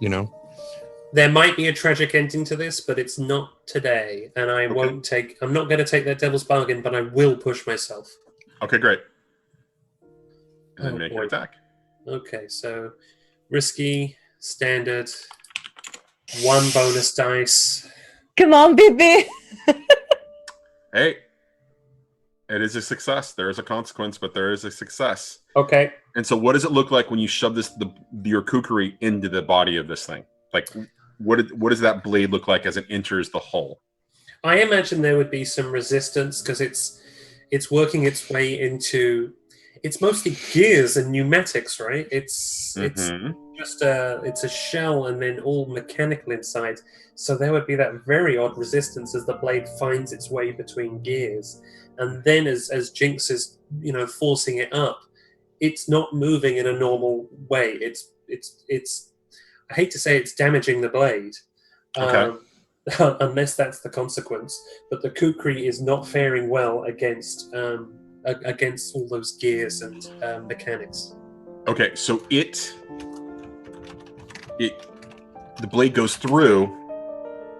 There might be a tragic ending to this, but it's not today. And I'm not going to take that devil's bargain, but I will push myself. Okay, great. And then make your attack. Okay, so risky, standard, 1 bonus dice. Come on, baby. Hey, it is a success. There is a consequence, but there is a success. Okay. And so what does it look like when you shove your kukri into the body of this thing? What does that blade look like as it enters the hull? I imagine there would be some resistance because it's working its way into. It's mostly gears and pneumatics, right? It's just it's a shell and then all mechanical inside. So there would be that very odd resistance as the blade finds its way between gears, and then as Jinx is forcing it up, it's not moving in a normal way. It's I hate to say it's damaging the blade. Okay. Unless that's the consequence. But the kukri is not faring well against all those gears and mechanics. Okay, so the blade goes through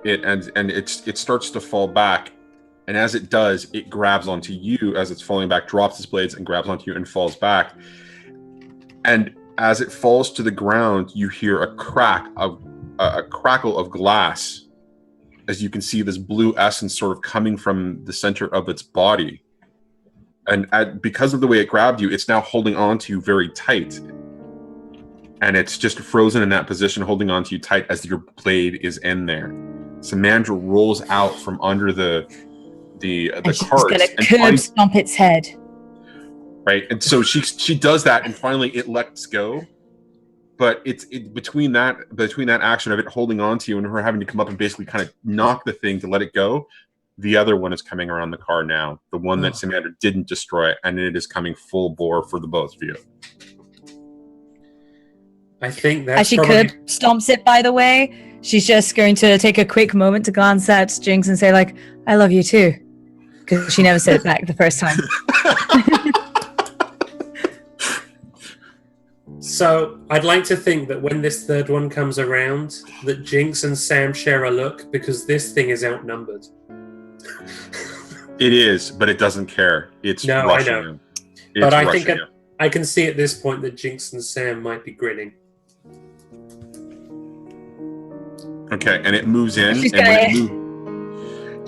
it, and it starts to fall back, and as it does, it grabs onto you as it's falling back, drops its blades, and grabs onto you and falls back. And as it falls to the ground, you hear a crackle of glass. As you can see, this blue essence sort of coming from the center of its body. And because of the way it grabbed you, it's now holding on to you very tight. And it's just frozen in that position, holding on to you tight as your blade is in there. Samandra rolls out from under the and she's cart. gonna curb stomp its head. Right, and so she does that, and finally it lets go. But it's between that action of it holding on to you and her having to come up and basically kind of knock the thing to let it go, the other one is coming around the car now. The one that Samandra didn't destroy, and it is coming full bore for the both of you. I think that's as she curb stomps it, by the way, she's just going to take a quick moment to glance at Jinx and say, like, I love you too. Because she never said it back the first time. So I'd like to think that when this third one comes around, that Jinx and Sam share a look, because this thing is outnumbered. It is, but it doesn't care. It's rushing him. But I think I can see at this point that Jinx and Sam might be grinning. Okay, and it moves in, and when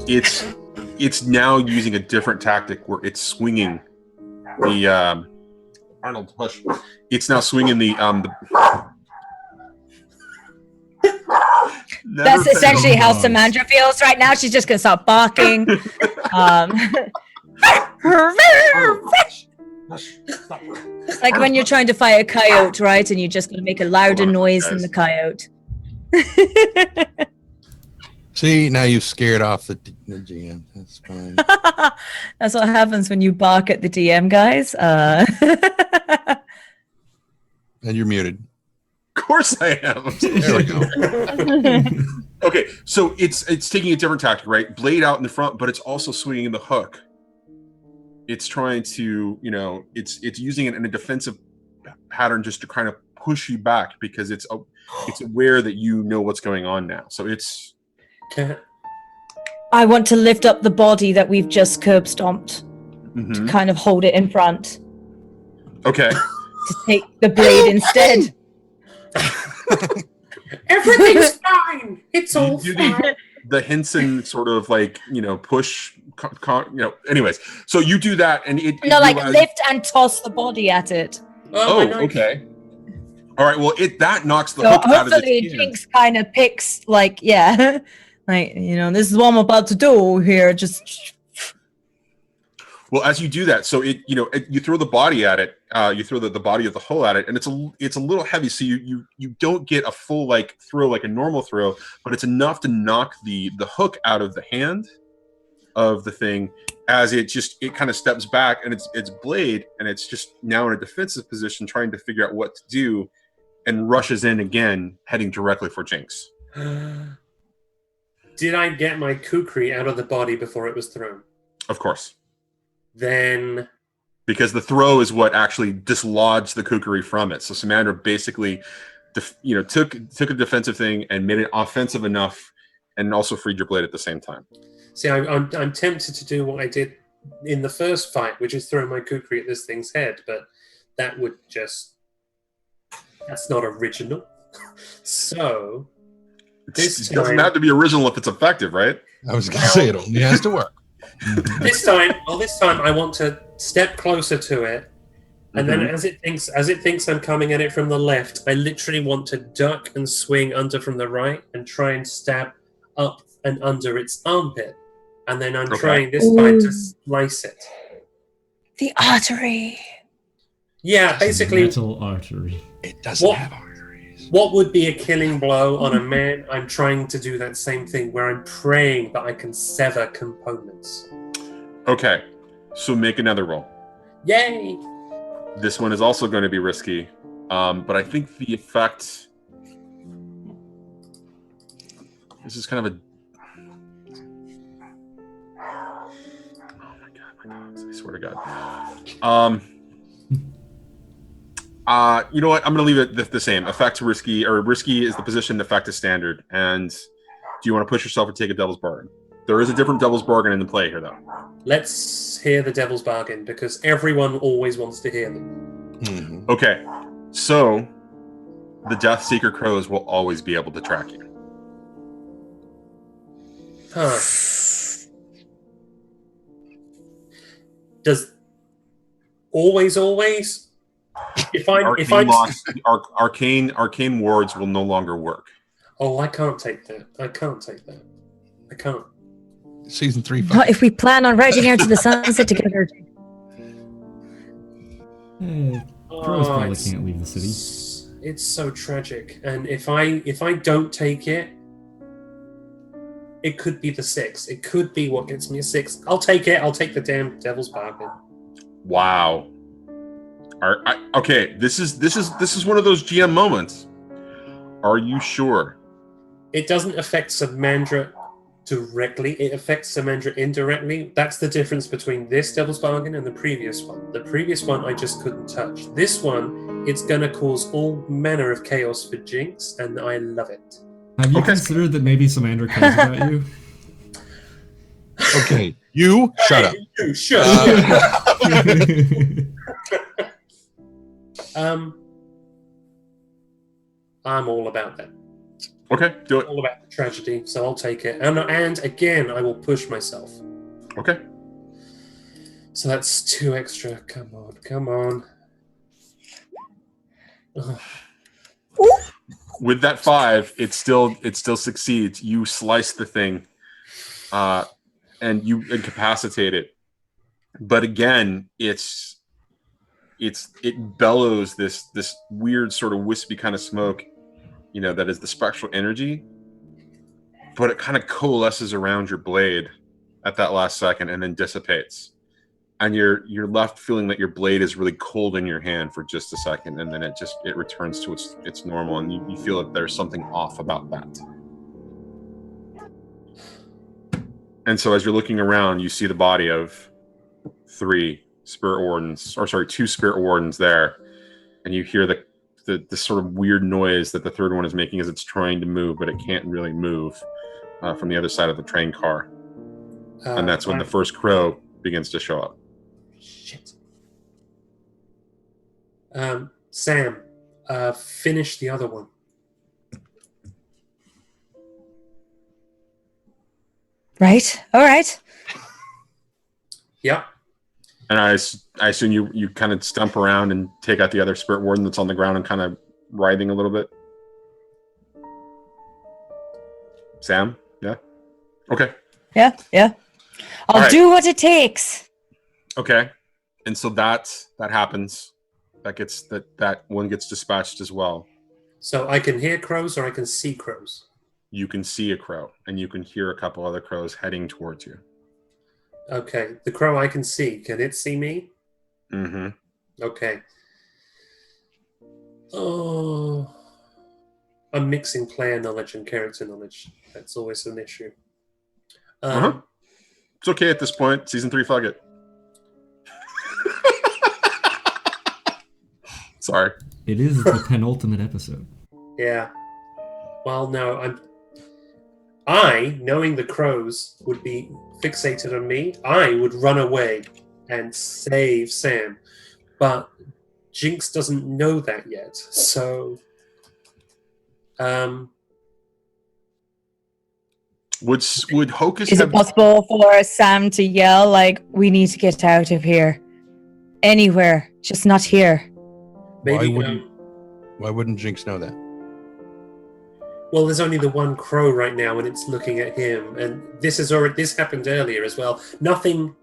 it's now using a different tactic where it's swinging the Arnold push. It's now swinging the That's essentially how Samandra feels right now. She's just gonna start barking. Like when you're trying to fight a coyote, right? And you're just gonna make a louder noise than the coyote. See, now you've scared off the GM. That's fine. That's what happens when you bark at the DM, guys. And you're muted. Of course I am. There we go. Okay, so it's taking a different tactic, right? Blade out in the front, but it's also swinging the hook. It's trying to, it's using it in a defensive pattern just to kind of push you back because it's aware that you know what's going on now. So it's. I want to lift up the body that we've just curb stomped to kind of hold it in front. Okay. To take the blade instead. Everything's fine. It's all fine. The Henson sort of push. Anyways, so you do that, and lift and toss the body at it. Oh, okay. All right. Well, that knocks the hook out of its hand. Jinx kind of picks this is what I'm about to do here. Just. Well, as you do that, so you throw the body at it. You throw the body of the hull at it, and it's a little heavy, so you don't get a full throw like a normal throw, but it's enough to knock the hook out of the hand of the thing as it kind of steps back, and its blade, and it's just now in a defensive position, trying to figure out what to do, and rushes in again, heading directly for Jinx. Did I get my kukri out of the body before it was thrown? Of course. Then... Because the throw is what actually dislodged the kukri from it. So Samandra basically, took a defensive thing and made it offensive enough, and also freed your blade at the same time. See, I'm tempted to do what I did in the first fight, which is throw my kukri at this thing's head, but that would that's not original. So It doesn't have to be original if it's effective, right? I was going to say it only has to work. This time I want to step closer to it, and then as it thinks I'm coming at it from the left, I literally want to duck and swing under from the right and try and stab up and under its armpit, and then I'm trying this time to slice it. The artery. Yeah, basically metal artery. It doesn't have arteries. What would be a killing blow on a man? I'm trying to do that same thing where I'm praying that I can sever components. Okay, so make another roll. Yay! This one is also going to be risky, but I think the effect This is kind of a... Oh my god, my dogs, I swear to God. You know what? I'm going to leave it the same. Effect to risky, or risky is the position, effect is standard. And do you want to push yourself or take a devil's bargain? There is a different devil's bargain in the play here, though. Let's hear the devil's bargain, because everyone always wants to hear them. Mhm. Okay, so the Death Seeker crows will always be able to track you. Huh. Does always? If I'm Arcane wards will no longer work. Oh, I can't take that. I can't. Season 3. Not if we plan on riding out to the sunset together. Crows probably can't leave the city. It's so tragic. And if I don't take it, it could be the 6. It could be what gets me a 6. I'll take it. I'll take the damn devil's bargain. Wow. Okay, this is one of those GM moments. Are you sure? It doesn't affect Samandra directly. It affects Samandra indirectly. That's the difference between this devil's bargain and the previous one. The previous one I just couldn't touch. This one, it's going to cause all manner of chaos for Jinx, and I love it. Have you considered that maybe Samandra cares about you? Okay, you shut up. You shut up. I'm all about that. Okay, do it. All about the tragedy, so I'll take it. And again, I will push myself. Okay. So that's 2 extra. Come on. Ugh. With that 5, it still succeeds. You slice the thing, and you incapacitate it. But again, it bellows this weird sort of wispy kind of smoke, that is the spectral energy. But it kind of coalesces around your blade at that last second and then dissipates. And you're left feeling that your blade is really cold in your hand for just a second, and then it returns to its normal, and you feel that there's something off about that. And so as you're looking around, you see the body of 2 spirit wardens there, and you hear the sort of weird noise that the third one is making as it's trying to move, but it can't really move from the other side of the train car. And that's when the first crow begins to show up. Shit. Sam, finish the other one. Right. All right. Yep. And I assume you kind of stump around and take out the other spirit warden that's on the ground and kind of writhing a little bit. Sam? Yeah? Okay. Yeah. I'll right. do what it takes. Okay. And so that happens. That one gets dispatched as well. So I can hear crows or I can see crows? You can see a crow, and you can hear a couple other crows heading towards you. Okay. The crow I can see. Can it see me? Mm-hmm. Okay. Oh. I'm mixing player knowledge and character knowledge. That's always an issue. It's okay at this point. Season 3, fuck it. Sorry. It is the penultimate episode. Yeah. Well, no, knowing the crows would be fixated on me, I would run away and save Sam. But Jinx doesn't know that yet, so... Would Hocus Is it possible for Sam to yell, like, we need to get out of here? Anywhere, just not here. Maybe, Why wouldn't Jinx know that? Well, there's only the one crow right now, and it's looking at him. And this happened earlier as well. Nothing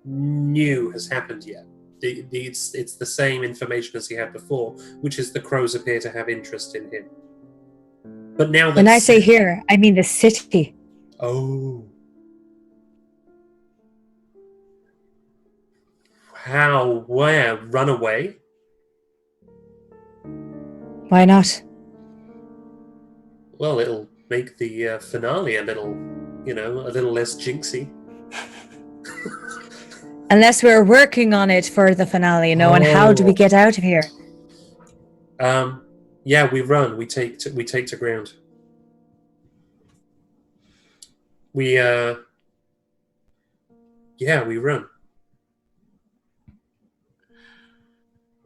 new has happened yet. It's the same information as he had before, which is the crows appear to have interest in him. But now that when I say here, I mean the city. Oh. How? Where? Run away? Why not? Well, it'll make the finale a little, a little less jinxy. Unless we're working on it for the finale, and how do we get out of here? Yeah, we run. We take to ground. We run.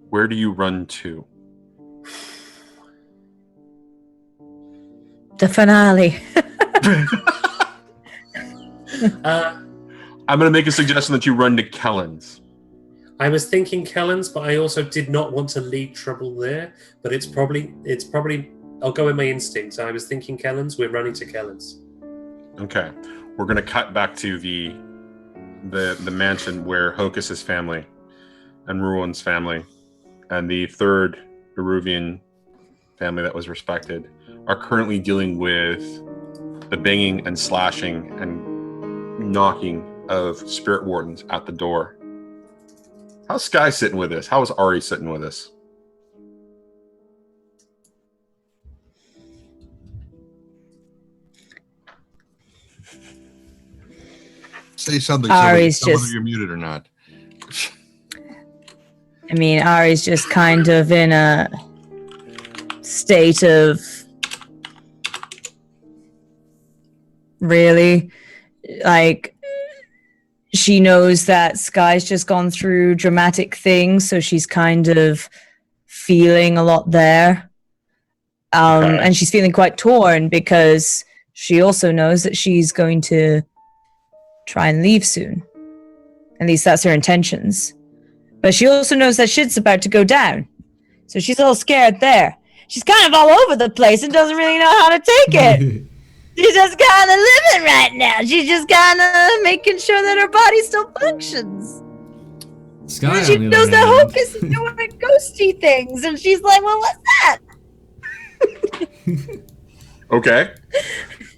Where do you run to? The finale. I'm going to make a suggestion that you run to Kellen's. I was thinking Kellen's, but I also did not want to lead trouble there. But it's probably. I'll go with my instincts. I was thinking Kellen's. We're running to Kellen's. Okay, we're going to cut back to the mansion where Hocus's family and Ruin's family and the third Eruvian family that was respected are currently dealing with the banging and slashing and knocking of spirit wardens at the door. How's Sky sitting with this? How is Ari sitting with this? Say something. Ari's whether just. you're muted or not. I mean, Ari's just kind of in a state of really, like, she knows that Sky's just gone through dramatic things, so she's kind of feeling a lot there. And she's feeling quite torn because she also knows that she's going to try and leave soon. At least that's her intentions. But she also knows that shit's about to go down. So she's a little scared there. She's kind of all over the place and doesn't really know how to take it. She's just kind of living right now. She's just kind of making sure that her body still functions. Sky, And she knows that Hocus is doing ghosty things. And she's like, well, what's that? Okay.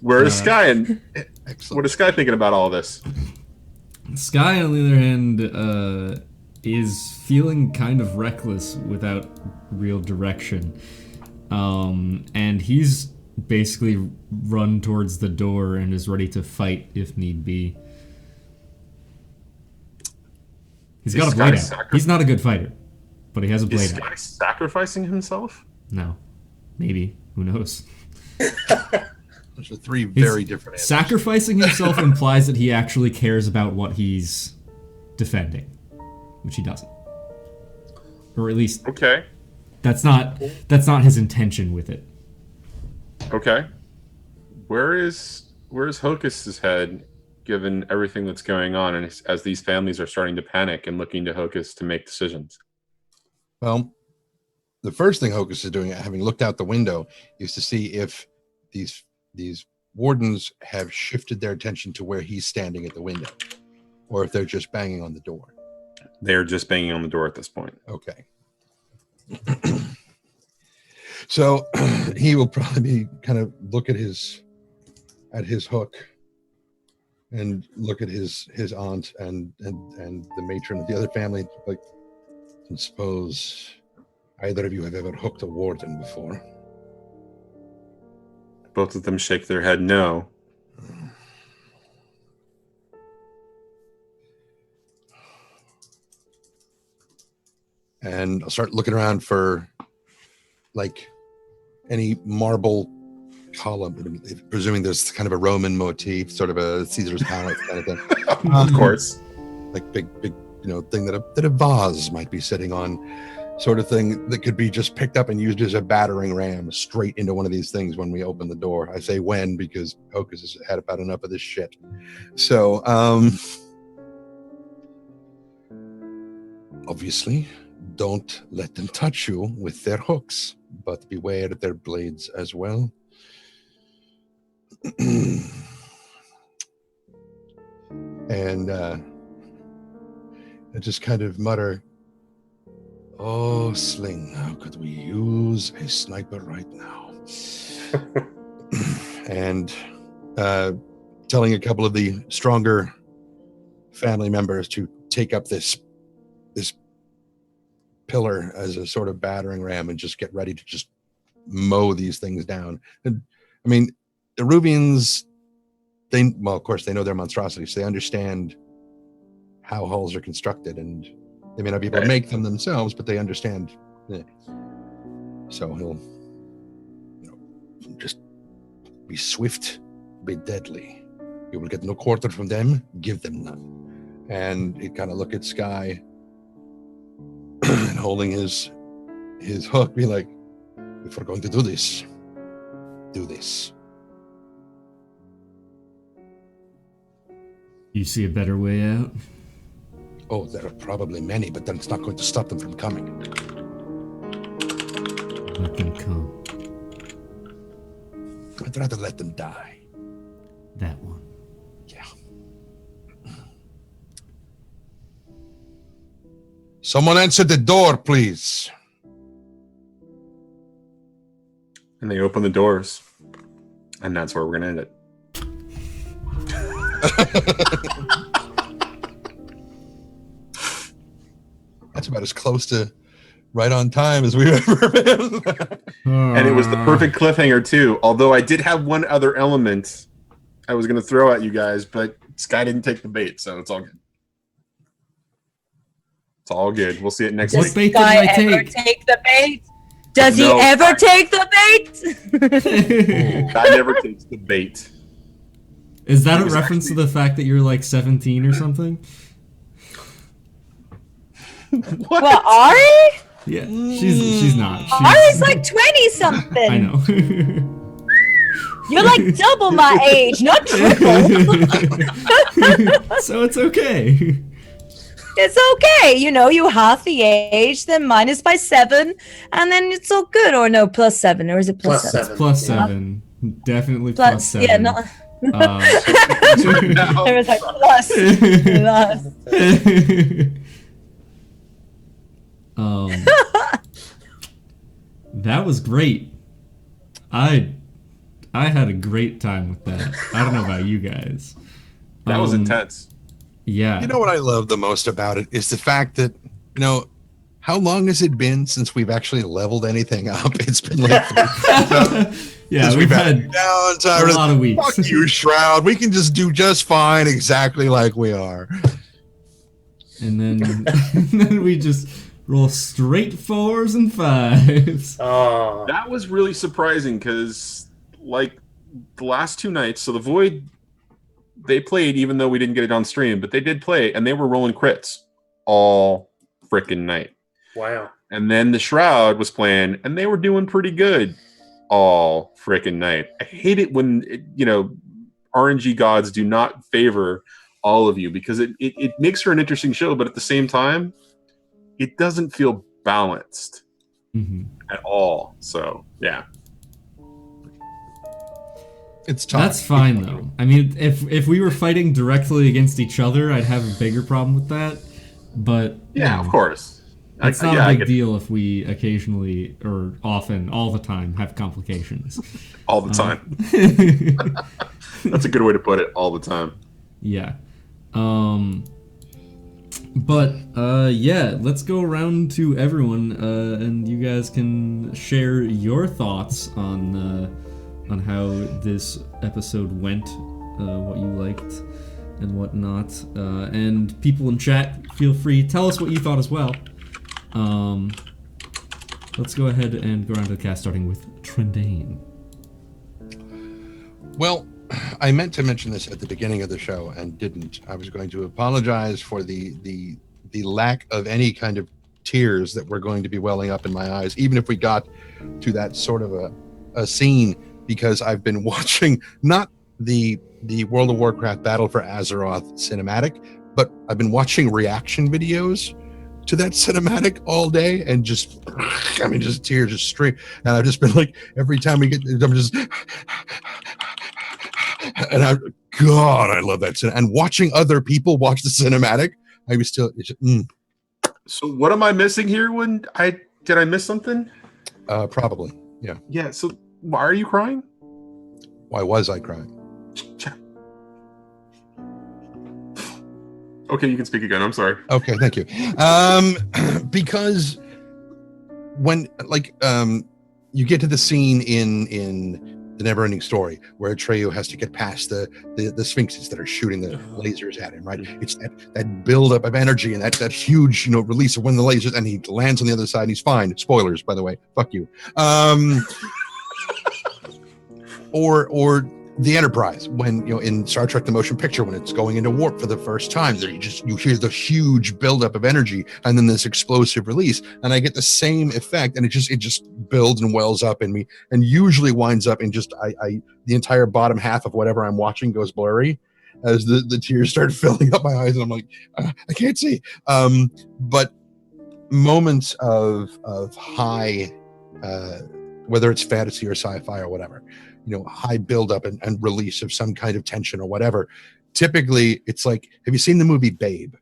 Where is Sky? And Excellent. what is Sky thinking about all this? Sky, on the other hand, is feeling kind of reckless without real direction. And he's basically run towards the door and is ready to fight if need be. He's got a blade out. He's not a good fighter, but he has a blade Is out. Sky sacrificing himself? No. Maybe. Who knows? Those are three very different answers. Sacrificing himself implies that he actually cares about what he's defending, which he doesn't. Or at least Okay. that's not his intention with it. Okay. Where is Hocus's head, given everything that's going on, and as these families are starting to panic and looking to Hocus to make decisions? Well, the first thing Hocus is doing, having looked out the window, is to see if these wardens have shifted their attention to where he's standing at the window, or if they're just banging on the door. They're just banging on the door at this point. Okay. So he will probably be kind of look at his hook and look at his aunt and the matron of the other family, like, I suppose either of you have ever hooked a warden before? Both of them shake their head no. And I'll start looking around for, like, any marble column, presuming there's kind of a Roman motif, sort of a Caesar's palace kind of thing. Of course. Like big, thing that a vase might be sitting on, sort of thing that could be just picked up and used as a battering ram straight into one of these things when we open the door. I say when because Hocus has had about enough of this shit. So, obviously, don't let them touch you with their hooks, but beware of their blades as well. And I just kind of mutter, "Oh, Sling, how could we use a sniper right now?" And telling a couple of the stronger family members to take up this pillar as a sort of battering ram and just get ready to just mow these things down. And I mean, the Rubians, of course, they know their monstrosities. So they understand how hulls are constructed, and they may not be able to make them themselves, but they understand. So he'll just be swift, be deadly. You will get no quarter from them, give them none. And he kind of look at Sky and holding his hook, be like, if we're going to do this, do this. You see a better way out? Oh, there are probably many, but that's not going to stop them from coming. Let them come. I'd rather let them die. That one. Yeah. Someone answer the door, please. And they open the doors. And that's where we're going to end it. That's about as close to right on time as we've ever been. And it was the perfect cliffhanger, too. Although I did have one other element I was going to throw at you guys, but Sky didn't take the bait, so it's all good. It's all good. We'll see it next Does week. Sky ever take the bait? Does he ever take the bait? Sky never takes the bait. Is that a reference to the fact that you're like 17 or something? What? Well, Ari? Yeah, she's not. Ari's like 20-something. I know. You're like double my age, not triple. So it's okay. It's okay. You know, you half the age, then minus by 7, and then it's all good. Or no, plus 7. Or is it plus 7? It's plus 7. Definitely plus 7. Yeah, not... There was like plus. That was great. I had a great time with that. I don't know about you guys. That was intense. Yeah. You know what I love the most about it is the fact that, how long has it been since we've actually leveled anything up? It's been like yeah, we've had downtime. a lot of weeks. Fuck you, Shroud. We can just do just fine exactly like we are. And then we just roll straight 4s and 5s. Oh. That was really surprising because, like, the last 2 nights, so the Void, they played even though we didn't get it on stream, but they did play, and they were rolling crits all frickin' night. Wow. And then the Shroud was playing, and they were doing pretty good all frickin' night. I hate it when, RNG gods do not favor all of you because it makes for an interesting show, but at the same time, it doesn't feel balanced at all. So, yeah. It's tough. That's fine, though. I mean, if we were fighting directly against each other, I'd have a bigger problem with that. But yeah, of course. It's not a big deal if we occasionally or often, all the time, have complications. All the time. That's a good way to put it. All the time. Yeah. Let's go around to everyone, and you guys can share your thoughts on how this episode went, what you liked and what not. And people in chat, feel free, tell us what you thought as well. Let's go ahead and go around to the cast, starting with Trendane. Well, I meant to mention this at the beginning of the show and didn't. I was going to apologize for the lack of any kind of tears that were going to be welling up in my eyes, even if we got to that sort of a scene, because I've been watching not the World of Warcraft Battle for Azeroth cinematic, but I've been watching reaction videos to that cinematic all day, and just tears just stream. And I've just been like, every time we get, I'm just, and I love that. And watching other people watch the cinematic, I was still. So what am I missing here? Did I miss something? Probably, yeah. Yeah. So why are you crying? Why was I crying? Okay, you can speak again. I'm sorry. Okay, thank you. Because when you get to the scene in the Never-Ending Story, where Atreyu has to get past the sphinxes that are shooting the lasers at him, right? It's that buildup of energy and that huge, release of one of the lasers, and he lands on the other side and he's fine. Spoilers, by the way. Fuck you. Or the Enterprise, when in Star Trek: The Motion Picture, when it's going into warp for the first time, you hear the huge buildup of energy and then this explosive release, and I get the same effect, and it just builds and wells up in me, and usually winds up in just the entire bottom half of whatever I'm watching goes blurry as the tears start filling up my eyes, and I'm like, I can't see. But moments of high, whether it's fantasy or sci-fi or whatever, high buildup and release of some kind of tension or whatever. Typically, it's like, have you seen the movie Babe?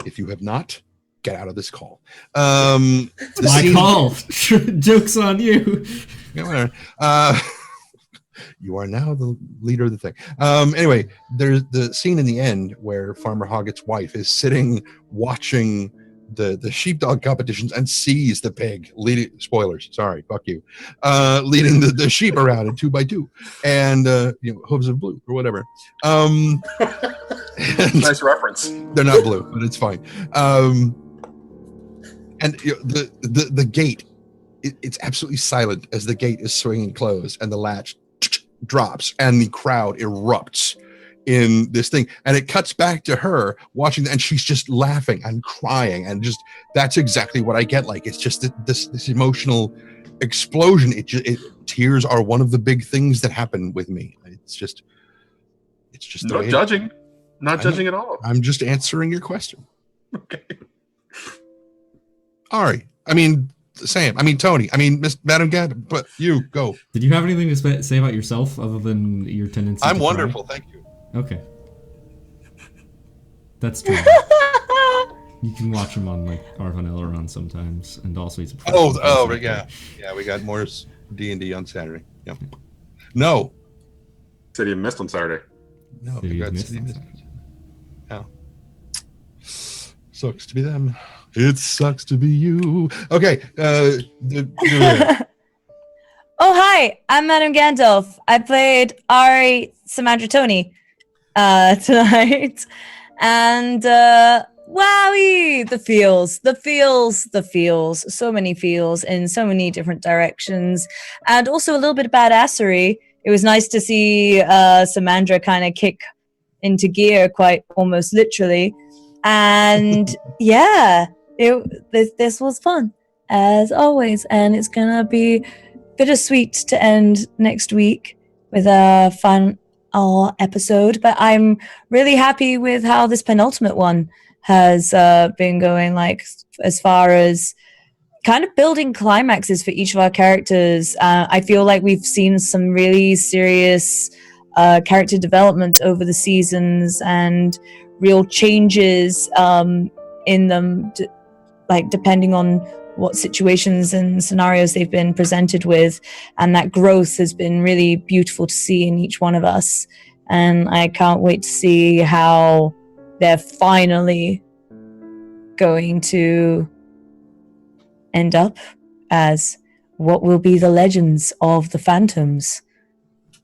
If you have not, get out of this call. My call. Joke's on you. Yeah, you are now the leader of the thing. Anyway, there's the scene in the end where Farmer Hoggett's wife is sitting watching the sheepdog competitions and sees the pig leading, spoilers, sorry, fuck you, leading the sheep around in 2x2 and hooves of blue or whatever. Nice reference. They're not blue, but it's fine. And the gate, it's absolutely silent as the gate is swinging closed and the latch drops and the crowd erupts in this thing, and it cuts back to her watching, and she's just laughing and crying, and just that's exactly what I get. Like, it's just this emotional explosion. Tears are one of the big things that happen with me. It's just not judging, at all. I'm just answering your question. Okay. Ari, Sam, Tony, Miss Madam Gad, but you go. Did you have anything to say about yourself other than your tendency? I'm wonderful, thank you. Okay. That's true. You can watch him on Arvan Elrond sometimes, and also he's a yeah, we got more D&D on Saturday. Yep. No. City of Mist on Saturday. No, we got City of Mist. Yeah. Sucks to be them. It sucks to be you. Okay. Oh, hi. I'm Madam Gandalf. I played Ari Samandra Tony tonight. And wowie, the feels. So many feels in so many different directions. And also a little bit of badassery. It was nice to see Samandra kind of kick into gear quite almost literally. And yeah, this was fun as always, and it's gonna be bittersweet to end next week with a fun episode. But I'm really happy with how this penultimate one has been going. Like, as far as kind of building climaxes for each of our characters, I feel like we've seen some really serious character development over the seasons and real changes in them, depending on what situations and scenarios they've been presented with, and that growth has been really beautiful to see in each one of us. And I can't wait to see how they're finally going to end up as what will be the legends of the Phantoms.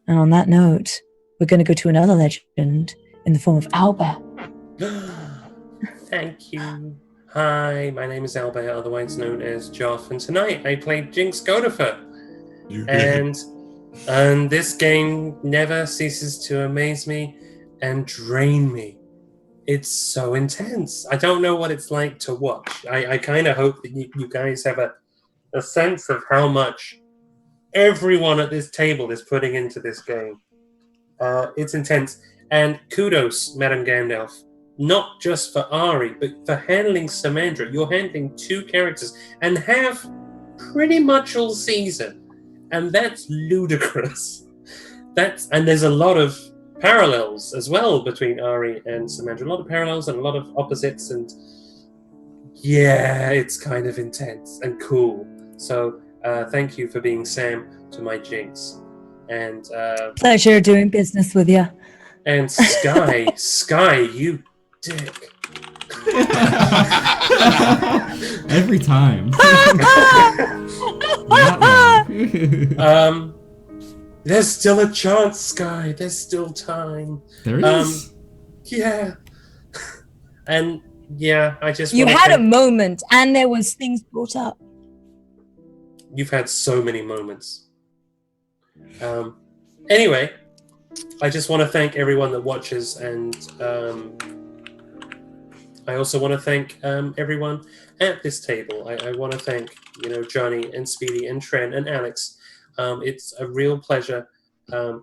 And on that note, we're going to go to another legend in the form of Owlbare. Thank you. Hi, my name is Owlbare, otherwise known as Joff, and tonight I played Jinx Godiffer. And this game never ceases to amaze me and drain me. It's so intense. I don't know what it's like to watch. I kind of hope that you guys have a sense of how much everyone at this table is putting into this game. It's intense. And kudos, Madam Gandalf, not just for Ari, but for handling Samandra. You're handling two characters and have pretty much all season. And that's ludicrous. And there's a lot of parallels as well between Ari and Samandra. A lot of parallels and a lot of opposites. And yeah, it's kind of intense and cool. So thank you for being Sam to my Jinx. And pleasure doing business with you. And Sky, you dick. Every time. There's still a chance, Sky. There's still time. There is. Yeah. And yeah, I just You wanna had a thank- moment, and there was things brought up. You've had so many moments. Anyway, I just want to thank everyone that watches, and I also want to thank everyone at this table. I want to thank Johnny and Speedy and Trent and Alex. It's a real pleasure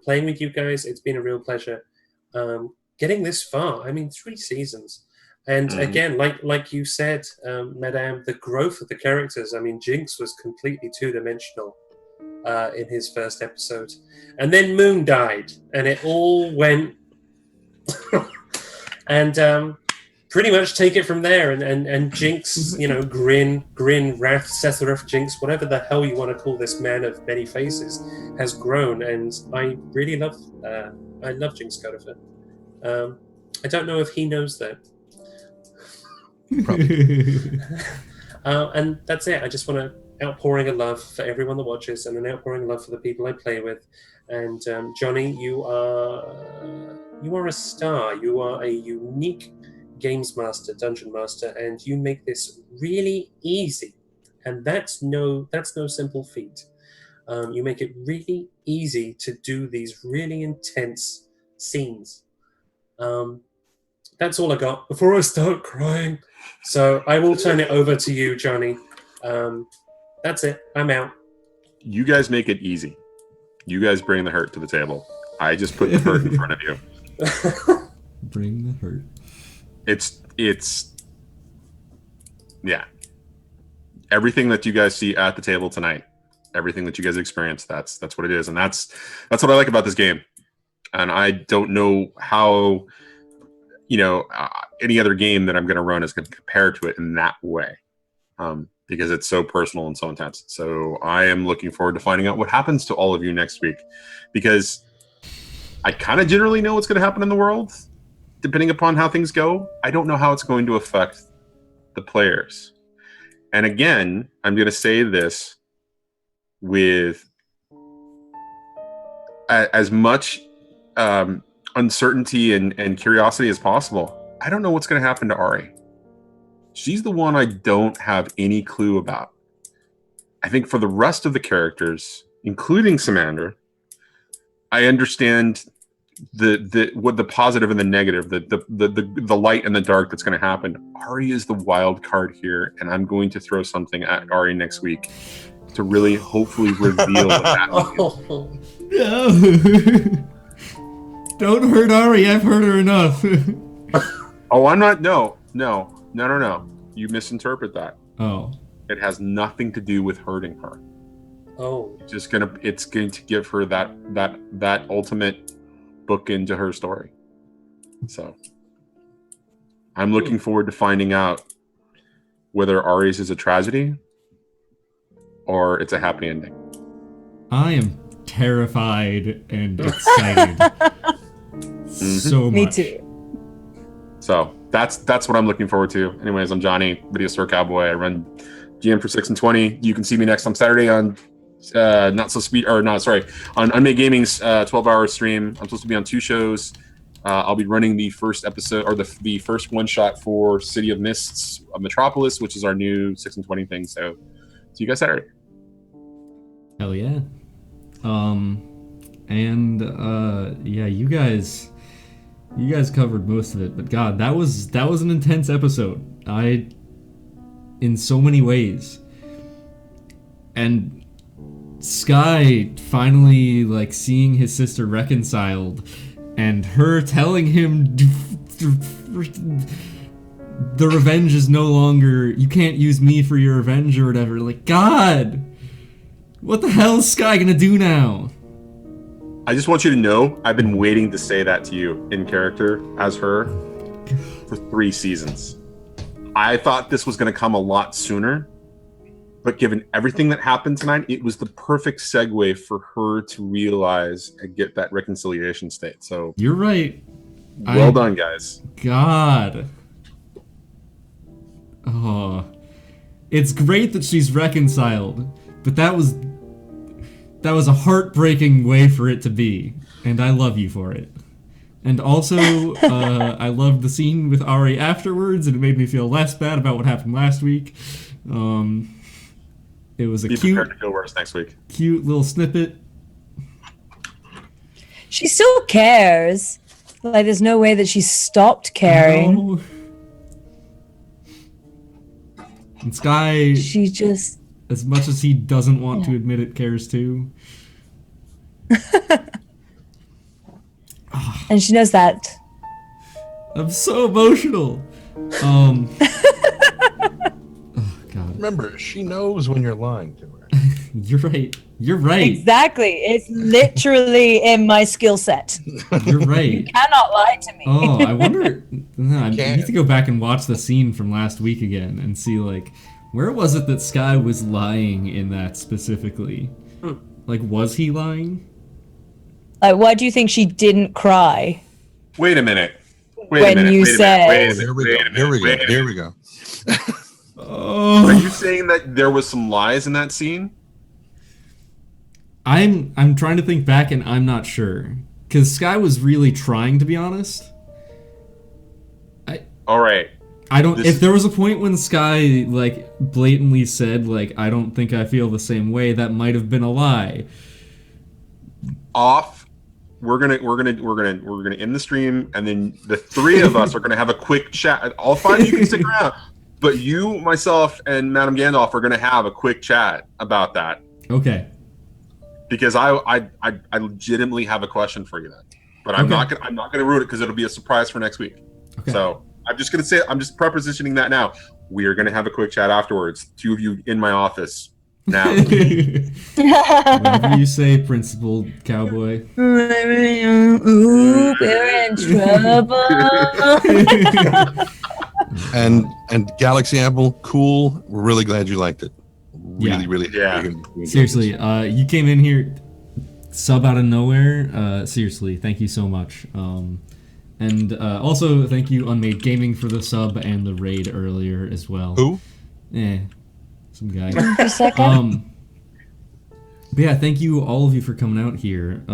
playing with you guys. It's been a real pleasure getting this far. I mean, 3 seasons. And again, like you said, Madame, the growth of the characters. I mean, Jinx was completely 2-dimensional in his first episode. And then Moon died, and it all went... and pretty much take it from there. And Jinx, Grin, Wrath, Sesereth, Jinx, whatever the hell you want to call this man of many faces, has grown. And I really love Jinx Codifer. I don't know if he knows that. And that's it. I just want an outpouring of love for everyone that watches, and an outpouring of love for the people I play with. And Johnny, you are a star. You are a unique games master, dungeon master, and you make this really easy. And that's no simple feat. You make it really easy to do these really intense scenes. That's all I got before I start crying. So I will turn it over to you, Johnny. That's it. I'm out. You guys make it easy. You guys bring the hurt to the table. I just put the hurt in front of you. Bring the hurt. It's yeah. Everything that you guys see at the table tonight, everything that you guys experience, that's what it is, and that's what I like about this game. And I don't know how any other game that I'm going to run is going to compare to it in that way, because it's so personal and so intense. So I am looking forward to finding out what happens to all of you next week, because I kind of generally know what's going to happen in the world, depending upon how things go. I don't know how it's going to affect the players. And again, I'm going to say this with as much uncertainty and curiosity as possible. I don't know what's going to happen to Ari. She's the one I don't have any clue about. I think for the rest of the characters, including Samander, I understand what the positive and the negative, the light and the dark that's going to happen. Ari is the wild card here, and I'm going to throw something at Ari next week to really hopefully reveal what that means. No. Don't hurt Ari. I've hurt her enough. Oh, I'm not. No. You misinterpret that. Oh. It has nothing to do with hurting her. Oh. It's going to give her that ultimate book into her story. So I'm looking forward to finding out whether Ari's is a tragedy or it's a happy ending. I am terrified and excited. So much. Me too. So that's what I'm looking forward to. Anyways, I'm Johnny, VideoStoreCowboy. I run GM for 6 and 20. You can see me next on Saturday on on Unmade Gaming's 12-hour stream. I'm supposed to be on 2 shows. I'll be running the first episode, or the first one-shot for City of Mists of Metropolis, which is our new 6 and 20 thing. So see you guys Saturday. Hell yeah. Yeah, you guys covered most of it, but God, that was an intense episode. In so many ways. And Sky finally seeing his sister reconciled, and her telling him the revenge is no longer, you can't use me for your revenge or whatever. God, what the hell is Sky gonna do now? I just want you to know, I've been waiting to say that to you in character as her for 3 seasons. I thought this was going to come a lot sooner, but given everything that happened tonight, it was the perfect segue for her to realize and get that reconciliation state. So you're right. Well done, guys. God. Oh, it's great that she's reconciled, but that was That was a heartbreaking way for it to be, and I love you for it. And also, I loved the scene with Ari afterwards, and it made me feel less bad about what happened last week. It was a Be prepared to feel worse next week. cute little snippet. She still cares. Like, there's no way that she stopped caring. No. And Sky, She just... as much as he doesn't want to admit it, cares too. And she knows that. I'm so emotional. Oh God. Remember, she knows when you're lying to her. You're right. You're right. Exactly. It's literally in my skill set. You're right. You cannot lie to me. Oh, I wonder. No, I Can. need to go back and watch the scene from last week again and see, like, where was it that Sky was lying in that specifically? Like, was he lying? Like, why do you think she didn't cry? Wait a minute. When you said- Here we go. Here we go. Oh, Are you saying that there was some lies in that scene? I'm trying to think back, and I'm not sure, because Sky was really trying, to be honest. All right. I don't. This- If there was a point when Sky like blatantly said like I don't think I feel the same way, that might have been a lie. Off. We're gonna end the stream, and then the three of us are gonna have a quick chat. All five of you can stick around, but you, myself, and Madame Gandalf are gonna have a quick chat about that Okay. because I legitimately have a question for you then, but I'm Okay. not gonna ruin it because it'll be a surprise for next week. Okay. So I'm just prepositioning that now. We are gonna have a quick chat afterwards. Two of you in my office now. Whatever you say, Principal Cowboy. Ooh, we're in trouble. And Galaxy Apple, cool. We're really glad you liked it. Yeah. Really. Yeah. we enjoyed Seriously, this. you came in here, sub out of nowhere. Seriously, thank you so much. And also thank you Unmade Gaming for the sub and the raid earlier as well. Who? Some guy. For a second. But yeah, thank you all of you for coming out here.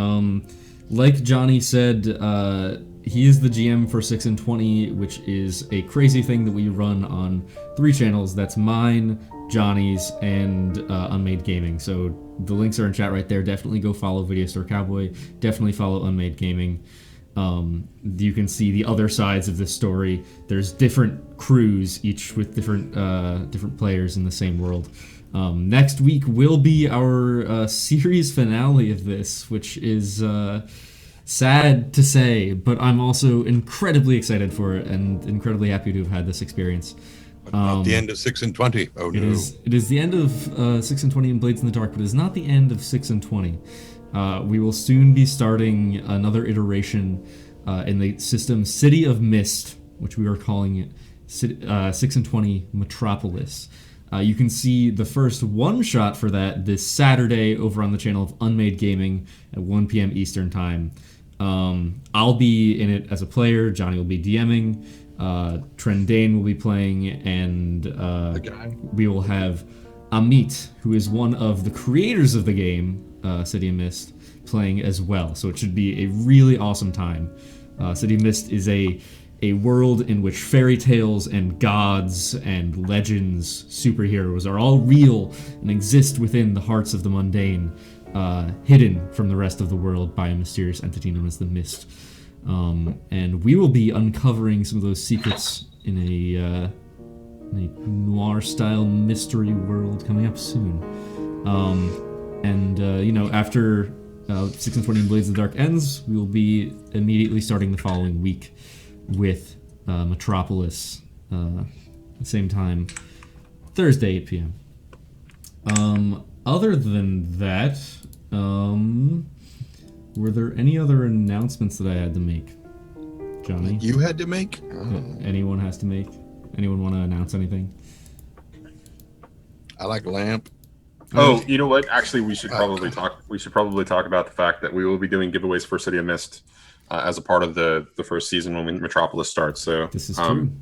Like Johnny said, he is the GM for 6 and 20, which is a crazy thing that we run on 3 channels. That's mine, Johnny's, and Unmade Gaming. So the links are in chat right there. Definitely go follow Video Store Cowboy. Definitely follow Unmade Gaming. You can see the other sides of this story. There's different crews, each with different players in the same world. Next week will be our series finale of this, which is sad to say, but I'm also incredibly excited for it and incredibly happy to have had this experience. About the end of 6 and 20. Oh no. It is the end of 6 and 20 in Blades in the Dark, but it is not the end of 6 and 20. We will soon be starting another iteration in the system City of Mist, which we are calling it 6 and 20 Metropolis. You can see the first one-shot for that this Saturday over on the channel of Unmade Gaming at 1 p.m. Eastern Time. I'll be in it as a player, Johnny will be DMing, Trendane will be playing, and we will have Amit, who is one of the creators of the game, City of Mist, playing as well. So it should be a really awesome time. City of Mist is a world in which fairy tales and gods and legends, superheroes are all real and exist within the hearts of the mundane, hidden from the rest of the world by a mysterious entity known as the Mist. And we will be uncovering some of those secrets in a noir-style mystery world coming up soon. After 6 and 20 Blades of the Dark ends, we will be immediately starting the following week with Metropolis, same time, Thursday, 8 p.m. Other than that, were there any other announcements that I had to make, Johnny? You had to make? Anyone has to make? Anyone want to announce anything? I like lamp. Oh, you know what? Actually, we should probably talk. We should probably talk about the fact that we will be doing giveaways for City of Mist as a part of the first season when Metropolis starts. So This is true.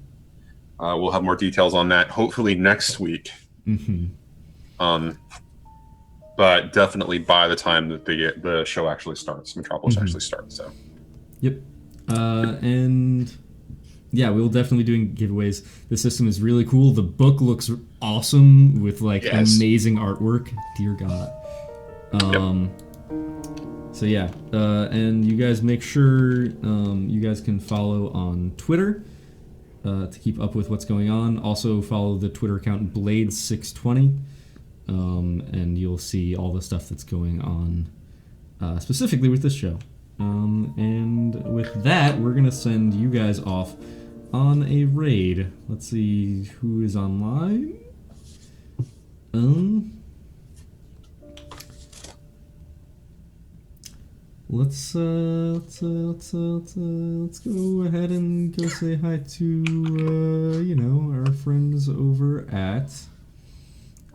We'll have more details on that hopefully next week. Mm-hmm. but definitely by the time that the show actually starts, Metropolis actually starts. So. Yep. And yeah, we'll definitely be doing giveaways. The system is really cool. The book looks awesome with like amazing artwork. Dear God. So yeah, and you guys make sure you guys can follow on Twitter to keep up with what's going on. Also follow the Twitter account Blade620, and you'll see all the stuff that's going on specifically with this show. And with that, we're gonna send you guys off on a raid. Let's see who is online. Let's go ahead and go say hi to our friends over at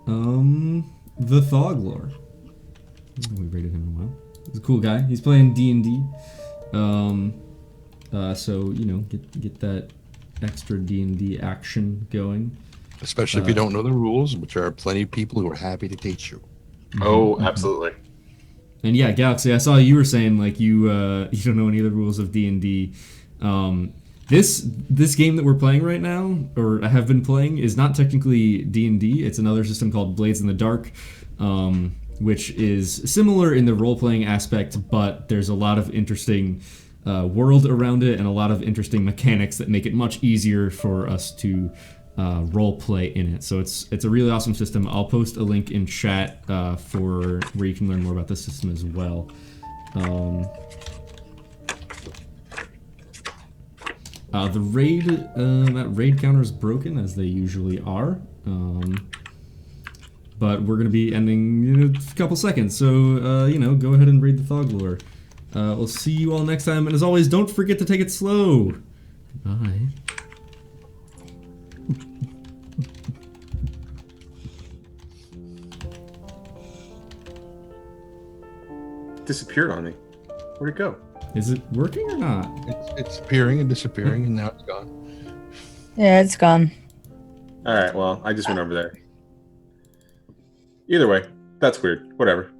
the Thoglore. We rated him in a while. He's a cool guy. He's playing D&D. So get that extra D&D action going. Especially if you don't know the rules, which there are plenty of people who are happy to teach you. Oh, absolutely. And yeah, Galaxy, I saw you were saying like you don't know any of the rules of D&D. This game that we're playing right now, or I have been playing, is not technically D&D. It's another system called Blades in the Dark, which is similar in the role-playing aspect, but there's a lot of interesting world around it and a lot of interesting mechanics that make it much easier for us to role play in it. So it's a really awesome system. I'll post a link in chat for where you can learn more about this system as well. The raid that raid counter is broken, as they usually are, but we're gonna be ending in a couple seconds. So go ahead and raid the Thoglore. We'll see you all next time, and as always, don't forget to take it slow. Bye. Disappeared on me. Where'd it go? Is it working or not? It's appearing and disappearing, and now it's gone. Yeah, it's gone. All right, well, I just went over there. Either way, that's weird. Whatever.